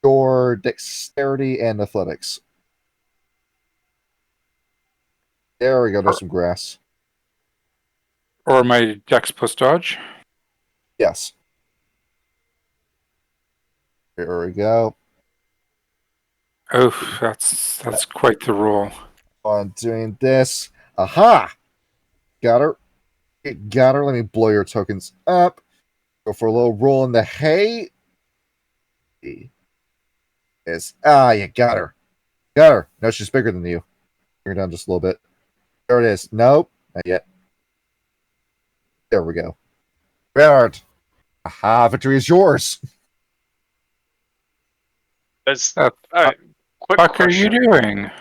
your dexterity and athletics. There we go. There's some grass. Or my dex plus dodge? Yes. Here we go. Oh, that's quite the roll. On doing this. Aha! Got her. Got her. Let me blow your tokens up. Go for a little roll in the hay. You got her. Got her. No, she's bigger than you. Bring her down just a little bit. There it is. Nope. Not yet. There we go. Bernard. Aha, victory is yours. That's What quick the fuck are you question. doing?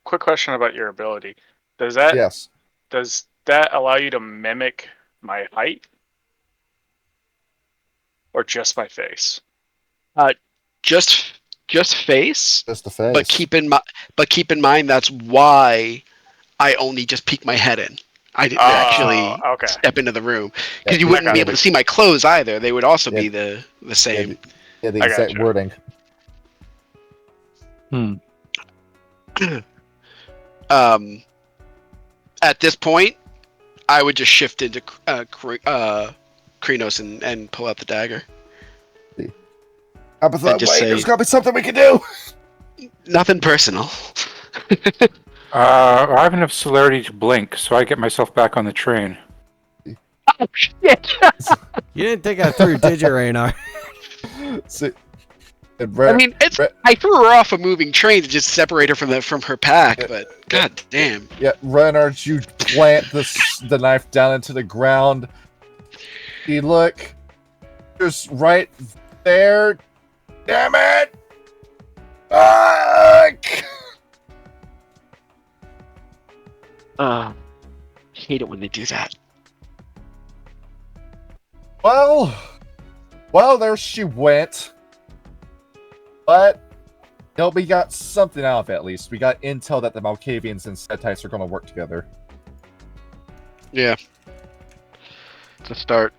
Quick question about your ability. Does that Yes. allow you to mimic my height, or just my face? Just face. Just the face. But keep in mind that's why I only just peek my head in. I didn't actually okay. step into the room because Yeah, you wouldn't be able to see my clothes either. They would also be the same. Yeah, the I exact gotcha. wording. At this point, I would just shift into Krenos and pull out the dagger. Tabitha, And just wait, say- there's got to be something we can do. Nothing personal. I have enough celerity to blink, so I get myself back on the train. Oh shit! You didn't think I threw, did you, Reynard? See, I mean, I threw her off a moving train to just separate her from her pack, but god damn. Yeah, Reynard, you plant the knife down into the ground. You look, just right there. Damn it! I hate it when they do that. Well, there she went. But, we got something out of it at least. We got intel that the Malkavians and Setites are going to work together. Yeah. It's a start.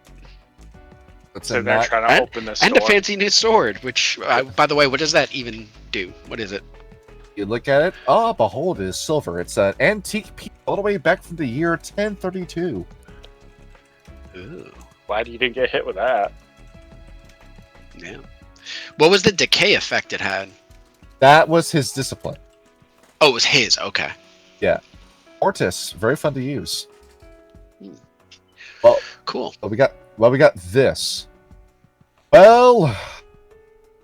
So they're trying to open this And door. a fancy new sword, which, by the way, what does that even do? What is it? You look at it. Oh, behold, it is silver. It's an antique piece all the way back from the year 1032. Ooh, Glad you didn't get hit with that. yeah. What was the decay effect it had? That was his discipline. Oh, it was his. Okay. Mortis, very fun to use. Cool. We got this. Well,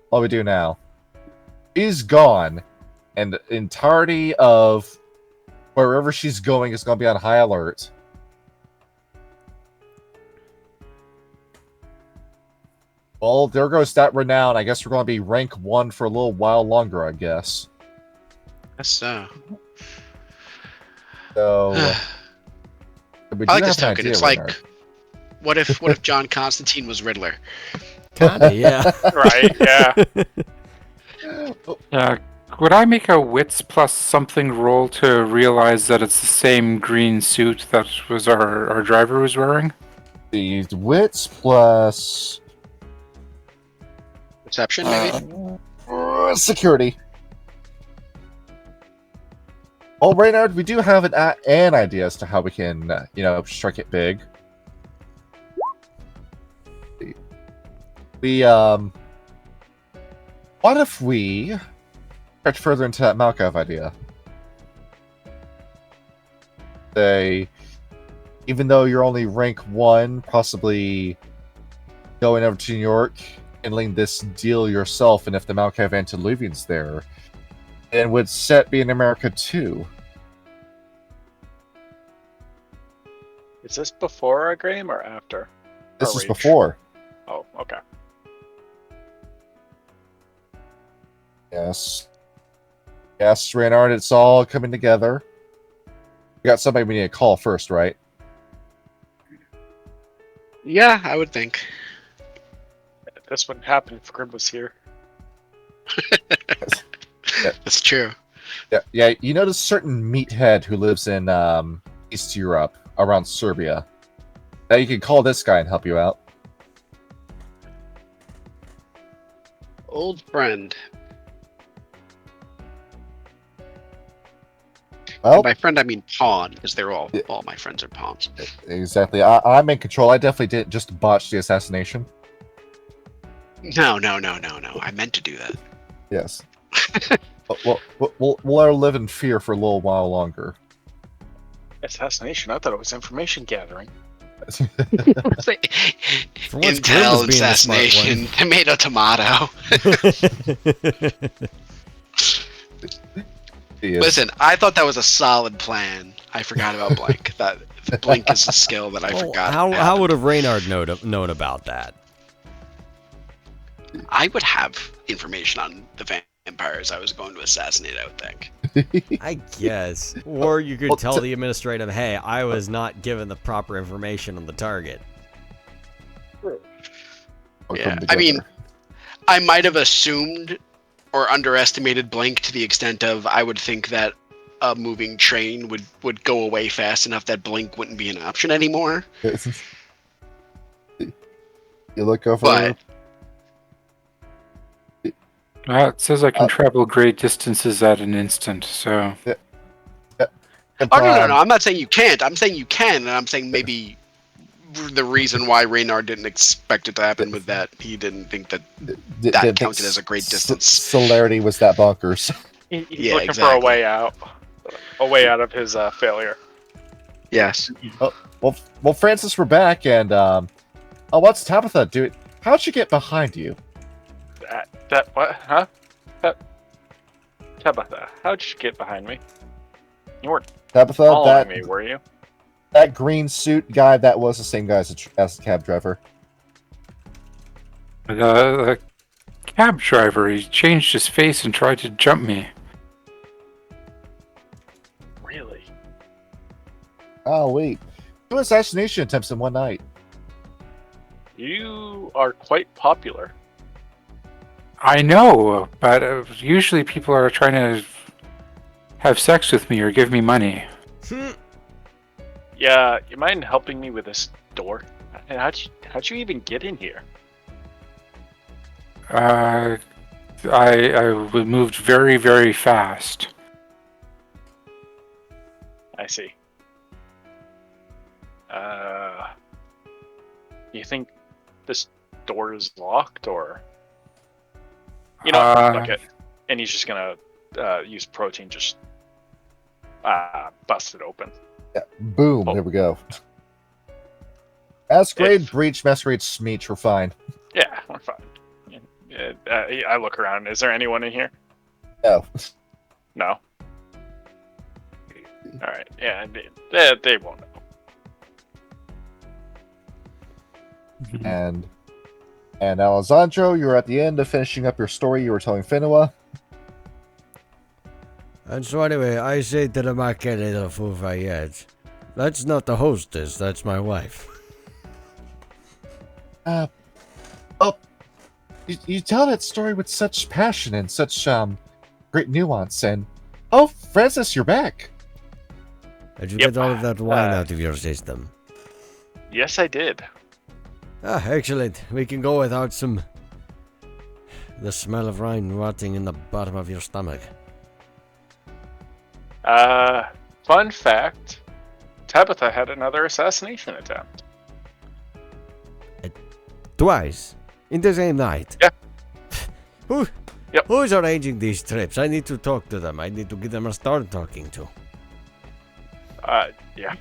what we do now? She's gone, and the entirety of wherever she's going is going to be on high alert. Well, there goes that renown. I guess we're going to be rank 1 for a little while longer, I guess. Yes, so. So, we do I like have this an token. idea, It's Reynard. like, what if John Constantine was Riddler? Kinda, yeah. Right? Yeah. Would I make a wits plus something roll to realize that it's the same green suit that was our driver was wearing? The wits plus Perception, maybe? security. Oh, Reynard, we do have an idea as to how we can, strike it big. What if we stretch further into that Malkov idea? Say, even though you're only rank 1, possibly going over to New York, handling this deal yourself, and if the Malkov Antediluvian's there, and would Set be in America too? Is this before our game or after? This Or is Rage? before. Oh, okay. Yes. Yes, Reynard, it's all coming together. We got somebody we need to call first, right? Yeah, I would think. This wouldn't happen if Grim was here. That's true. Yeah, you know this certain meathead who lives in East Europe, around Serbia. Now you can call this guy and help you out. Old friend. Well, And by friend, I mean pawn, because they're all my friends are pawns. exactly. I'm in control. I definitely didn't just botch the assassination. No. I meant to do that. Yes. We'll let her live in fear for a little while longer. Assassination? I thought it was information gathering. For once, Grim was Intel being the smart assassination. Tomato. He is- Listen, I thought that was a solid plan. I forgot about Blink. That Blink is a skill that I forgot. How would have Reynard known about that? I would have information on the vampires I was going to assassinate, I would think. I guess. Or you could Well, tell the administrative, hey, I was not given the proper information on the target. We'll Yeah, come I mean, together. I might have assumed or underestimated Blink to the extent of I would think that a moving train would go away fast enough that Blink wouldn't be an option anymore. You look over. But- It says I can travel great distances at an instant, so... Oh, no. I'm not saying you can't. I'm saying you can, and I'm saying maybe the reason why Reynard didn't expect it to happen was that he didn't think that that counted as a great distance. Celerity was that bonkers. He's Yeah, looking for exactly. a way out. A way out of his failure. Yes. Well, Francis, we're back, and what's Tabitha doing? How'd she get behind you? That what? Huh? Tabitha, how'd you get behind me? You weren't Tabitha, following me, were you? that green suit guy, that was the same guy as the cab driver. The cab driver, he changed his face and tried to jump me. Really? Oh, wait. Two assassination attempts in one night. You are quite popular. I know, but usually people are trying to have sex with me or give me money. Yeah, you mind helping me with this door? How'd you even get in here? I moved very, very fast. I see. You think this door is locked, or you know, fuck it. And he's just gonna use protein, just bust it open. Yeah, boom, Oh. there we go. Masquerade, breach, Masquerade, Smeech, we're fine. Yeah, we're fine. I look around. Is there anyone in here? No. No. All right. Yeah, they won't know. And And Alessandro, you're at the end of finishing up your story you were telling Finua. And so anyway, I say to the Masquerade of Fufayette, that's not the hostess, that's my wife. You tell that story with such passion and such great nuance. And oh, Francis, you're back. Did you Yep. get all of that wine out of your system? Yes, I did. Ah, excellent. We can go without the smell of wine rotting in the bottom of your stomach. Fun fact, Tabitha had another assassination attempt. Twice? In the same night? Yeah. Who's arranging these trips? I need to talk to them. I need to give them a start talking to. Yeah.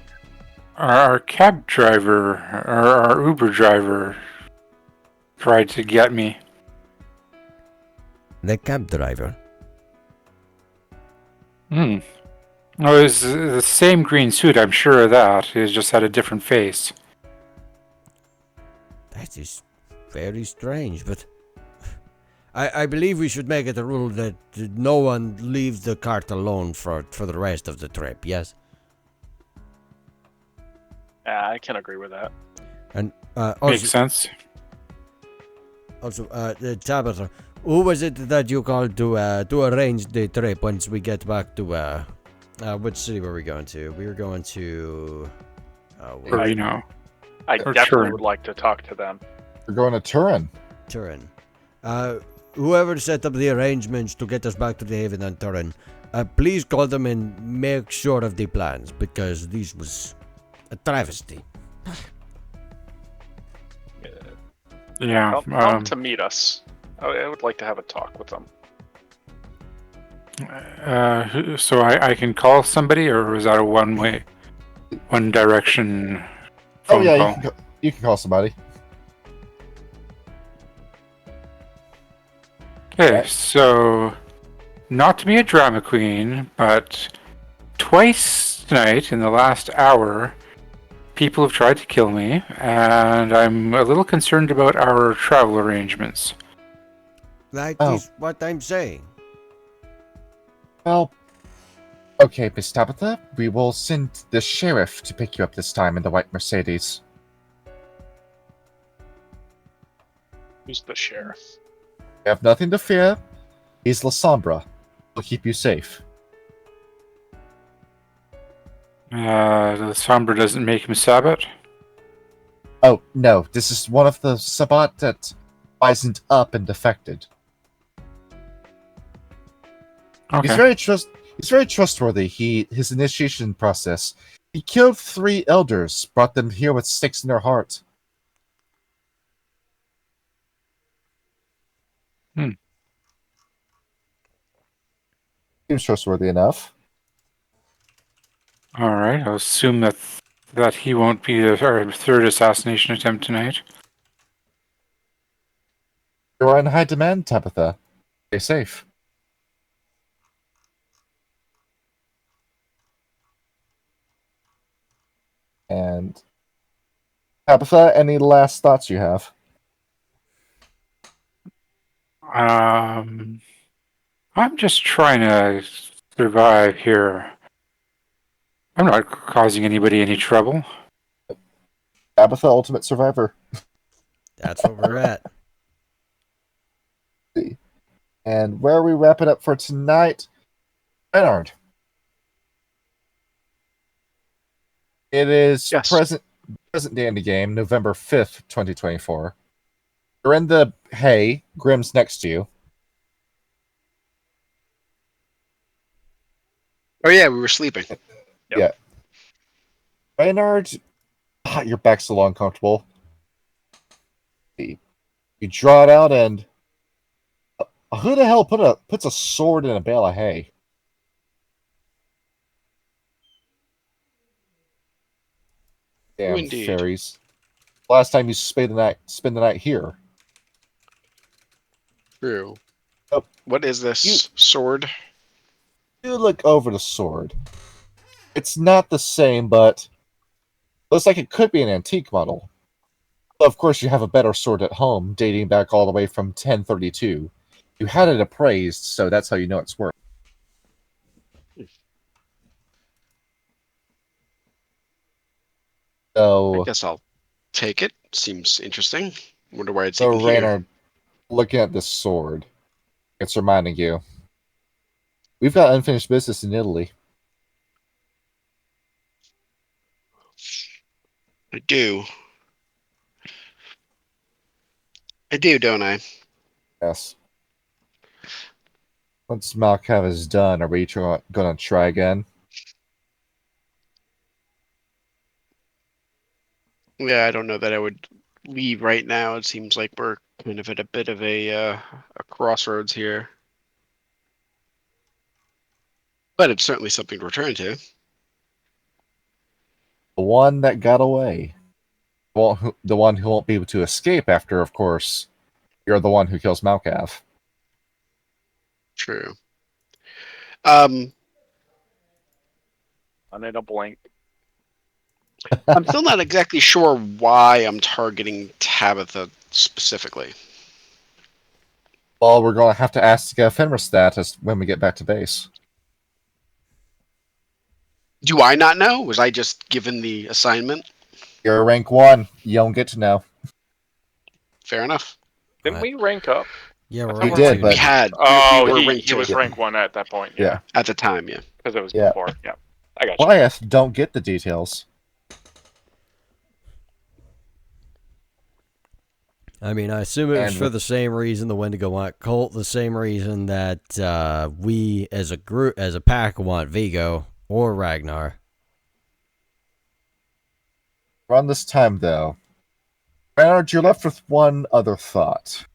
Our cab driver, our Uber driver, tried to get me. The cab driver? Oh, it was the same green suit, I'm sure of that. He just had a different face. That is very strange, but I believe we should make it a rule that no one leaves the cart alone for the rest of the trip, yes? Yeah, I can agree with that. And Makes sense. also, Tabitha, who was it that you called to arrange the trip once we get back to which city were we going to? We were going to Reno. I Or definitely Turin. would like to talk to them. We're going to Turin. Turin. Whoever set up the arrangements to get us back to the Haven and Turin, please call them and make sure of the plans, because this was a travesty. Yeah. Tell them to meet us. I would like to have a talk with them. So I can call somebody, or was that a one direction phone call? You can call somebody. Okay, so not to be a drama queen, but twice tonight in the last hour, people have tried to kill me, and I'm a little concerned about our travel arrangements. That Oh. is what I'm saying. Well, okay, Miss Tabitha, we will send the sheriff to pick you up this time in the white Mercedes. Who's the sheriff? You have nothing to fear. He's La Sombra. He'll keep you safe. The Sombra doesn't make him Sabbat? Oh, no, this is one of the Sabbat that wisened up and defected. Okay. He's very trustworthy. His initiation process. He killed 3 elders, brought them here with sticks in their heart. Seems trustworthy enough. All right. I'll assume that he won't be our third assassination attempt tonight. You are in high demand, Tabitha. Stay safe. And Tabitha, any last thoughts you have? I'm just trying to survive here. I'm not causing anybody any trouble. Tabitha, Ultimate Survivor. That's what we're at. And where are we wrapping up for tonight? Bernard. It is Yes. present day in the game, November 5th, 2024. You're in the hay. Grim's next to you. Oh yeah, we were sleeping. Reynard, your back's a little uncomfortable. You draw it out, and who the hell puts a sword in a bale of hay? Damn Indeed. fairies! Last time you spend the night here. True. Oh. What is this You- sword? You look over the sword. It's not the same, but looks like it could be an antique model. Of course, you have a better sword at home, dating back all the way from 1032. You had it appraised, so that's how you know it's worth. I So, guess I'll take it. Seems interesting. Wonder why it's so even here. Raynard, looking at this sword, it's reminding you, we've got unfinished business in Italy. I do. I do, don't I? Yes. Once Malkav is done, are we going to try again? Yeah, I don't know that I would leave right now. It seems like we're kind of at a bit of a crossroads here. But it's certainly something to return to. The one that got away. The one who won't be able to escape after, of course, you're the one who kills Malkav. True. Um, I need a blink. I'm still not exactly sure why I'm targeting Tabitha specifically. Well, we're going to have to ask Fenris status when we get back to base. Do I not know? Was I just given the assignment? You're rank 1. You don't get to know. Fair enough. Didn't we rank up? Yeah, we're We rank did, two. but- We had. Oh, we were he ranked two was rank 1 at that point. Yeah. at the time, yeah. Because it was Yeah. before. Yeah. I got you. Wyeth don't get the details. I mean, I assume it was And- for the same reason the Wendigo want Colt, the same reason that we as a group, as a pack, want Vigo or Ragnar. Around this time, though, Bernard, you're left with one other thought.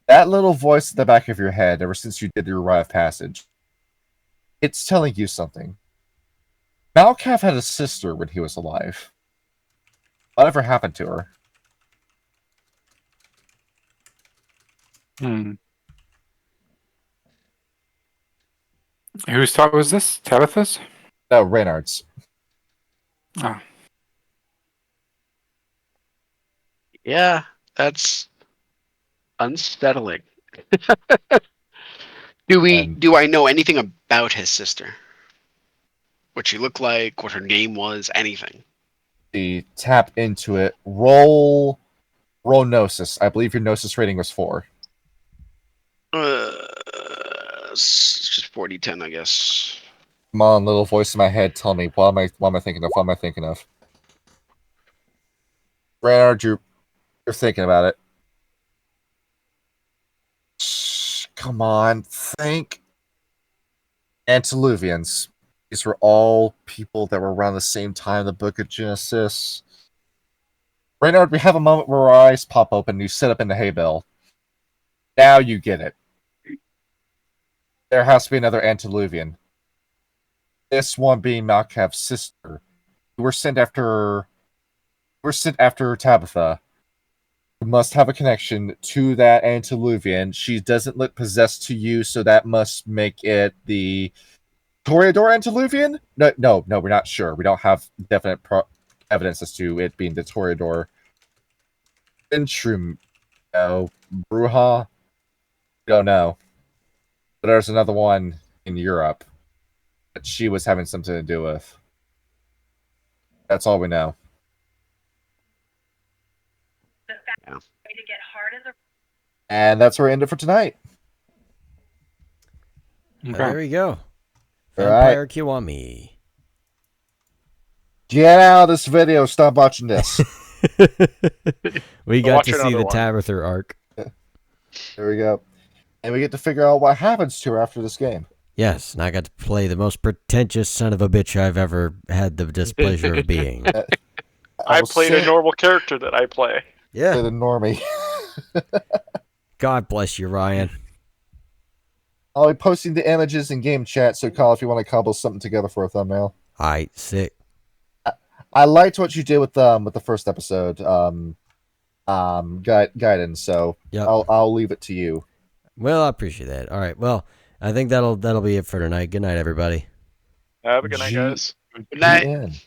That little voice at the back of your head, ever since you did your rite of passage, it's telling you something. Malkav had a sister when he was alive. Whatever happened to her? Whose thought was this? Tabitha's? No, Reynard's. Oh. Yeah, that's unsettling. Do I know anything about his sister? What she looked like, what her name was, anything? The tap into it. Roll Gnosis. I believe your Gnosis rating was 4. It's just 40-10, I guess. Come on, little voice in my head, tell me, what am I thinking of? What am I thinking of? Reynard, you're thinking about it. Shh, come on, think. Antediluvians. These were all people that were around the same time in the Book of Genesis. Reynard, we have a moment where our eyes pop open and you sit up in the hay bale. Now you get it. There has to be another antediluvian. This one being Malkav's sister. We're sent after Tabitha. We must have a connection to that antediluvian. She doesn't look possessed to you, so that must make it the Toreador antediluvian? No, we're not sure. We don't have definite evidence as to it being the Toreador. Intrum, no. Bruja? Don't know. But there's another one in Europe that she was having something to do with. That's all we know. Yeah. And that's where we end it for tonight. There we go. All Vampire Kiwami. Get out of this video. Stop watching this. We Go got watch to see another the one. Tabitha arc. There we go. And we get to figure out what happens to her after this game. Yes, and I got to play the most pretentious son of a bitch I've ever had the displeasure of being. I will played say- a normal character that I play. say Yeah. the normie. God bless you, Ryan. I'll be posting the images in game chat, so call if you want to cobble something together for a thumbnail. Alright, sick. I liked what you did with the first episode, guidance. So Yep. I'll leave it to you. Well, I appreciate that. Alright, well, I think that'll be it for tonight. Good night, everybody. Have a good night, G- guys. Good night. GN.